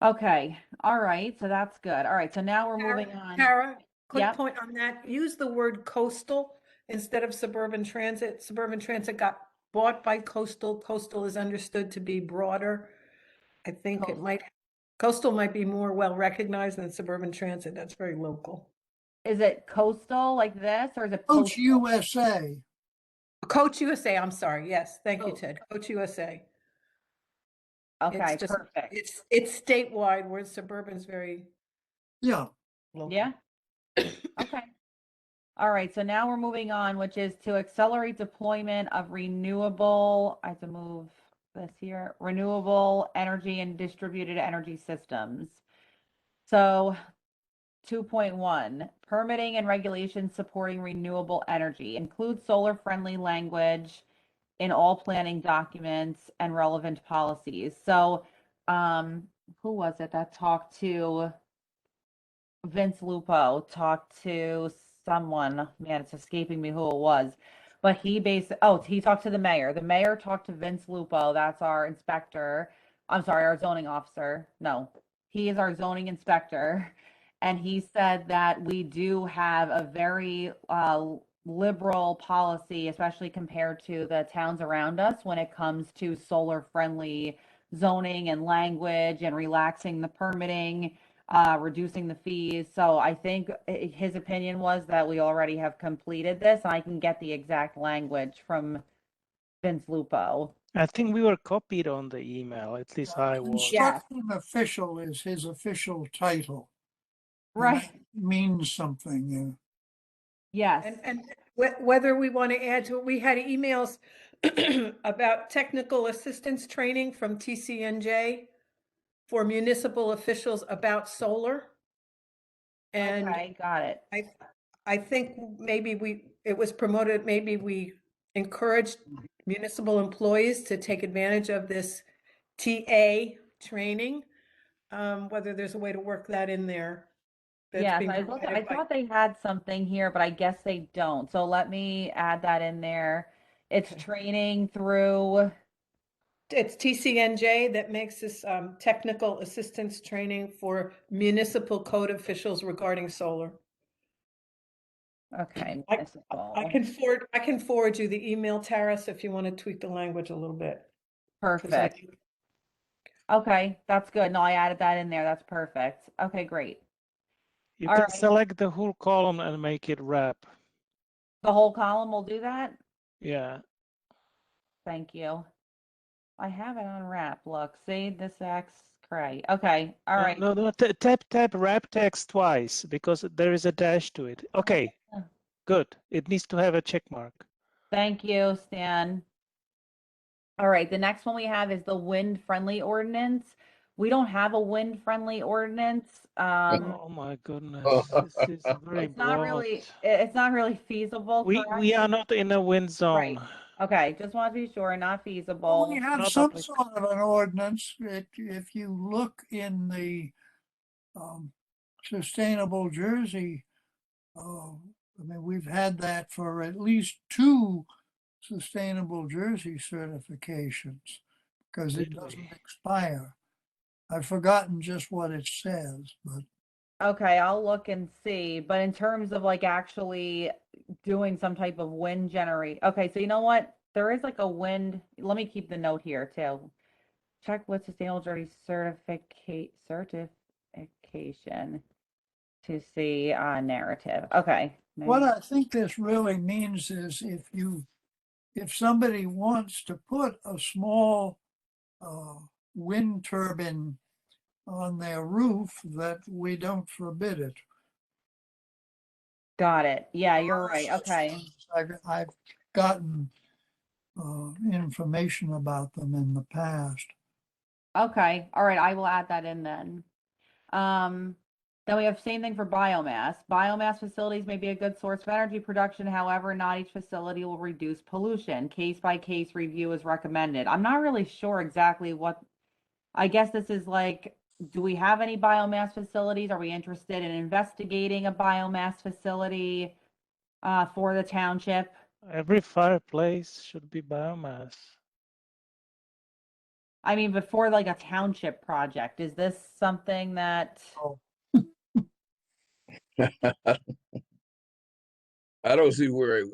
B: Okay, all right, so that's good. All right, so now we're moving on.
E: Tara, quick
B: Yep.
E: point on that. Use the word coastal instead of suburban transit. Suburban transit got bought by coastal. Coastal is understood to be broader. I think coastal might be more well recognized than suburban transit. That's very local.
B: Is it coastal like this or is it
J: Coach
B: postal?
J: USA.
E: Coach USA, I'm sorry. Yes, thank you,
B: Oh.
E: Ted. Coach USA.
B: Okay,
E: It's just,
B: perfect.
E: it's statewide, where suburban's very
J: Yeah.
E: local.
B: Yeah. Okay. All right, so now we're moving on, which is to accelerate deployment of renewable, I have to move this here, renewable energy and distributed energy systems. So 2.1, permitting and regulations supporting renewable energy include solar-friendly language in all planning documents and relevant policies. So, who was it that talked to Vince Lupo, talked to someone, man, it's escaping me who it was, but he talked to the mayor. The mayor talked to Vince Lupo, that's our inspector. I'm sorry, our zoning officer. No, he is our zoning inspector. And he said that we do have a very liberal policy, especially compared to the towns around us when it comes to solar friendly zoning and language and relaxing the permitting. reducing the fees. So I think his opinion was that we already have completed this. I can get the exact language from Vince Lupo.
C: I think we were copied on the email, at least I was.
B: Yeah.
J: Construction official is his official title. And
B: Right.
J: that means something.
B: Yes.
E: And whether we want to add to it, we had emails about technical assistance training from TCNJ for municipal officials about solar. And
B: Okay, got it.
E: I think maybe it was promoted, maybe we encouraged municipal employees to take advantage of this TA training. Whether there's a way to work that in there. that's
B: Yes,
E: being
B: I
E: provided by-
B: thought they had something here, but I guess they don't. So let me add that in there. It's
E: Okay.
B: training through,
E: It's TCNJ that makes this technical assistance training for municipal code officials regarding solar.
B: okay,
E: I
B: municipal.
E: can forward you the email, Taris, if you want to tweak the language a little bit. 'cause
B: Perfect. Okay, that's good. No, I added that in there. That's perfect. Okay, great.
C: You
B: All
C: can
B: right.
C: select the whole column and make it wrap.
B: The whole column will do that?
C: Yeah.
B: Thank you. I have it on wrap. Look, see this X cray. Okay, all right.
C: No, tap wrap text twice because there is a dash to it. Okay,
B: Yeah.
C: good. It needs to have a check mark.
B: Thank you, Stan. All right, the next one we have is the wind-friendly ordinance. We don't have a wind-friendly ordinance.
C: Oh my goodness, this is very
B: It's not
C: broad.
B: really, it's not really feasible,
C: We
B: correct?
C: are not in a wind zone.
B: Right. Okay, just want to be sure, not
J: Well,
B: feasible.
J: we have
C: Not
J: some
C: applicable.
J: sort of an ordinance. If you look in the Sustainable Jersey, I mean, we've had that for at least 2 Sustainable Jersey certifications because it
C: Did we?
J: doesn't expire. I've forgotten just what it says, but
B: Okay, I'll look and see, but in terms of like actually doing some type of wind generate, okay, so you know what? There is like a wind, let me keep the note here too. Check with Sustainable Jersey certification to see narrative. Okay.
J: what I think this really means is if somebody wants to put a small wind turbine on their roof, that we don't forbid it.
B: Got it. Yeah, you're right. Okay.
J: I've gotten information about them in the past.
B: Okay. All right. I will add that in then. Then we have same thing for biomass. Biomass facilities may be a good source of energy production. However, not each facility will reduce pollution. Case by case review is recommended. I'm not really sure exactly what, I guess this is like, do we have any biomass facilities? Are we interested in investigating a biomass facility for the township?
C: Every fireplace should be biomass.
B: I mean, before like a township project, is this something that?
J: Oh.
A: I don't see where it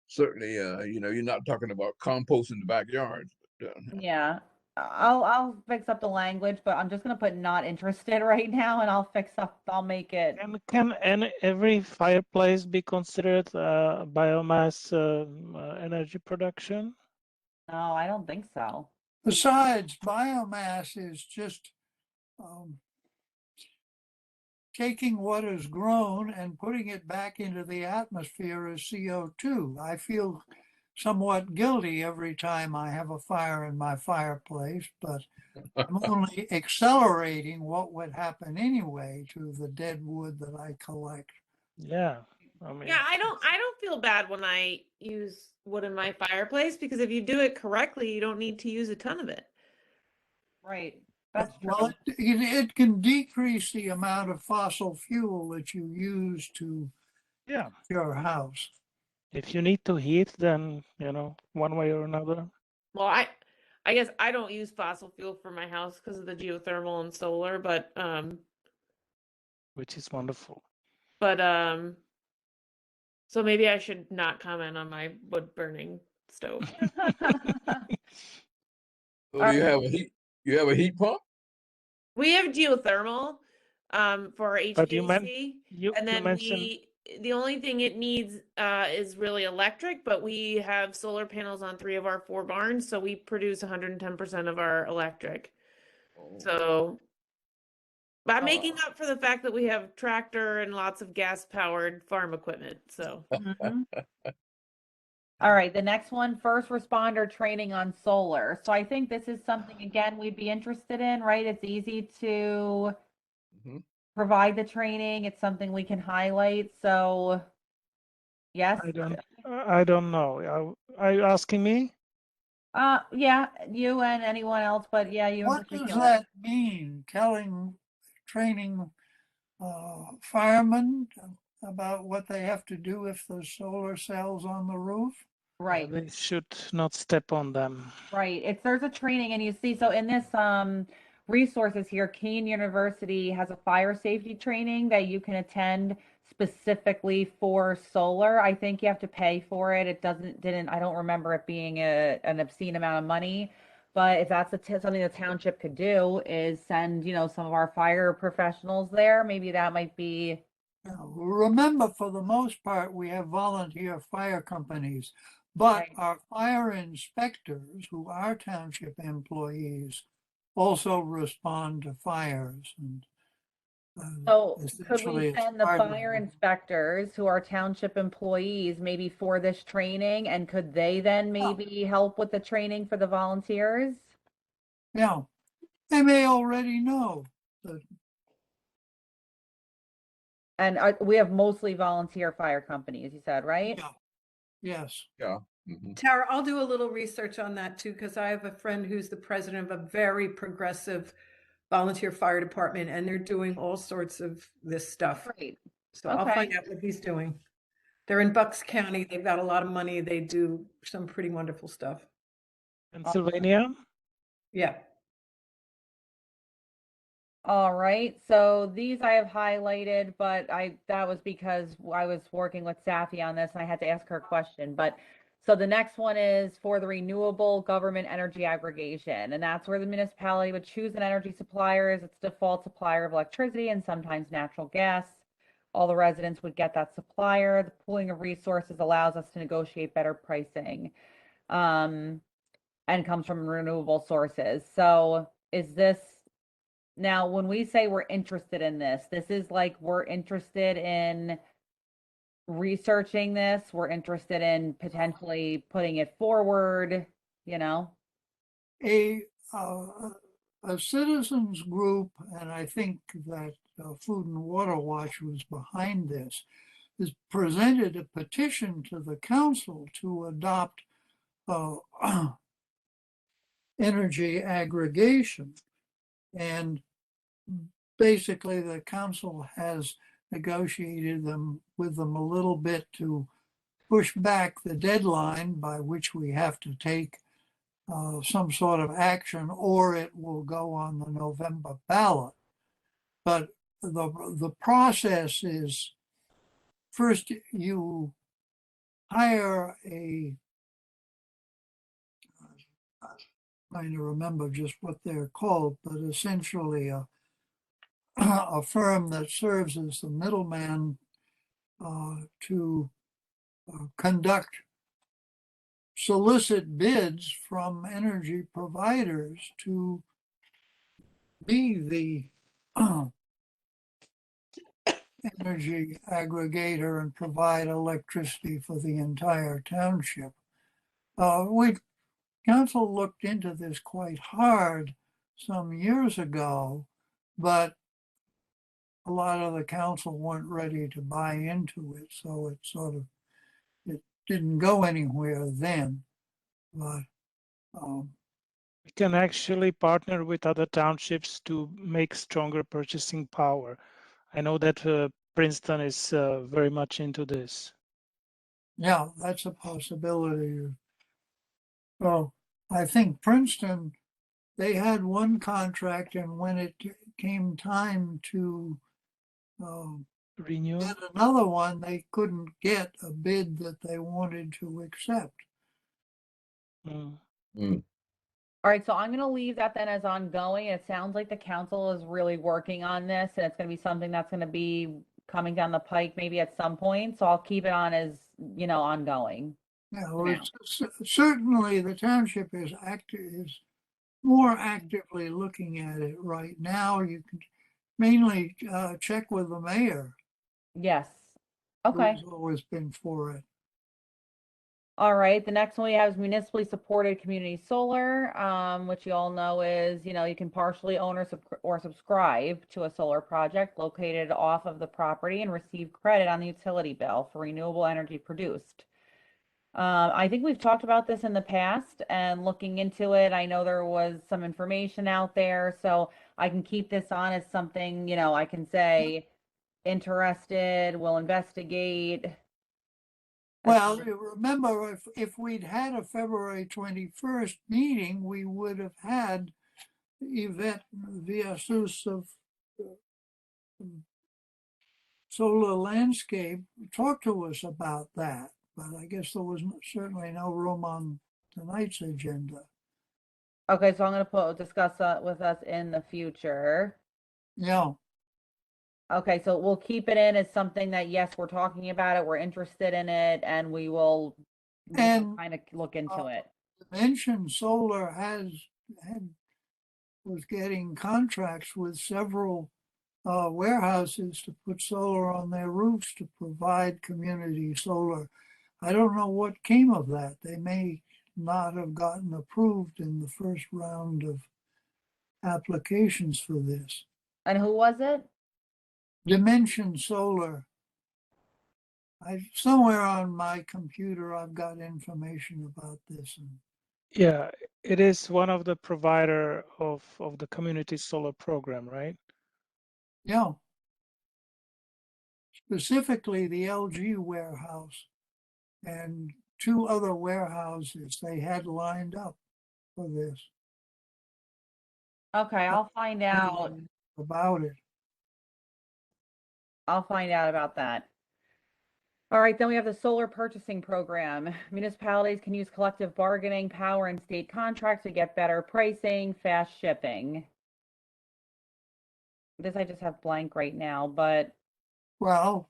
A: certainly, you're not talking about compost in the backyard. But,
B: Yeah, I'll fix up the language, but I'm just gonna put not interested right now, and I'll make it.
C: Can every fireplace be considered biomass energy production?
B: No, I don't think so.
J: Besides, biomass is just taking what is grown and putting it back into the atmosphere as CO2. I feel somewhat guilty every time I have a fire in my fireplace, but I'm only accelerating what would happen anyway to the dead wood that I collect.
C: Yeah, I mean,
I: Yeah, I don't feel bad when I use wood in my fireplace because if you do it correctly, you don't need to use a ton of it.
B: Right, that's true.
J: Well, it can decrease the amount of fossil fuel that you use to
C: yeah.
J: your house.
C: If you need to heat, then one way or another.
I: Well, I guess I don't use fossil fuel for my house because of the geothermal and solar, but
C: Which is wonderful.
I: So maybe I should not comment on my wood burning stove.
A: so do you have a heat pump?
I: We have geothermal, for our
C: But you
I: HVAC.
C: you
I: And then
C: mentioned
I: the only thing it needs is really electric, but we have solar panels on 3 of our 4 barns, so we produce 110% of our electric. So, but I'm making up for the fact that we have tractor and lots of gas powered farm equipment. So,
B: Mhm. All right, the next one, first responder training on solar. So I think this is something, again, we'd be interested in, right? It's easy to
A: Mhm.
B: provide the training. It's something we can highlight. So yes.
C: I don't know. Are you asking me?
B: Yeah, you and anyone else, but yeah, you in
J: What does
B: particular.
J: that mean? Training firemen about what they have to do if there's solar cells on the roof?
B: Right.
C: They should not step on them.
B: Right. There's a training and you see, so in this resources here, Keene University has a fire safety training that you can attend specifically for solar. I think you have to pay for it. It I don't remember it being an obscene amount of money. But if that's something the township could do is send, some of our fire professionals there, maybe that might be.
J: Remember, for the most part, we have volunteer fire companies, but
B: Right.
J: our fire inspectors, who are township employees, also respond to fires. And
B: So could
J: essentially,
B: we
J: it's
B: send the
J: part of
B: fire
J: it.
B: inspectors who are township employees maybe for this training? And could they then maybe help with the training for the volunteers?
J: Yeah, they may already know that.
B: And we have mostly volunteer fire companies, you said, right?
J: Yeah. Yes.
A: Yeah. Mhm.
E: Tara, I'll do a little research on that too, because I have a friend who's the president of a very progressive volunteer fire department, and they're doing all sorts of this stuff.
B: Great.
E: So I'll find
B: Okay.
E: out what he's doing. They're in Bucks County. They've got a lot of money. They do some pretty wonderful stuff.
C: Pennsylvania?
E: Yeah.
B: All right, so these I have highlighted, but that was because I was working with Safi on this and I had to ask her a question. But so the next one is for the renewable government energy aggregation, and that's where the municipality would choose an energy supplier as its default supplier of electricity and sometimes natural gas. All the residents would get that supplier. The pooling of resources allows us to negotiate better pricing, and comes from renewable sources. So is this now, when we say we're interested in this is like we're interested in researching this, we're interested in potentially putting it forward,
J: A citizens group, and I think that Food and Water Watch was behind this, has presented a petition to the council to adopt energy aggregation. And basically, the council has negotiated with them a little bit to push back the deadline by which we have to take some sort of action, or it will go on the November ballot. But the process is, first you hire trying to remember just what they're called, but essentially a firm that serves as the middleman to solicit bids from energy providers to be the energy aggregator and provide electricity for the entire township. Council looked into this quite hard some years ago, but a lot of the council weren't ready to buy into it, so it didn't go anywhere then. But
C: We can actually partner with other townships to make stronger purchasing power. I know that Princeton is very much into this.
J: yeah, that's a possibility. Well, I think Princeton, they had one contract, and when it came time to
C: Renew.
J: get another one, they couldn't get a bid that they wanted to accept.
C: Mm.
A: Mm.
B: All right, so I'm going to leave that then as ongoing. It sounds like the council is really working on this, and it's going to be something that's going to be coming down the pike maybe at some point. So I'll keep it on as, ongoing.
J: Yeah,
B: for
J: well,
B: now.
J: certainly the township is more actively looking at it right now. You can mainly check with the mayor,
B: Yes. Okay.
J: who's always been for it.
B: All right. The next one we have is municipally supported community solar, which you all know is, you can partially own or subscribe to a solar project located off of the property and receive credit on the utility bill for renewable energy produced. I think we've talked about this in the past and looking into it. I know there was some information out there, so I can keep this on as something, I can say interested, we'll investigate.
J: Well, you remember, if we'd had a February 21st meeting, we would have had Yvette Villasus of Solar Landscape talk to us about that. But I guess there was certainly no room on tonight's agenda.
B: Okay, so I'm going to discuss that with us in the future.
J: Yeah.
B: Okay, so we'll keep it in as something that, yes, we're talking about it, we're interested in it, and we will
J: And
B: kind of look into it.
J: Dimension Solar was getting contracts with several warehouses to put solar on their roofs to provide community solar. I don't know what came of that. They may not have gotten approved in the first round of applications for this.
B: And who was it?
J: Dimension Solar. Somewhere on my computer, I've got information about this.
C: Yeah, it is one of the provider of the community solar program, right?
J: Yeah. Specifically the LG warehouse and two other warehouses they had lined up for this.
B: Okay, I'll find out.
J: About it.
B: I'll find out about that. All right, then we have the solar purchasing program. Municipalities can use collective bargaining power and state contracts to get better pricing, fast shipping. This I just have blank right now, but
J: Well,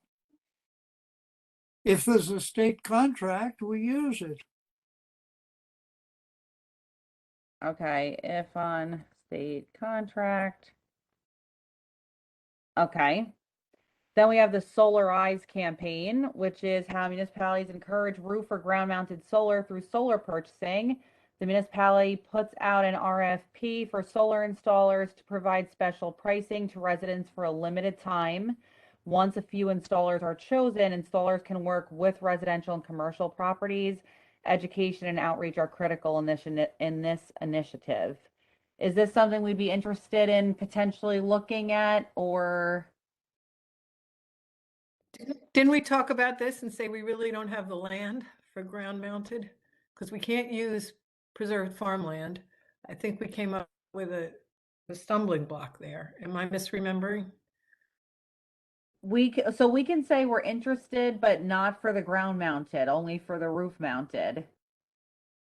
J: if there's a state contract, we use it.
B: okay, if on state contract. Okay. Then we have the Solar Eyes campaign, which is how municipalities encourage roof or ground mounted solar through solar purchasing. The municipality puts out an RFP for solar installers to provide special pricing to residents for a limited time. Once a few installers are chosen, installers can work with residential and commercial properties. Education and outreach are critical in this initiative. Is this something we'd be interested in potentially looking at, or?
E: Didn't we talk about this and say we really don't have the land for ground mounted? Because we can't use preserved farmland. I think we came up with a stumbling block there. Am I misremembering?
B: So we can say we're interested, but not for the ground mounted, only for the roof mounted.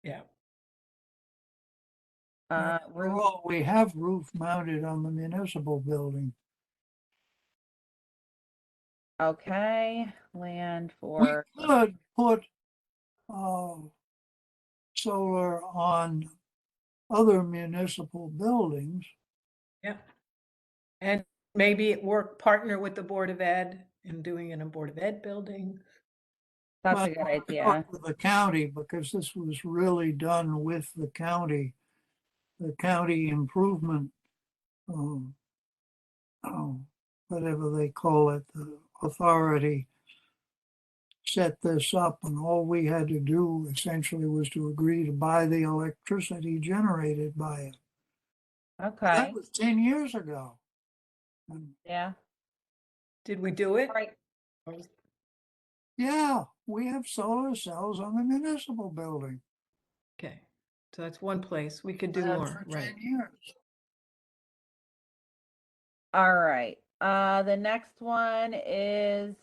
E: Yeah.
B: Roof.
J: Well, we have roof mounted on the municipal building.
B: Okay, land
J: We
B: for.
J: could put solar on other municipal buildings.
E: Yeah. And maybe partner with the Board of Ed in doing it in a Board of Ed building.
B: That's
J: Well,
B: a good
J: I
B: idea.
J: talked with the county, because this was really done with the county improvement, whatever they call it, the authority set this up, and all we had to do essentially was to agree to buy the electricity generated by it.
B: Okay,
J: That was 10 years ago. And
B: yeah.
E: Did we do it?
B: All right.
J: yeah, we have solar cells on the municipal building.
E: Okay. So that's one place. We could do
J: And
E: more,
J: for
E: right?
J: 10 years.
B: All right. The next one is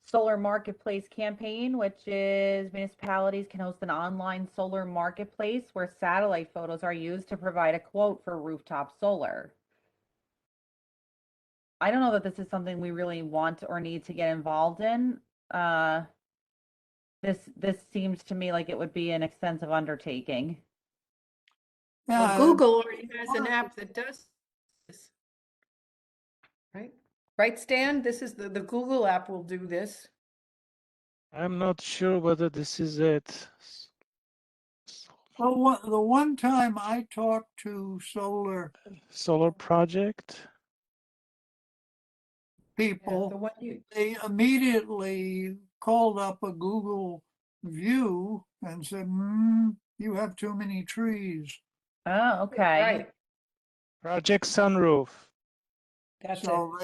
B: solar marketplace campaign, which is municipalities can host an online solar marketplace where satellite photos are used to provide a quote for rooftop solar. I don't know that this is something we really want or need to get involved in. This seems to me like it would be an extensive undertaking.
E: Well,
J: Yeah,
E: Google already has an app that does this. Right? Right, Stan? This is the Google app will do this.
C: I'm not sure whether this is it.
J: well, the one time I talked to solar
C: Solar project.
E: Yeah,
J: people,
E: the one you,
J: they immediately called up a Google view and said, you have too many trees.
B: Oh, okay.
E: right,
C: Project Sunroof.
E: that's it.
J: So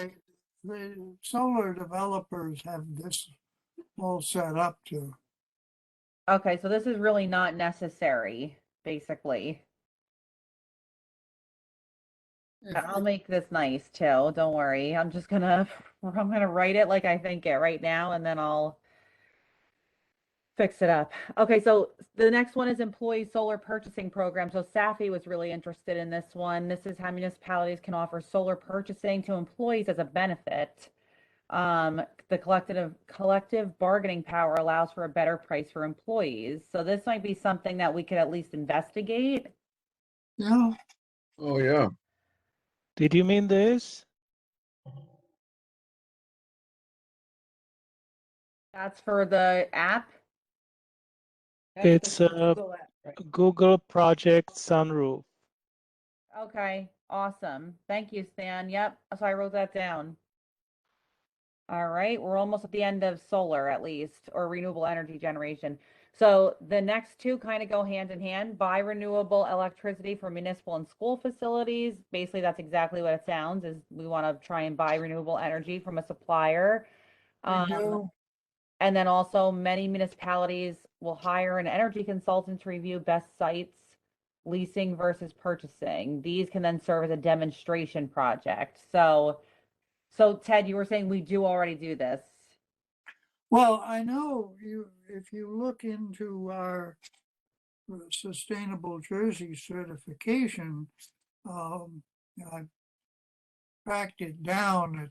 J: the solar developers have this all set up to.
B: Okay, so this is really not necessary, basically. I'll make this nice too. Don't worry. I'm gonna write it like I think it right now, and then I'll fix it up. Okay, so the next one is employee solar purchasing program. So Safi was really interested in this one. This is how municipalities can offer solar purchasing to employees as a benefit. The collective bargaining power allows for a better price for employees. So this might be something that we could at least investigate.
J: Yeah,
A: Oh, yeah.
C: Did you mean this?
B: That's for the app.
E: That's the
C: It's a
E: Google app, right?
C: Google Project Sunroof.
B: Okay, awesome. Thank you, Stan. Yep, so I wrote that down. All right, we're almost at the end of solar at least, or renewable energy generation. So the next two kind of go hand in hand. Buy renewable electricity for municipal and school facilities. Basically, that's exactly what it sounds, is we want to try and buy renewable energy from a supplier.
J: we do.
B: And then also many municipalities will hire an energy consultant to review best sites, leasing versus purchasing. These can then serve as a demonstration project. So Ted, you were saying we do already do this.
J: Well, I know if you look into our Sustainable Jersey certification, I tracked it down.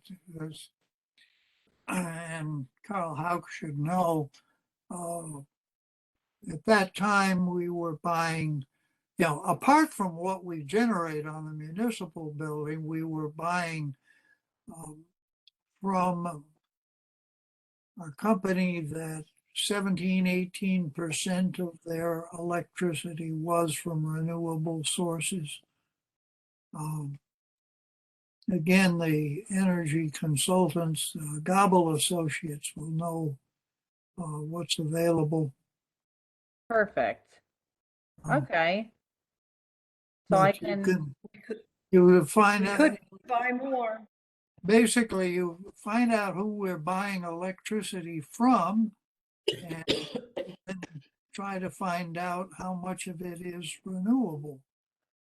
J: And Carl Hauk should know, at that time we were buying, apart from what we generate on the municipal building, we were buying from a company that 17–18% of their electricity was from renewable sources. Again, the energy consultants, Gobble Associates, will know what's available.
B: Perfect.
J: Um,
B: Okay. So I
J: but
B: can,
J: you will find
E: We
J: out,
E: could buy more.
J: basically, you find out who we're buying electricity from and then try to find out how much of it is renewable.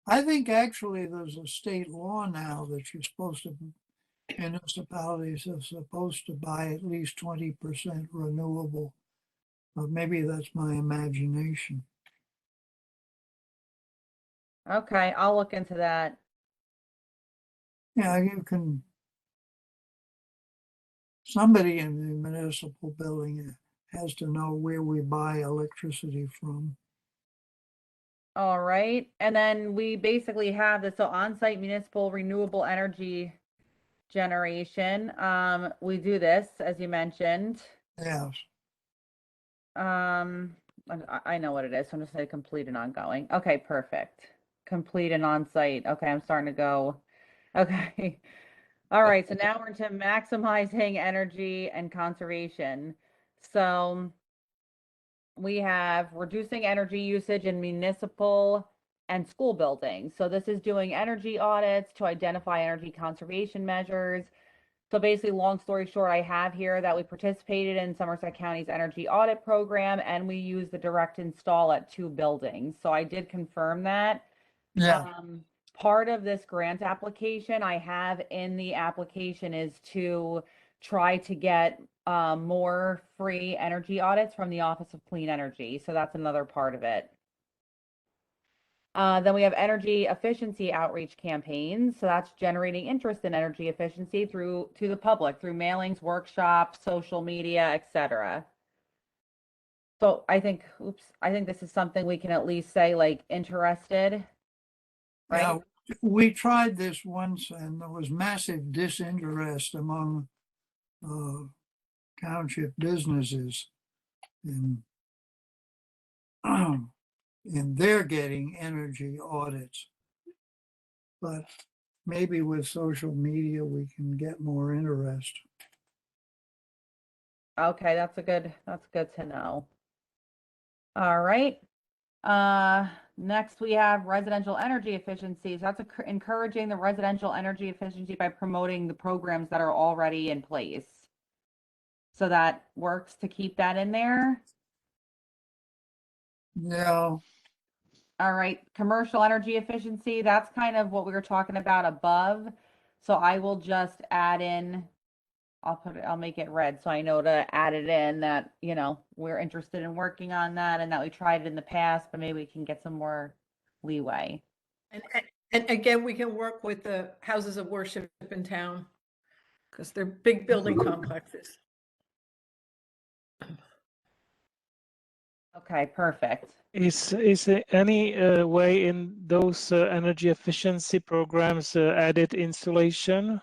J: I think actually there's a state law now that municipalities are supposed to buy at least 20% renewable. But maybe that's my imagination.
B: okay, I'll look into that.
J: Yeah, somebody in the municipal building has to know where we buy electricity from.
B: All right. And then we basically have this, so on-site municipal renewable energy generation. We do this, as you mentioned.
J: Yes.
B: I know what it is, so I'm just gonna complete and ongoing. Okay, perfect. Complete and on-site. Okay, I'm starting to go. Okay. All right, so now we're into maximizing energy and conservation. So we have reducing energy usage in municipal and school buildings. So this is doing energy audits to identify energy conservation measures. So basically, long story short, I have here that we participated in Somerset County's energy audit program and we use the direct install at 2 buildings. So I did confirm that.
J: Yeah.
B: Part of this grant application I have in the application is to try to get more free energy audits from the Office of Clean Energy. So that's another part of it. Then we have energy efficiency outreach campaigns. So that's generating interest in energy efficiency to the public through mailings, workshops, social media, etc. So I think this is something we can at least say like interested, right?
J: Yeah, we tried this once and there was massive disinterest among township businesses in in their getting energy audits. But maybe with social media, we can get more interest.
B: Okay, that's good to know. All right. Next we have residential energy efficiencies. That's encouraging the residential energy efficiency by promoting the programs that are already in place. So that works to keep that in there.
J: Yeah,
B: All right, commercial energy efficiency, that's kind of what we were talking about above. So I will just add in, I'll make it red so I know to add it in that, you know, we're interested in working on that and that we tried it in the past, but maybe we can get some more leeway.
E: And again, we can work with the houses of worship in town because they're big building complexes.
B: Okay, perfect.
C: Is there any way in those energy efficiency programs added insulation?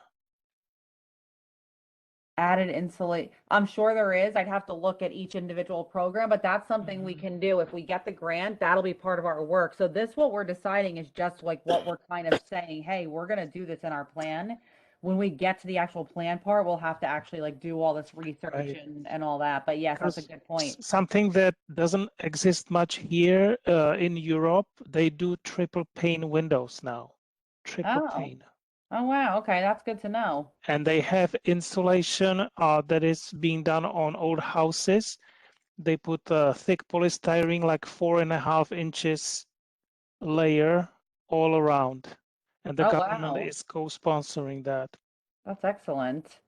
B: Added insulate. I'm sure there is. I'd have to look at each individual program, but that's something we can do. If we get the grant, that'll be part of our work. So this, what we're deciding is just like what we're kind of saying, hey, we're going to do this in our plan. When we get to the actual plan part, we'll have to actually like do all this research
C: Right.
B: and all that. But yes, that's a
C: Because
B: good point.
C: something that doesn't exist much here in Europe, they do triple pane windows now. Triple
B: Oh.
C: pane.
B: Oh, wow. Okay, that's good to know.
C: And they have insulation that is being done on old houses. They put a thick polystyrene, like 4.5 inches layer all around. And the
B: Oh,
C: government
B: wow.
C: is co-sponsoring that.
B: That's excellent.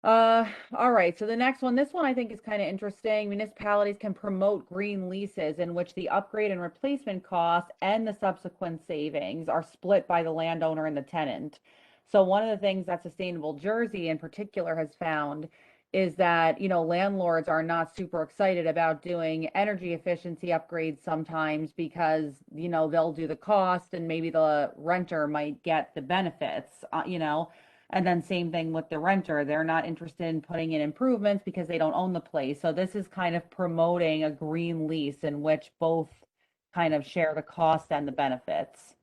B: All right. So the next one, this one I think is kind of interesting. Municipalities can promote green leases in which the upgrade and replacement costs and the subsequent savings are split by the landowner and the tenant. So one of the things that Sustainable Jersey in particular has found is that, you know, landlords are not super excited about doing energy efficiency upgrades sometimes because, you know, they'll do the cost and maybe the renter might get the benefits, you know. And then same thing with the renter. They're not interested in putting in improvements because they don't own the place. So this is kind of promoting a green lease in which both kind of share the cost and the benefits.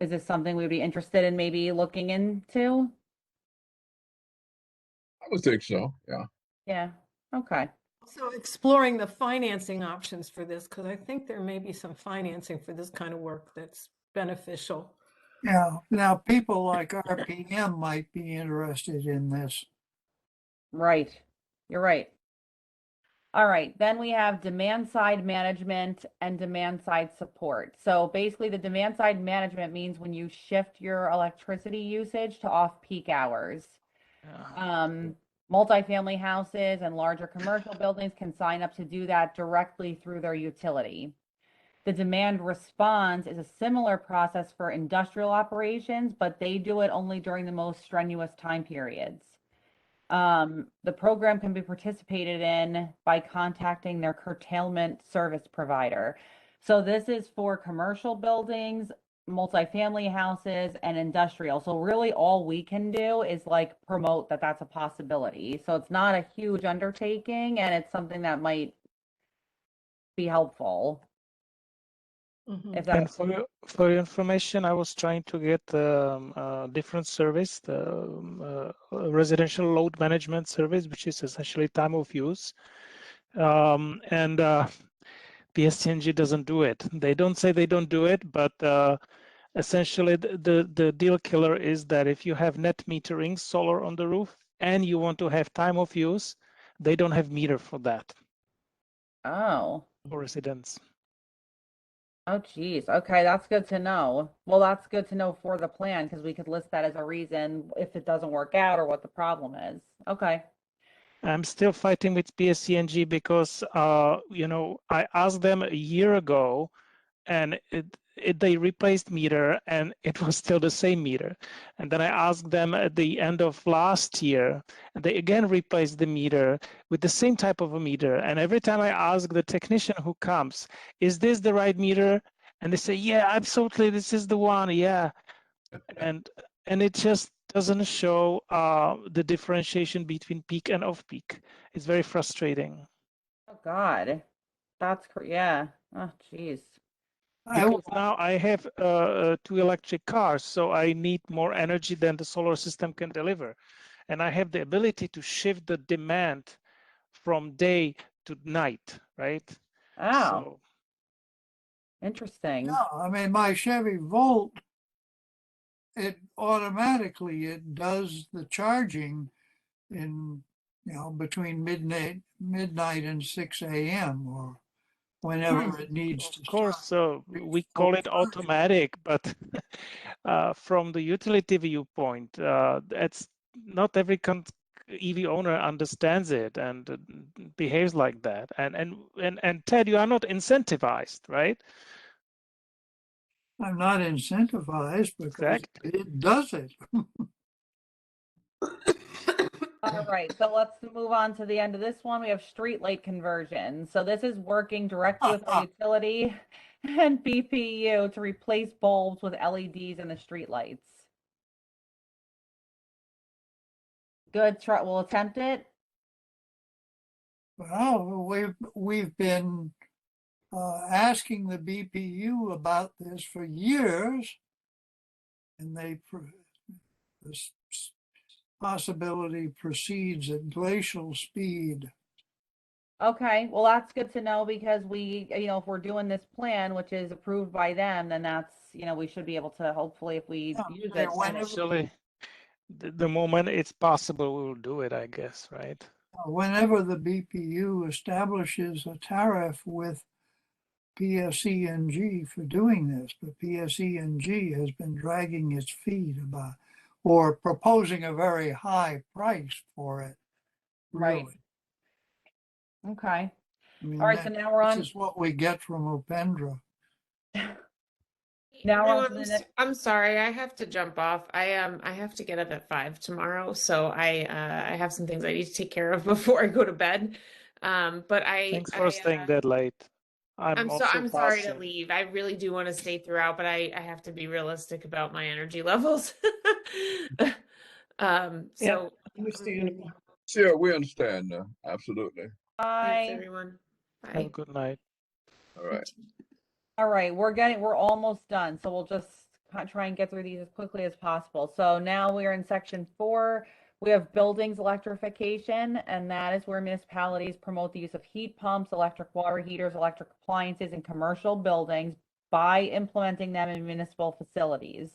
B: Is this something we'd be interested in maybe looking into?
A: I would think so, yeah.
B: Yeah, okay.
E: So exploring the financing options for this, because I think there may be some financing for this kind of work that's beneficial.
J: yeah. Now, people like RPM might be interested in this.
B: Right. You're right. All right, then we have demand side management and demand side support. So basically the demand side management means when you shift your electricity usage to off-peak hours. Multifamily houses and larger commercial buildings can sign up to do that directly through their utility. The demand response is a similar process for industrial operations, but they do it only during the most strenuous time periods. The program can be participated in by contacting their curtailment service provider. So this is for commercial buildings, multifamily houses, and industrial. So really all we can do is like promote that that's a possibility. So it's not a huge undertaking and it's something that might be helpful. If
C: And
B: that's
C: for your information, I was trying to get a different service, the residential load management service, which is essentially time of use. And PSCNG doesn't do it. They don't say they don't do it, but essentially the deal killer is that if you have net metering solar on the roof and you want to have time of use, they don't have meter for that.
B: oh.
C: For residents.
B: Oh, geez. Okay, that's good to know. Well, that's good to know for the plan because we could list that as a reason if it doesn't work out or what the problem is. Okay.
C: I'm still fighting with PSCNG because, I asked them a year ago and they replaced meter and it was still the same meter. And then I asked them at the end of last year, and they again replaced the meter with the same type of a meter. And every time I ask the technician who comes, is this the right meter? And they say, yeah, absolutely, this is the one, yeah. And it just doesn't show the differentiation between peak and off peak. It's very frustrating.
B: Oh, God. Yeah. Oh, geez.
J: I,
C: Because now I have 2 electric cars, so I need more energy than the solar system can deliver. And I have the ability to shift the demand from day to night, right?
B: Oh,
C: So
B: interesting.
J: no, I mean, my Chevy Volt, it automatically, it does the charging in, between midnight and 6 a.m. or whenever it needs
C: of
J: to
C: course,
J: start.
C: so we call it automatic, but from the utility viewpoint, that's not every EV owner understands it and behaves like that. And Ted, you are not incentivized, right?
J: I'm not incentivized because
C: Exactly.
J: it does it.
B: All right, so let's move on to the end of this one. We have street light conversion. So this is working directly with our utility and BPU to replace bulbs with LEDs in the street lights. Good, we'll attempt it.
J: Well, we've been asking the BPU about this for years, and this possibility proceeds at glacial speed.
B: Okay, well, that's good to know because if we're doing this plan, which is approved by them, then that's, we should be able to, hopefully, if we
J: Yeah,
B: use
J: yeah,
B: it.
C: Actually, the moment it's possible, we will do it, I guess, right?
J: Whenever the BPU establishes a tariff with PSENG for doing this, but PSENG has been dragging its feet about, or proposing a very high price for it.
B: Right.
J: Really.
B: Okay.
J: I mean,
B: All right, so now we're
J: this
B: on.
J: is what we get from Upendra.
B: Now we're on to
I: Everyone,
B: the next.
I: I'm sorry, I have to jump off. I have to get up at 5 tomorrow, so I have some things I need to take care of before I go to bed. But
C: Thanks for staying that late. I'm also
I: I'm sorry to
C: passing.
I: leave. I really do want to stay throughout, but I have to be realistic about my energy levels. So
K: Understandable.
A: Sure, we understand now. Absolutely.
I: thanks
B: Bye.
I: everyone.
C: Have a
I: Bye.
C: good night.
A: All right.
B: All right, we're almost done. So we'll just try and get through these as quickly as possible. So now we're in section 4. We have buildings electrification, and that is where municipalities promote the use of heat pumps, electric water heaters, electric appliances in commercial buildings by implementing them in municipal facilities.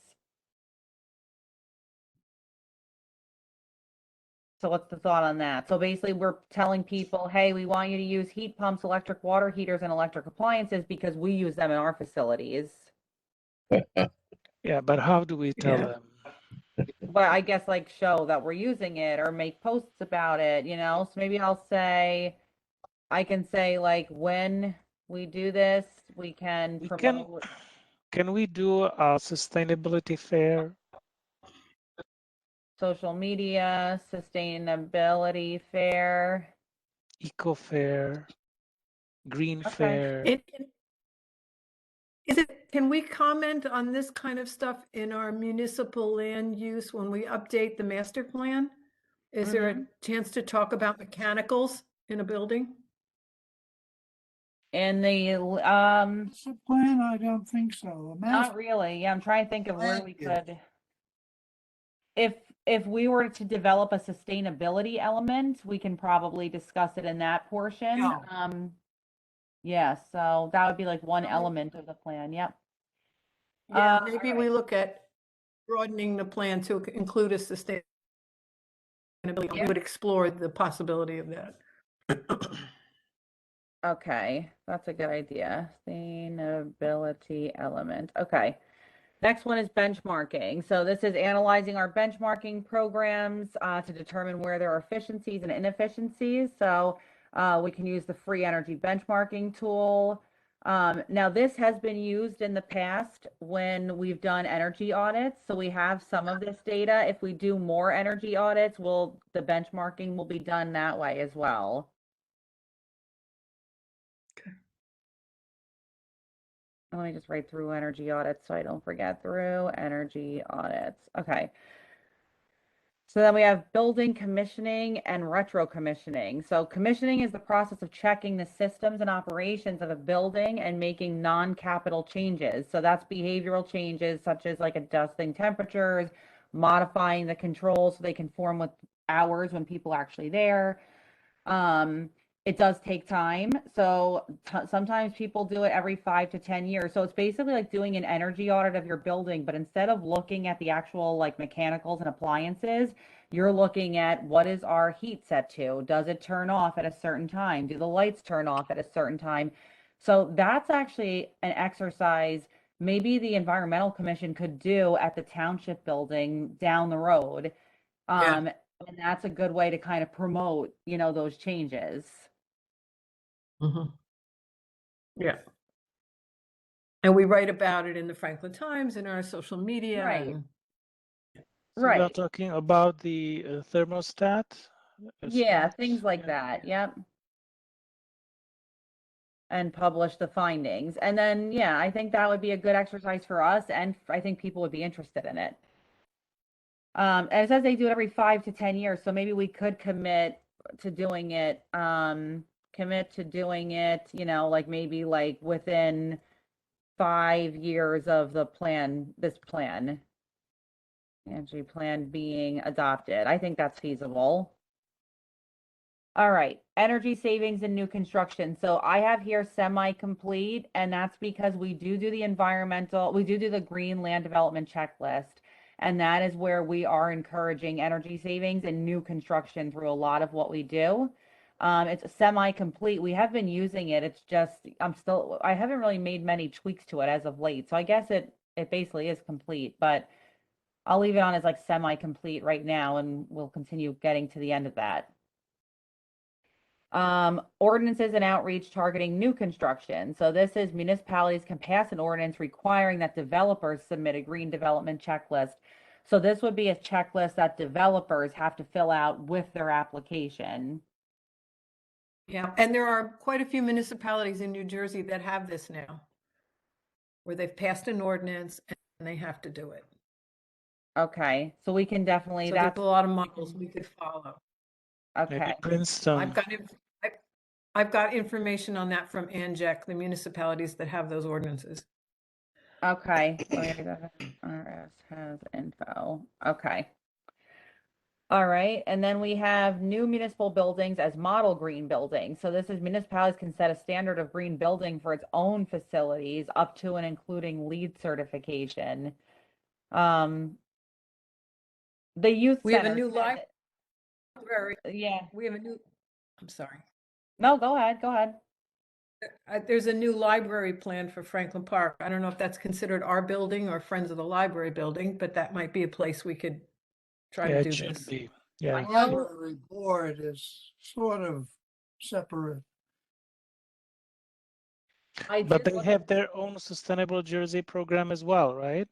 B: So what's the thought on that? So basically we're telling people, hey, we want you to use heat pumps, electric water heaters, and electric appliances because we use them in our facilities.
C: Yeah, but how do we tell them?
B: But I guess like show that we're using it or make posts about it, So maybe I can say like when we do this, we can promote.
C: Can we do a sustainability fair?
B: Social media, sustainability fair.
C: Eco fair, green
B: Okay.
C: fair.
E: Can we comment on this kind of stuff in our municipal land use when we update the master plan? Is there a chance to talk about mechanicals in a building?
B: In the
J: Plan, I don't think so.
B: not really. Yeah, I'm trying to think of where we could. If we were to develop a sustainability element, we can probably discuss it in that portion. Yeah, so that would be like one element of the plan. Yep.
E: Yeah, maybe we look at broadening the plan to include a sustainability. We would explore the possibility of that.
B: Okay, that's a good idea. Sustainability element. Okay. Next one is benchmarking. So this is analyzing our benchmarking programs to determine where there are efficiencies and inefficiencies. So we can use the free energy benchmarking tool. Now this has been used in the past when we've done energy audits. So we have some of this data. If we do more energy audits, the benchmarking will be done that way as well. Let me just write through energy audits so I don't forget. Through energy audits. Okay. So then we have building commissioning and retro commissioning. So commissioning is the process of checking the systems and operations of a building and making non-capital changes. So that's behavioral changes such as like adjusting temperatures, modifying the controls so they conform with hours when people are actually there. It does take time. So sometimes people do it every 5 to 10 years. So it's basically like doing an energy audit of your building, but instead of looking at the actual like mechanicals and appliances, you're looking at what is our heat set to? Does it turn off at a certain time? Do the lights turn off at a certain time? So that's actually an exercise maybe the Environmental Commission could do at the Township building down the road.
E: Yeah.
B: And that's a good way to kind of promote, those changes.
E: Yeah. And we write about it in the Franklin Times, in our social media.
B: Right.
E: and-
C: So we are
B: Right.
C: talking about the thermostat.
B: Yeah, things like that. Yep. And publish the findings. And then, yeah, I think that would be a good exercise for us, and I think people would be interested in it. And it says they do it every 5 to 10 years, so maybe we could commit to doing it, like maybe like within 5 years of the plan, this plan. Energy plan being adopted. I think that's feasible. All right, energy savings and new construction. So I have here semi-complete, and that's because we do the the green land development checklist. And that is where we are encouraging energy savings and new construction through a lot of what we do. It's semi-complete. We have been using it. It's just, I haven't really made many tweaks to it as of late. So I guess it basically is complete, but I'll leave it on as like semi-complete right now, and we'll continue getting to the end of that. Ordinances and outreach targeting new construction. So this is municipalities can pass an ordinance requiring that developers submit a green development checklist. So this would be a checklist that developers have to fill out with their application.
E: Yeah, and there are quite a few municipalities in New Jersey that have this now, where they've passed an ordinance and they have to do it.
B: Okay, so we can definitely,
E: So there's
B: that's
E: a lot of models we could follow.
C: Maybe
B: okay.
C: Princeton.
E: I've got information on that from ANJEC, the municipalities that have those ordinances.
B: Okay. RS has info. Okay. All right. And then we have new municipal buildings as model green buildings. So this is municipalities can set a standard of green building for its own facilities up to and including LEED certification. The youth
E: We have a
B: center
E: new
B: said-
E: library.
B: Yeah.
E: We have a new, I'm sorry.
B: No, go ahead. Go ahead.
E: There's a new library plan for Franklin Park. I don't know if that's considered our building or Friends of the Library building, but that might be a place we could try to
C: Yeah,
E: do
C: it should
E: this.
C: be. Yeah.
J: The library board is sort of separate.
C: But they have their own Sustainable Jersey program as well, right?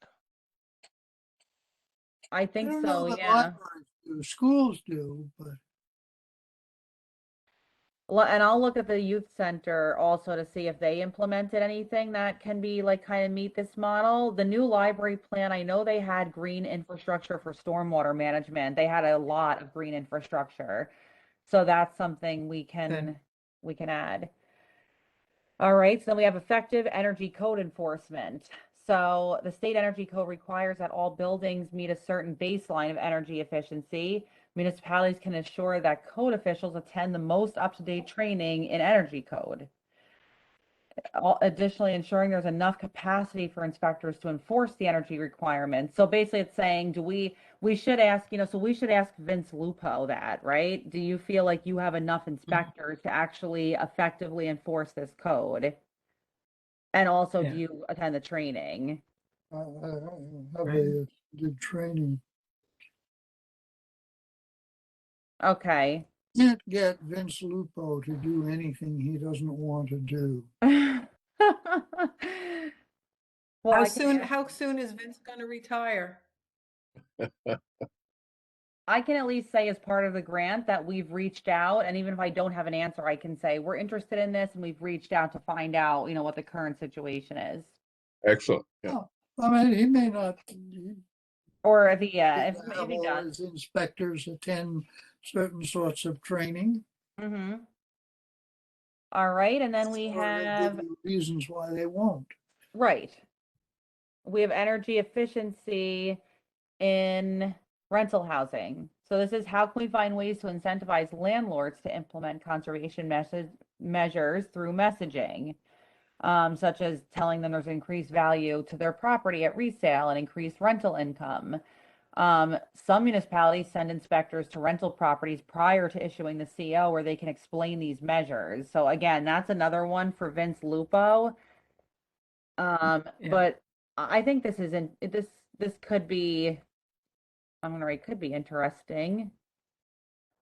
B: I
J: I
B: think
J: don't know
B: so,
J: that
B: yeah.
J: libraries do, schools do, but
B: Well, and I'll look at the youth center also to see if they implemented anything that can be like kind of meet this model. The new library plan, I know they had green infrastructure for stormwater management. They had a lot of green infrastructure. So that's something we can add. All right, so then we have effective energy code enforcement. So the state energy code requires that all buildings meet a certain baseline of energy efficiency. Municipalities can ensure that code officials attend the most up-to-date training in energy code. additionally ensuring there's enough capacity for inspectors to enforce the energy requirements. So basically it's saying, we should ask, so we should ask Vince Lupo that, right? Do you feel like you have enough inspectors to actually effectively enforce this code? And also, do you attend the training?
J: I have a did training.
B: Okay.
J: Can't get Vince Lupo to do anything he doesn't want to do.
B: Well,
E: How soon is Vince gonna retire?
B: I can at least say as part of the grant that we've reached out, and even if I don't have an answer, I can say we're interested in this and we've reached out to find out, what the current situation is.
A: Excellent. Yeah.
J: Oh, I mean, he may not.
B: Or if he
J: have
B: does.
J: all his inspectors attend certain sorts of training.
B: Mm-hmm. All right, and then we
J: or they give
B: have
J: you reasons why they won't.
B: right. We have energy efficiency in rental housing. So this is how can we find ways to incentivize landlords to implement conservation measures through messaging, such as telling them there's increased value to their property at resale and increased rental income. Some municipalities send inspectors to rental properties prior to issuing the CO where they can explain these measures. So again, that's another one for Vince Lupo. But I think this isn't this could be, I'm gonna write could be interesting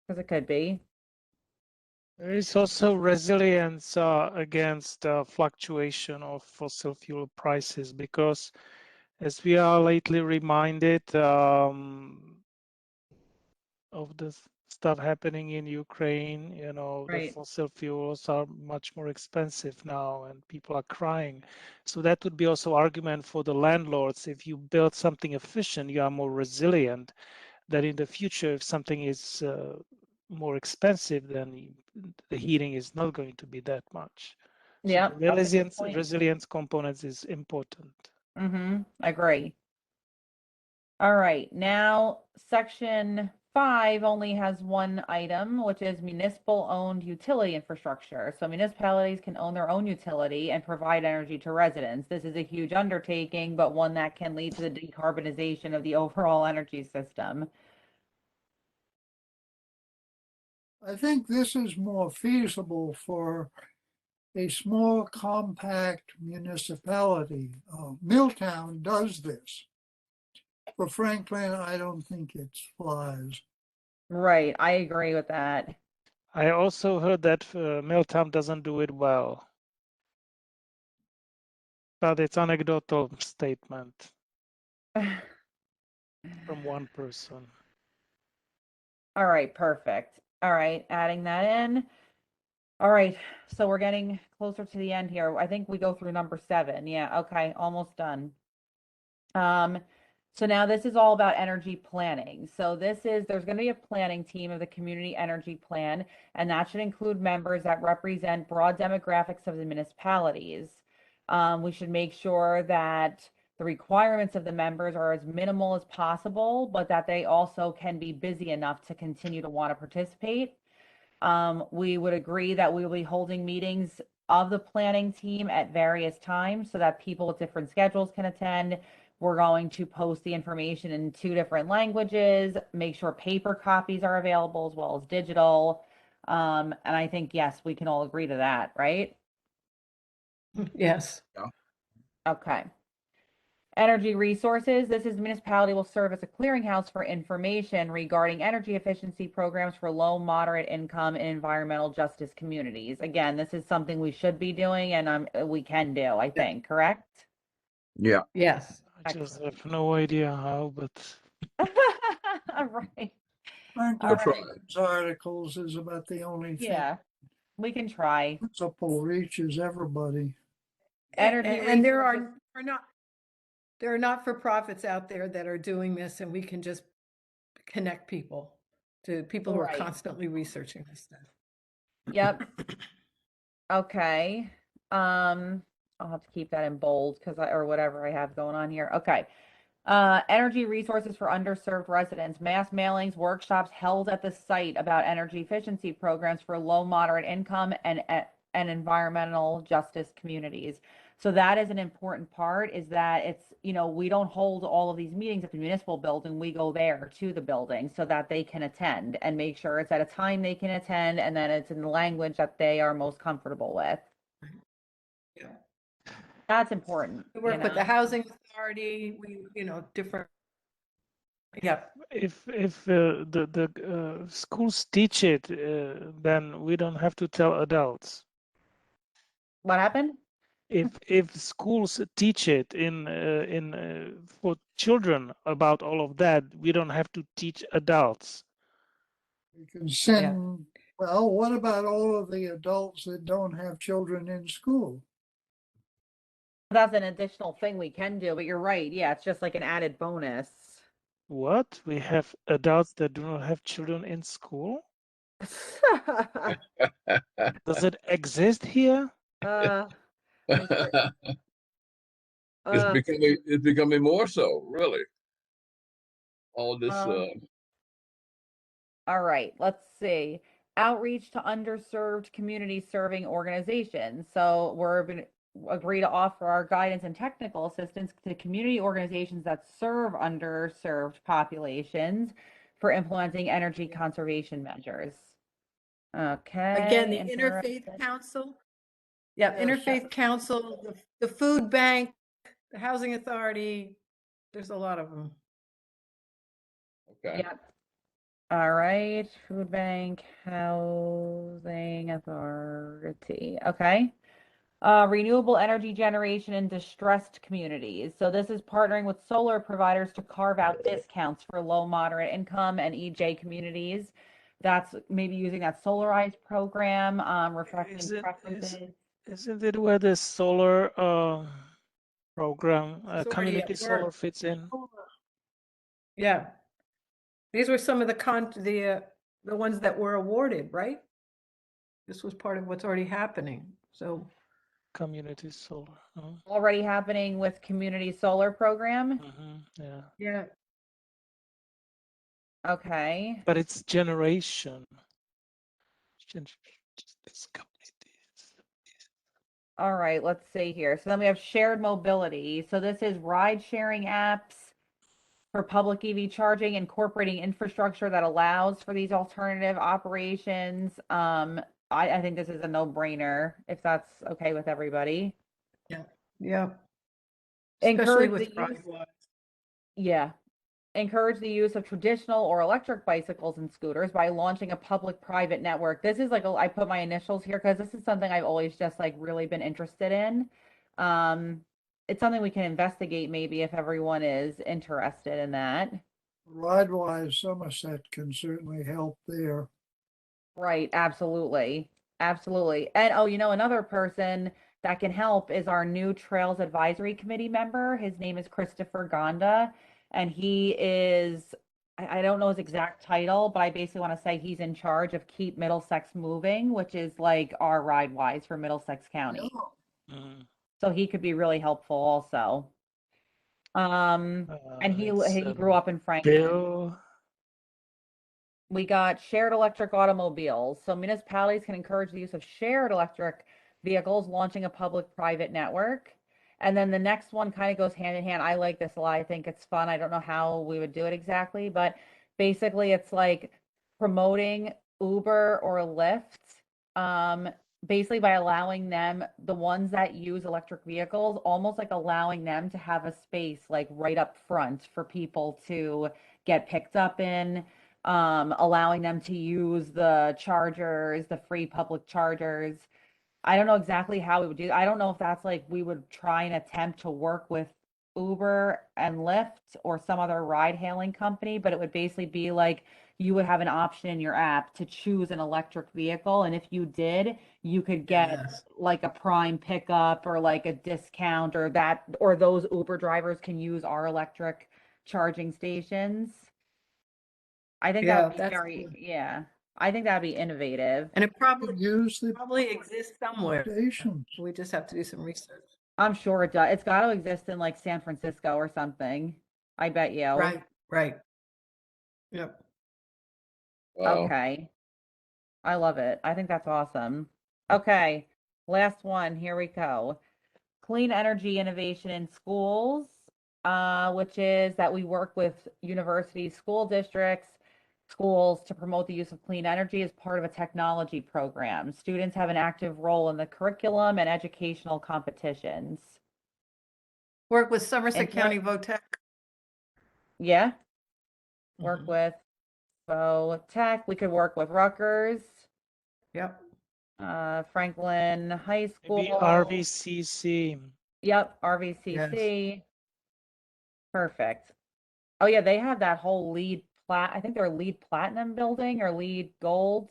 B: because it could be.
C: There is also resilience against fluctuation of fossil fuel prices, because as we are lately reminded of the stuff happening in Ukraine, the fossil fuels are much more expensive now and people are crying. So that would be also argument for the landlords. If you build something efficient, you are more resilient, that in the future, if something is more expensive, then the heating is not going to be that much.
B: Yeah,
C: so the resilience components is important.
B: Mm-hmm. Agree. All right, now section 5 only has one item, which is municipal owned utility infrastructure. So municipalities can own their own utility and provide energy to residents. This is a huge undertaking, but one that can lead to the decarbonization of the overall energy system.
J: I think this is more feasible for a small, compact municipality. Milltown does this. For Franklin, I don't think it flies.
B: Right, I agree with that.
C: I also heard that Milltown doesn't do it well. But it's anecdotal statement from one person.
B: All right, perfect. All right, adding that in. All right, so we're getting closer to the end here. I think we go through number 7. Yeah, okay, almost done. So now this is all about energy planning. So there's going to be a planning team of the community energy plan, and that should include members that represent broad demographics of the municipalities. We should make sure that the requirements of the members are as minimal as possible, but that they also can be busy enough to continue to want to participate. We would agree that we will be holding meetings of the planning team at various times so that people with different schedules can attend. We're going to post the information in 2 different languages, make sure paper copies are available as well as digital. And I think, yes, we can all agree to that, right?
E: Yes.
A: Yeah.
B: Okay. Energy resources. This is the municipality will serve as a clearinghouse for information regarding energy efficiency programs for low, moderate income and environmental justice communities. Again, this is something we should be doing and we can do, I think, correct?
A: Yeah.
E: Yes.
C: I just have no idea how, but
B: Right.
J: Franklin's articles is about the only thing.
B: Yeah, we can try.
J: Municipal reaches everybody.
B: Energy
E: And there
B: resources.
E: are not-for-profits out there that are doing this, and we can just connect people to people who are
B: Right.
E: constantly researching this stuff.
B: Yep. Okay. I'll have to keep that in bold or whatever I have going on here. Okay. Energy resources for underserved residents, mass mailings, workshops held at the site about energy efficiency programs for low, moderate income and and environmental justice communities. So that is an important part, is that it's, we don't hold all of these meetings at the municipal building. We go there to the building so that they can attend and make sure it's at a time they can attend and that it's in the language that they are most comfortable with.
E: Yeah.
B: That's important.
E: We work with the housing authority, different. Yeah.
C: If the schools teach it, then we don't have to tell adults.
B: What happened?
C: If schools teach it in for children about all of that, we don't have to teach adults.
J: You can send, well, what about all of the adults that don't have children in school?
B: That's an additional thing we can do, but you're right. Yeah, it's just like an added bonus.
C: What? We have adults that do not have children in school? Does it exist here?
A: It's becoming more so, really. All this,
B: all right, let's see. Outreach to underserved community serving organizations. So we're going to agree to offer our guidance and technical assistance to community organizations that serve underserved populations for implementing energy conservation measures. Okay.
E: Again, the Interfaith Council. Yeah, Interfaith Council, the Food Bank, the Housing Authority. There's a lot of them.
A: okay.
B: Yep. All right, Food Bank, Housing Authority. Okay. Renewable energy generation in distressed communities. So this is partnering with solar providers to carve out discounts for low, moderate income and EJ communities. That's maybe using that solarized program, reflecting preferences.
C: Isn't it where the solar program,
E: It's already
C: community
E: at
C: solar
E: work.
C: fits in?
E: Yeah. These were some of the ones that were awarded, right? This was part of what's already happening. So
C: Community solar. Oh.
B: Already happening with community solar program.
C: Yeah.
E: yeah.
B: Okay.
C: But it's generation.
B: All right, let's see here. So then we have shared mobility. So this is ride sharing apps for public EV charging, incorporating infrastructure that allows for these alternative operations. I think this is a no-brainer if that's okay with everybody.
E: Yeah. Especially with ride-wise.
B: Yeah. Encourage the use of traditional or electric bicycles and scooters by launching a public-private network. This is like, I put my initials here because this is something I've always just like really been interested in. It's something we can investigate maybe if everyone is interested in that.
J: Ride-wise, Somerset can certainly help there.
B: Right, absolutely. Absolutely. And oh, another person that can help is our new Trails Advisory Committee member. His name is Christopher Gonda, and he is, I don't know his exact title, but I basically want to say he's in charge of Keep Middlesex Moving, which is like our ride-wise for Middlesex County. So he could be really helpful also. And he grew up in Franklin.
C: Bill.
B: We got shared electric automobiles. So municipalities can encourage the use of shared electric vehicles, launching a public-private network. And then the next one kind of goes hand in hand. I like this a lot. I think it's fun. I don't know how we would do it exactly, but basically it's like promoting Uber or Lyft, basically by allowing them, the ones that use electric vehicles, almost like allowing them to have a space like right up front for people to get picked up in. Allowing them to use the chargers, the free public chargers. I don't know exactly how we would do. I don't know if that's like we would try and attempt to work with Uber and Lyft or some other ride hailing company, but it would basically be like you would have an option in your app to choose an electric vehicle. And if you did, you could get like a prime pickup or like a discount or those Uber drivers can use our electric charging stations. I think that would be very, I think that'd be innovative.
E: And it probably
J: Use
E: probably exists somewhere.
J: stations.
E: We just have to do some research.
B: I'm sure it does. It's got to exist in like San Francisco or something. I bet you.
E: Right. Yep.
A: Wow.
B: Okay. I love it. I think that's awesome. Okay. last one, here we go. Clean energy innovation in schools, which is that we work with universities, school districts, schools to promote the use of clean energy as part of a technology program. Students have an active role in the curriculum and educational competitions.
E: Work with Somerset
B: And
E: County VOTEC.
B: Yeah, work
E: Mhm.
B: with Tech. We could work with Rutgers,
E: Yep.
B: Franklin High
C: Maybe
B: School.
C: RVCC.
B: Yep, RVCC. Perfect. Oh yeah, they have that whole I think they're lead platinum building or lead gold.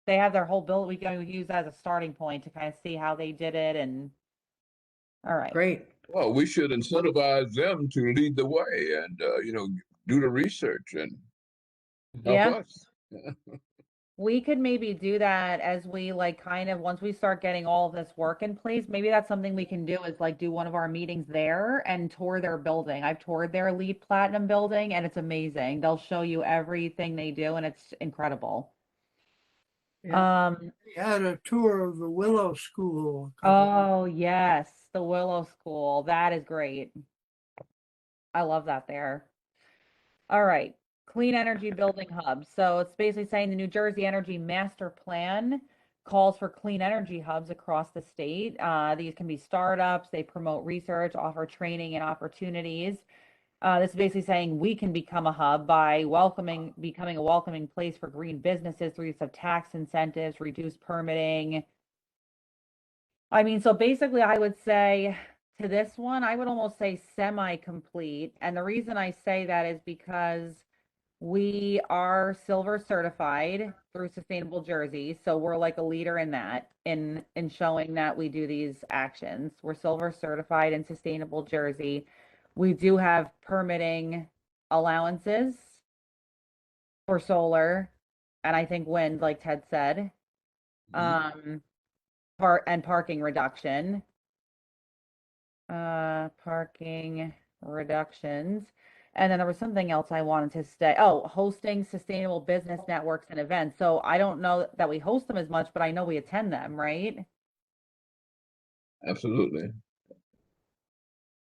B: They have their whole build we can use as a starting point to kind of see how they did it and all right.
E: Great.
A: Well, we should incentivize them to lead the way and, do the research and help
B: Yeah.
A: us.
B: We could maybe do that as we like kind of once we start getting all of this work in place, maybe that's something we can do is like do one of our meetings there and tour their building. I've toured their lead platinum building and it's amazing. They'll show you everything they do and it's incredible.
E: Yeah.
J: We had a tour of the Willow School. a couple of-
B: Oh yes, the Willow School. That is great. I love that there. All right. Clean energy building hubs. So it's basically saying the New Jersey Energy Master Plan calls for clean energy hubs across the state. These can be startups, they promote research, offer training and opportunities. This is basically saying we can become a hub by becoming a welcoming place for green businesses through use of tax incentives, reduced permitting. I mean, so basically I would say to this one, I would almost say semi-complete. And the reason I say that is because we are silver certified through Sustainable Jersey. So we're like a leader in that, in showing that we do these actions. We're silver certified in Sustainable Jersey. We do have permitting allowances for solar and I think wind, like Ted said. Parking reduction. Parking reductions. And then there was something else I wanted to say. Oh, hosting sustainable business networks and events. So I don't know that we host them as much, but I know we attend them, right?
A: Absolutely.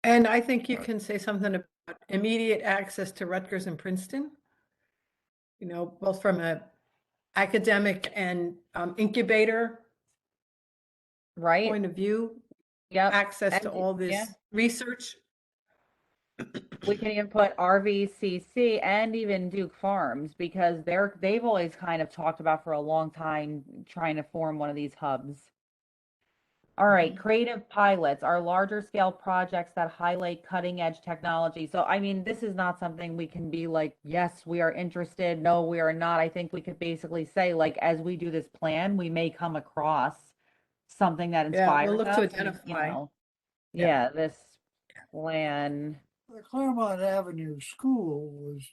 E: And I think you can say something about immediate access to Rutgers and Princeton. Both from a academic and incubator
B: Right?
E: point of view,
B: Yep.
E: access to
B: And
E: all this
B: yeah,
E: research.
B: we can even put RVCC and even Duke Farms because they've always kind of talked about for a long time trying to form one of these hubs. All right, creative pilots are larger scale projects that highlight cutting edge technology. So, I mean, this is not something we can be like, yes, we are interested. No, we are not. I think we could basically say, like, as we do this plan, we may come across something that
E: Yeah,
B: inspires
E: we'll look
B: us.
E: to
B: and,
E: identify.
B: yeah, this plan.
J: The Claremont Avenue School was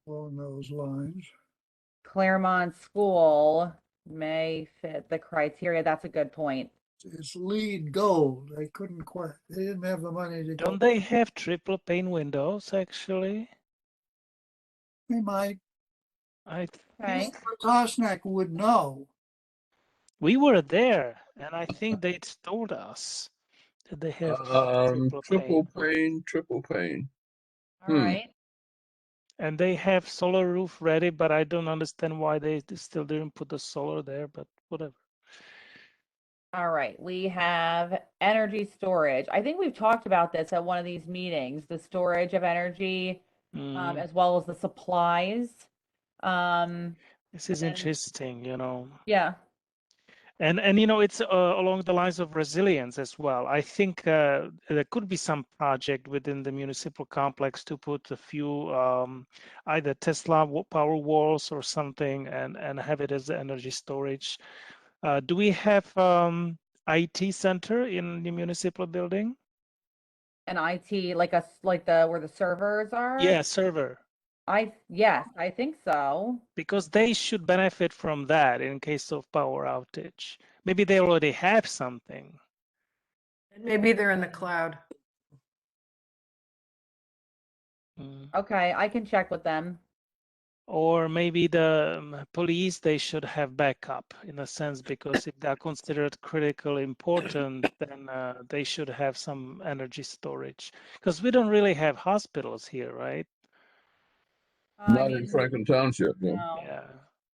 J: along those lines.
B: Claremont School may fit the criteria. That's a good point.
J: It's lead gold. They didn't have the money to go.
C: Don't they have triple pane windows actually?
J: They might.
C: I
B: Okay.
J: Tosnack would know.
C: We were there, and I think they told us that they have triple pane.
A: Triple pane.
B: All right.
C: And they have solar roof ready, but I don't understand why they still didn't put the solar there, but whatever.
B: All right, we have energy storage. I think we've talked about this at one of these meetings, the storage of energy, as well as the supplies.
C: This is interesting,
B: Yeah.
C: And it's along the lines of resilience as well. I think there could be some project within the municipal complex to put a few either Tesla power walls or something and have it as energy storage. Do we have IT center in the municipal building?
B: An IT, like where the servers are?
C: Yeah, server.
B: Yes, I think so.
C: Because they should benefit from that in case of power outage. Maybe they already have something.
E: Maybe they're in the cloud.
B: Okay, I can check with them.
C: Or maybe the police, they should have backup in a sense, because if they're considered critically important, then they should have some energy storage. Because we don't really have hospitals here, right?
B: I
A: Not in
B: mean,
A: Franklin Township, no.
B: no.
C: Yeah,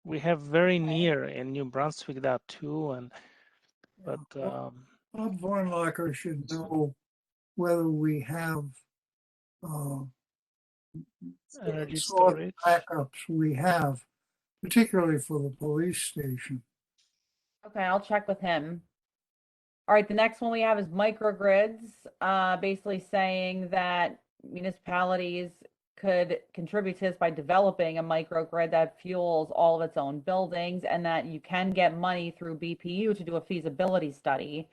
C: we have very near in New Brunswick that too, and but
J: Bob Vornlacher should know whether we have uh,
C: energy
J: sort of
C: storage.
J: backups we have, particularly for the police station.
B: Okay, I'll check with him. All right, the next one we have is microgrids, basically saying that municipalities could contribute to this by developing a microgrid that fuels all of its own buildings, and that you can get money through BPU to do a feasibility study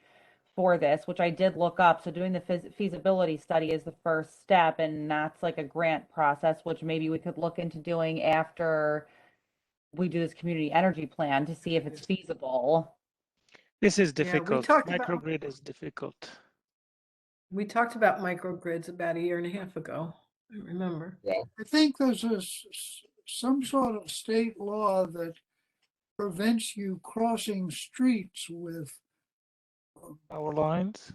B: for this, which I did look up. So doing the feasibility study is the first step, and that's like a grant process, which maybe we could look into doing after we do this community energy plan to see if it's feasible.
C: This is
E: Yeah, we
C: difficult.
E: talked about
C: Microgrid is difficult.
E: microgrids about a year and a half ago. I remember.
J: I think there's some sort of state law that prevents you crossing streets with
C: Power lines.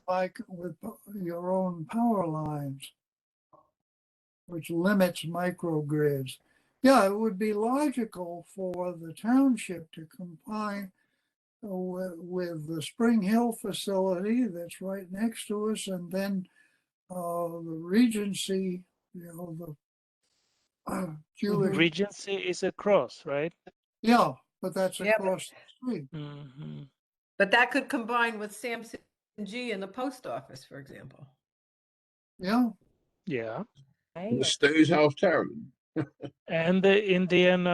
J: with your own power lines, which limits microgrids. Yeah, it would be logical for the township to combine with the Spring Hill facility that's right next to us, and then the Regency, the Jewish.
C: Regency is across, right?
J: Yeah, but that's
E: Yeah,
J: across the street.
C: Mm-hmm.
E: But that could combine with Samson G and the post office, for example.
J: Yeah.
C: Yeah.
A: The Stage House Tavern.
C: And the Indian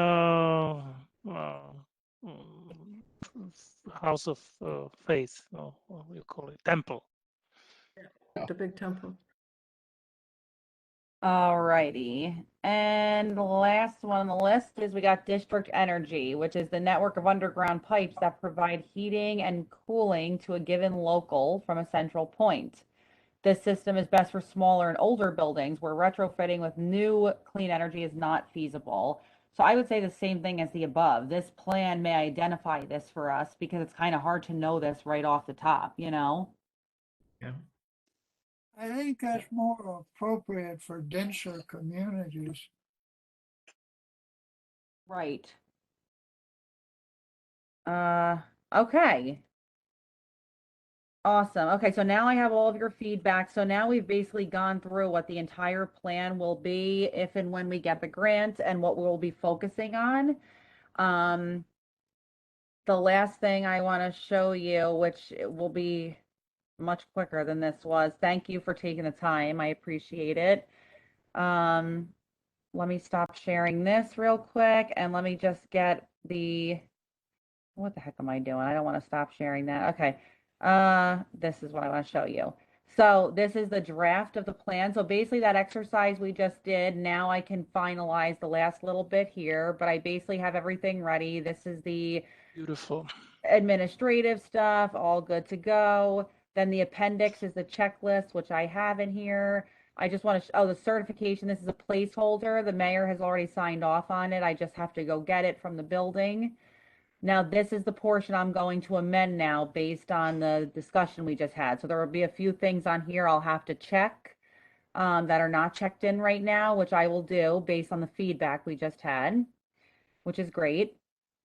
C: House of Faith, or what do you call it? Temple.
E: The big temple.
B: All righty. And the last one on the list is we got district energy, which is the network of underground pipes that provide heating and cooling to a given local from a central point. This system is best for smaller and older buildings where retrofitting with new clean energy is not feasible. So I would say the same thing as the above. This plan may identify this for us because it's kind of hard to know this right off the top, you know?
E: Yeah.
J: I think that's more appropriate for denser communities.
B: Right. Okay. Awesome. Okay, so now I have all of your feedback. So now we've basically gone through what the entire plan will be if and when we get the grant and what we'll be focusing on. The last thing I want to show you, which will be much quicker than this was. Thank you for taking the time. I appreciate it. Let me stop sharing this real quick and let me just get what the heck am I doing? I don't want to stop sharing that. Okay. This is what I want to show you. So this is the draft of the plan. So basically that exercise we just did, now I can finalize the last little bit here, but I basically have everything ready. This is the
C: Beautiful.
B: administrative stuff, all good to go. Then the appendix is the checklist, which I have in here. I just want to, the certification, this is a placeholder. The mayor has already signed off on it. I just have to go get it from the building. Now, this is the portion I'm going to amend now based on the discussion we just had. So there will be a few things on here I'll have to check that are not checked in right now, which I will do based on the feedback we just had, which is great.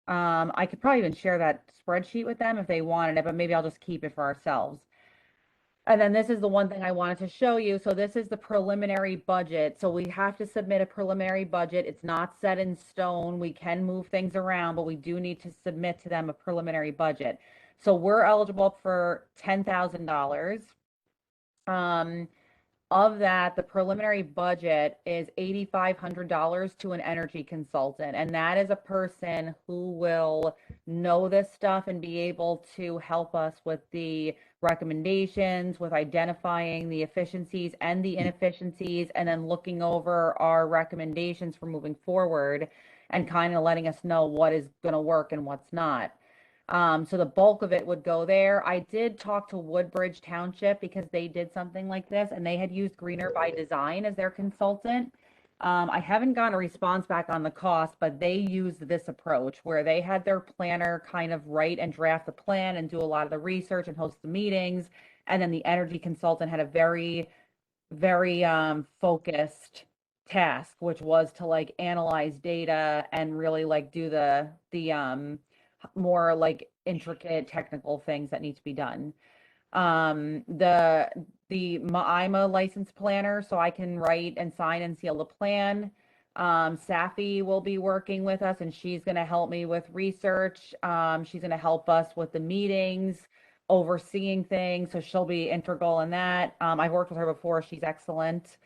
B: I could probably even share that spreadsheet with them if they wanted it, but maybe I'll just keep it for ourselves. And then this is the one thing I wanted to show you. So this is the preliminary budget. So we have to submit a preliminary budget. It's not set in stone. We can move things around, but we do need to submit to them a preliminary budget. So we're eligible for $10,000. Of that, the preliminary budget is $8,500 to an energy consultant. And that is a person who will know this stuff and be able to help us with the recommendations, with identifying the efficiencies and the inefficiencies, and then looking over our recommendations for moving forward and kind of letting us know what is going to work and what's not. So the bulk of it would go there. I did talk to Woodbridge Township because they did something like this and they had used Greener by Design as their consultant. I haven't gotten a response back on the cost, but they used this approach where they had their planner kind of write and draft the plan and do a lot of the research and host the meetings. And then the energy consultant had a very, very focused task, which was to like analyze data and really like do the more like intricate technical things that need to be done. I'm a licensed planner, so I can write and sign and seal the plan. Safi will be working with us and she's going to help me with research. She's going to help us with the meetings, overseeing things. So she'll be integral in that. I've worked with her before. She's excellent.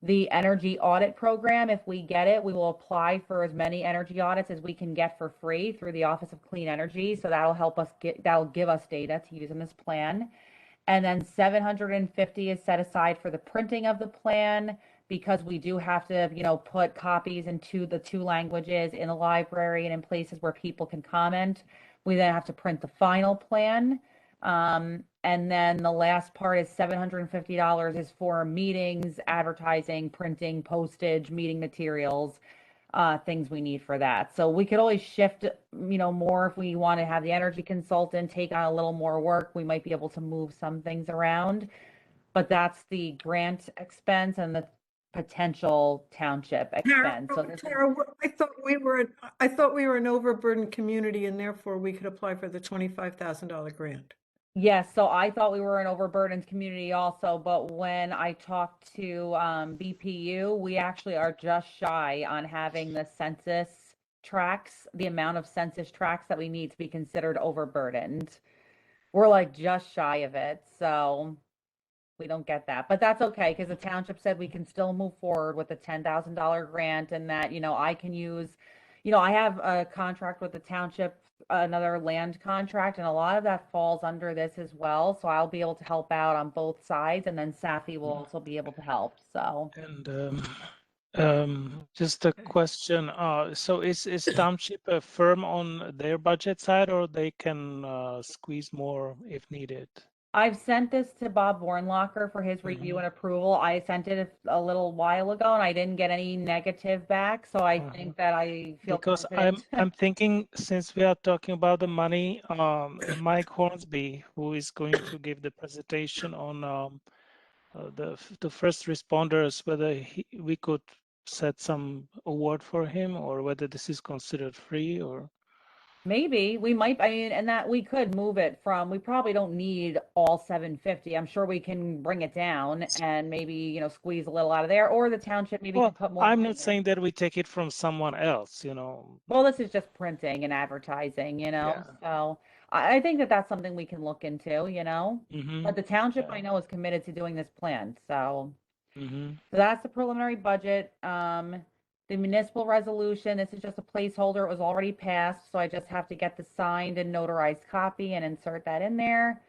B: The energy audit program, if we get it, we will apply for as many energy audits as we can get for free through the Office of Clean Energy. So that'll give us data to use in this plan. And then 750 is set aside for the printing of the plan because we do have to, put copies into the 2 languages in the library and in places where people can comment. We then have to print the final plan. And then the last part is $750 is for meetings, advertising, printing, postage, meeting materials, things we need for that. So we could always shift, more if we want to have the energy consultant take on a little more work. We might be able to move some things around, but that's the grant expense and the potential township expense. So this is,
E: Tara, I thought we were an overburdened community and therefore we could apply for the $25,000 grant.
B: yes, so I thought we were an overburdened community also, but when I talked to BPU, we actually are just shy on having the census tracts, the amount of census tracts that we need to be considered overburdened. We're like just shy of it, so we don't get that. But that's okay, because the township said we can still move forward with the $10,000 grant and that, I can use, I have a contract with the township, another land contract, and a lot of that falls under this as well. So I'll be able to help out on both sides, and then Safi will also be able to help. So
C: And just a question. So is Township a firm on their budget side, or they can squeeze more if needed?
B: I've sent this to Bob Warnlocker for his review and approval. I sent it a little while ago and I didn't get any negative back. So I think that I feel
C: Because
B: confident.
C: I'm thinking, since we are talking about the money, Mike Hornsby, who is going to give the presentation on the first responders, whether we could set some award for him or whether this is considered free or.
B: Maybe we might, and that we could move it from, we probably don't need all 750. I'm sure we can bring it down and maybe, squeeze a little out of there, or the township maybe can put more.
C: I'm
B: money
C: not
B: in.
C: saying that we take it from someone else,
B: Well, this is just printing and advertising,
C: Yeah.
B: so I think that that's something we can look into,
C: Mhm.
B: but the township
C: Yeah.
B: I know is committed to doing this plan, so.
C: Mhm.
B: So that's the preliminary budget. The municipal resolution, this is just a placeholder. It was already passed, so I just have to get the signed and notarized copy and insert that in there.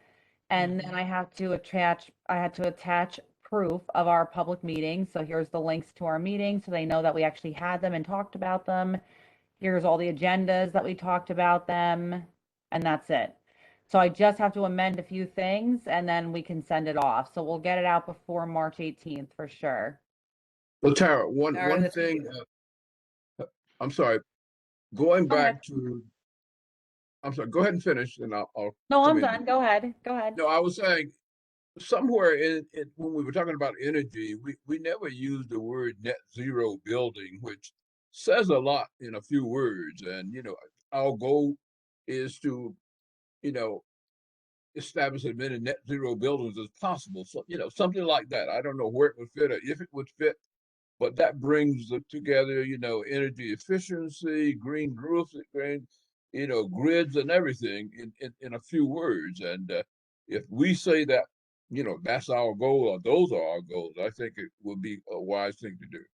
B: And then I had to attach proof of our public meetings. So here's the links to our meetings, so they know that we actually had them and talked about them. Here's all the agendas that we talked about them, and that's it. So I just have to amend a few things and then we can send it off. So we'll get it out before March 18th for sure.
A: Well, Tara, one
E: Tara,
A: one
E: that's
A: thing, I'm sorry, going
B: Go ahead.
A: back to, I'm sorry, go ahead and finish and I'll
B: No,
A: come
B: I'm
A: in.
B: done. Go ahead. Go ahead.
A: No, I was saying, somewhere in it, when we were talking about energy, we never used the word net zero building, which says a lot in a few words. And, our goal is to, establish as many net zero buildings as possible. So, something like that. I don't know where it would fit or if it would fit, but that brings together, energy efficiency, green roofs, green, grids and everything in a few words. And if we say that, that's our goal or those are our goals, I think it would be a wise thing to do.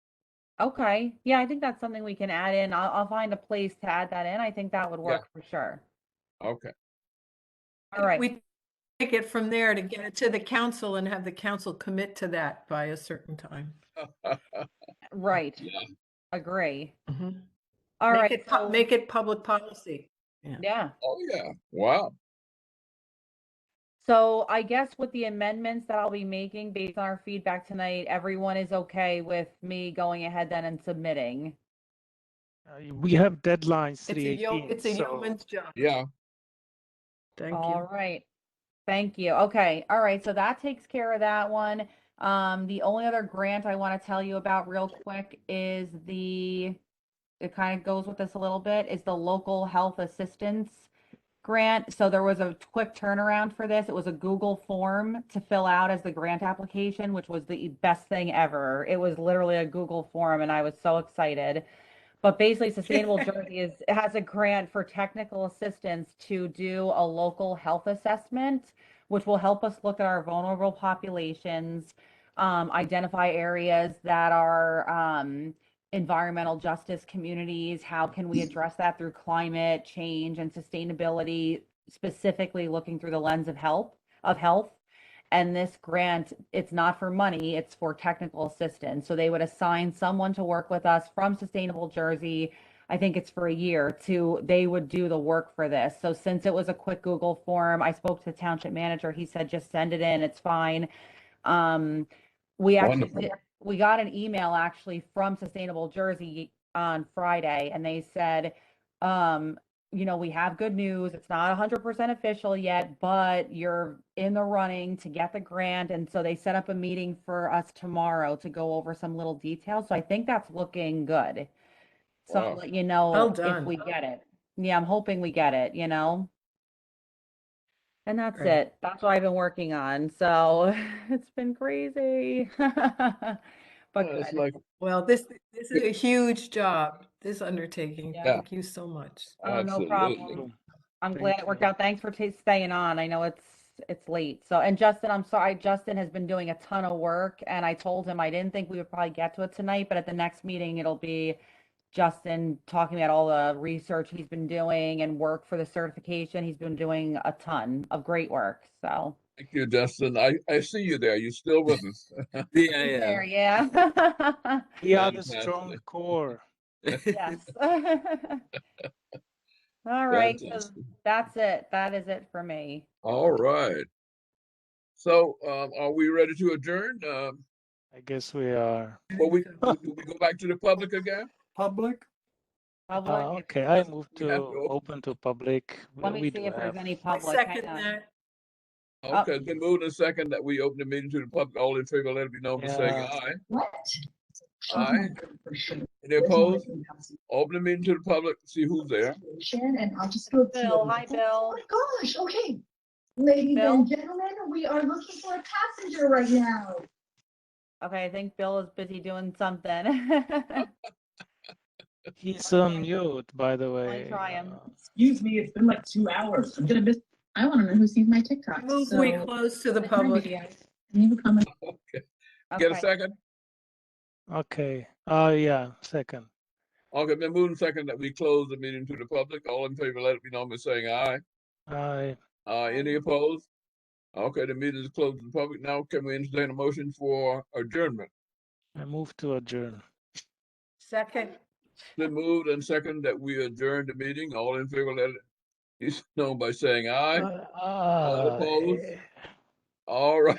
B: Okay. Yeah, I think that's something we can add in. I'll find a place to add that in. I think that would work for sure.
A: Okay.
B: All right.
E: We take it from there to get it to the council and have the council commit to that by a certain time.
B: Right.
A: Yeah.
B: Agree.
E: Mhm.
B: All right. So,
E: Make it public policy.
B: yeah.
A: Oh yeah. Wow.
B: So I guess with the amendments that I'll be making based on our feedback tonight, everyone is okay with me going ahead then and submitting.
C: We have deadlines
E: It's a
C: 3/18, so
E: yeoman's job.
A: Yeah,
E: Thank
B: All
E: you.
B: right. Thank you. Okay. All right. So that takes care of that one. The only other grant I want to tell you about real quick is it kind of goes with this a little bit, is the local health assistance grant. So there was a quick turnaround for this. It was a Google form to fill out as the grant application, which was the best thing ever. It was literally a Google form and I was so excited. But basically, Sustainable Jersey has a grant for technical assistance to do a local health assessment, which will help us look at our vulnerable populations, identify areas that are environmental justice communities. How can we address that through climate change and sustainability, specifically looking through the lens of health. And this grant, it's not for money, it's for technical assistance. So they would assign someone to work with us from Sustainable Jersey. I think it's for a year they would do the work for this. So since it was a quick Google form, I spoke to the township manager. He said, just send it in, it's fine. We got an email actually from Sustainable Jersey on Friday and they said, we have good news. It's not 100% official yet, but you're in the running to get the grant. And so they set up a meeting for us tomorrow to go over some little details. So I think that's looking good. So I'll
A: Wow.
B: let you know
E: Well
B: if
E: done.
B: we get it. Yeah, I'm hoping we get it, And that's
E: Great.
B: it. That's what I've been working on. So it's been crazy. But
A: it's
B: good.
A: like,
E: Well, this is a huge job, this undertaking.
B: Yeah.
E: Thank you so much.
B: Oh, no
A: absolutely.
B: problem. I'm
C: Thank
B: glad it worked
C: you.
B: out. Thanks for staying on. I know it's late. So, and Justin, I'm sorry. Justin has been doing a ton of work, and I told him I didn't think we would probably get to it tonight, but at the next meeting, it'll be Justin talking about all the research he's been doing and work for the certification. He's been doing a ton of great work. So,
A: Thank you, Justin. I see you there. You still with us?
K: Yeah,
B: he's
K: yeah.
B: there, yeah.
C: we are the
A: Fantastic.
C: strong core.
B: Yes. All right. So
A: Fantastic.
B: that's it. That is it for me.
A: All right. So, are we ready to adjourn?
C: I guess we are.
A: Well, do we go back to the public again?
J: Public?
B: Public.
C: Okay, I move
A: We have
C: to
A: to
C: open to public.
B: Let me
C: We
B: see
C: do
B: if there's
C: have.
B: any
E: I
B: public. Hang
E: second
B: on.
E: that.
A: Okay, it's been moved in second that we open the meeting to the public. All in favor, let it be known by saying
C: Yeah.
A: aye.
L: What?
A: Aye. Any opposed? Open the meeting to the public, see who's there.
L: And I'll just go.
B: Bill, hi, Bill.
L: Oh my gosh, okay. Ladies
B: Bill?
L: and gentlemen, we are looking for a passenger right now.
B: Okay, I think Bill is busy doing something.
C: He's on mute, by the way.
B: try him.
L: Excuse me, it's been like 2 hours. I'm gonna miss. I want to know who sees my TikTok.
E: Move we close to the public.
A: Okay. Get a
B: Okay.
A: second?
C: Okay. Yeah, second.
A: Okay, been moved in second that we close the meeting to the public. All in favor, let it be known by saying aye.
C: I
A: Any opposed? Okay, the meeting is closed to the public. Now can we entertain a motion for adjournment?
C: move to adjourn.
E: Second.
A: Been moved and second that we adjourn the meeting. All in favor, let it be known by saying aye. All opposed? All right.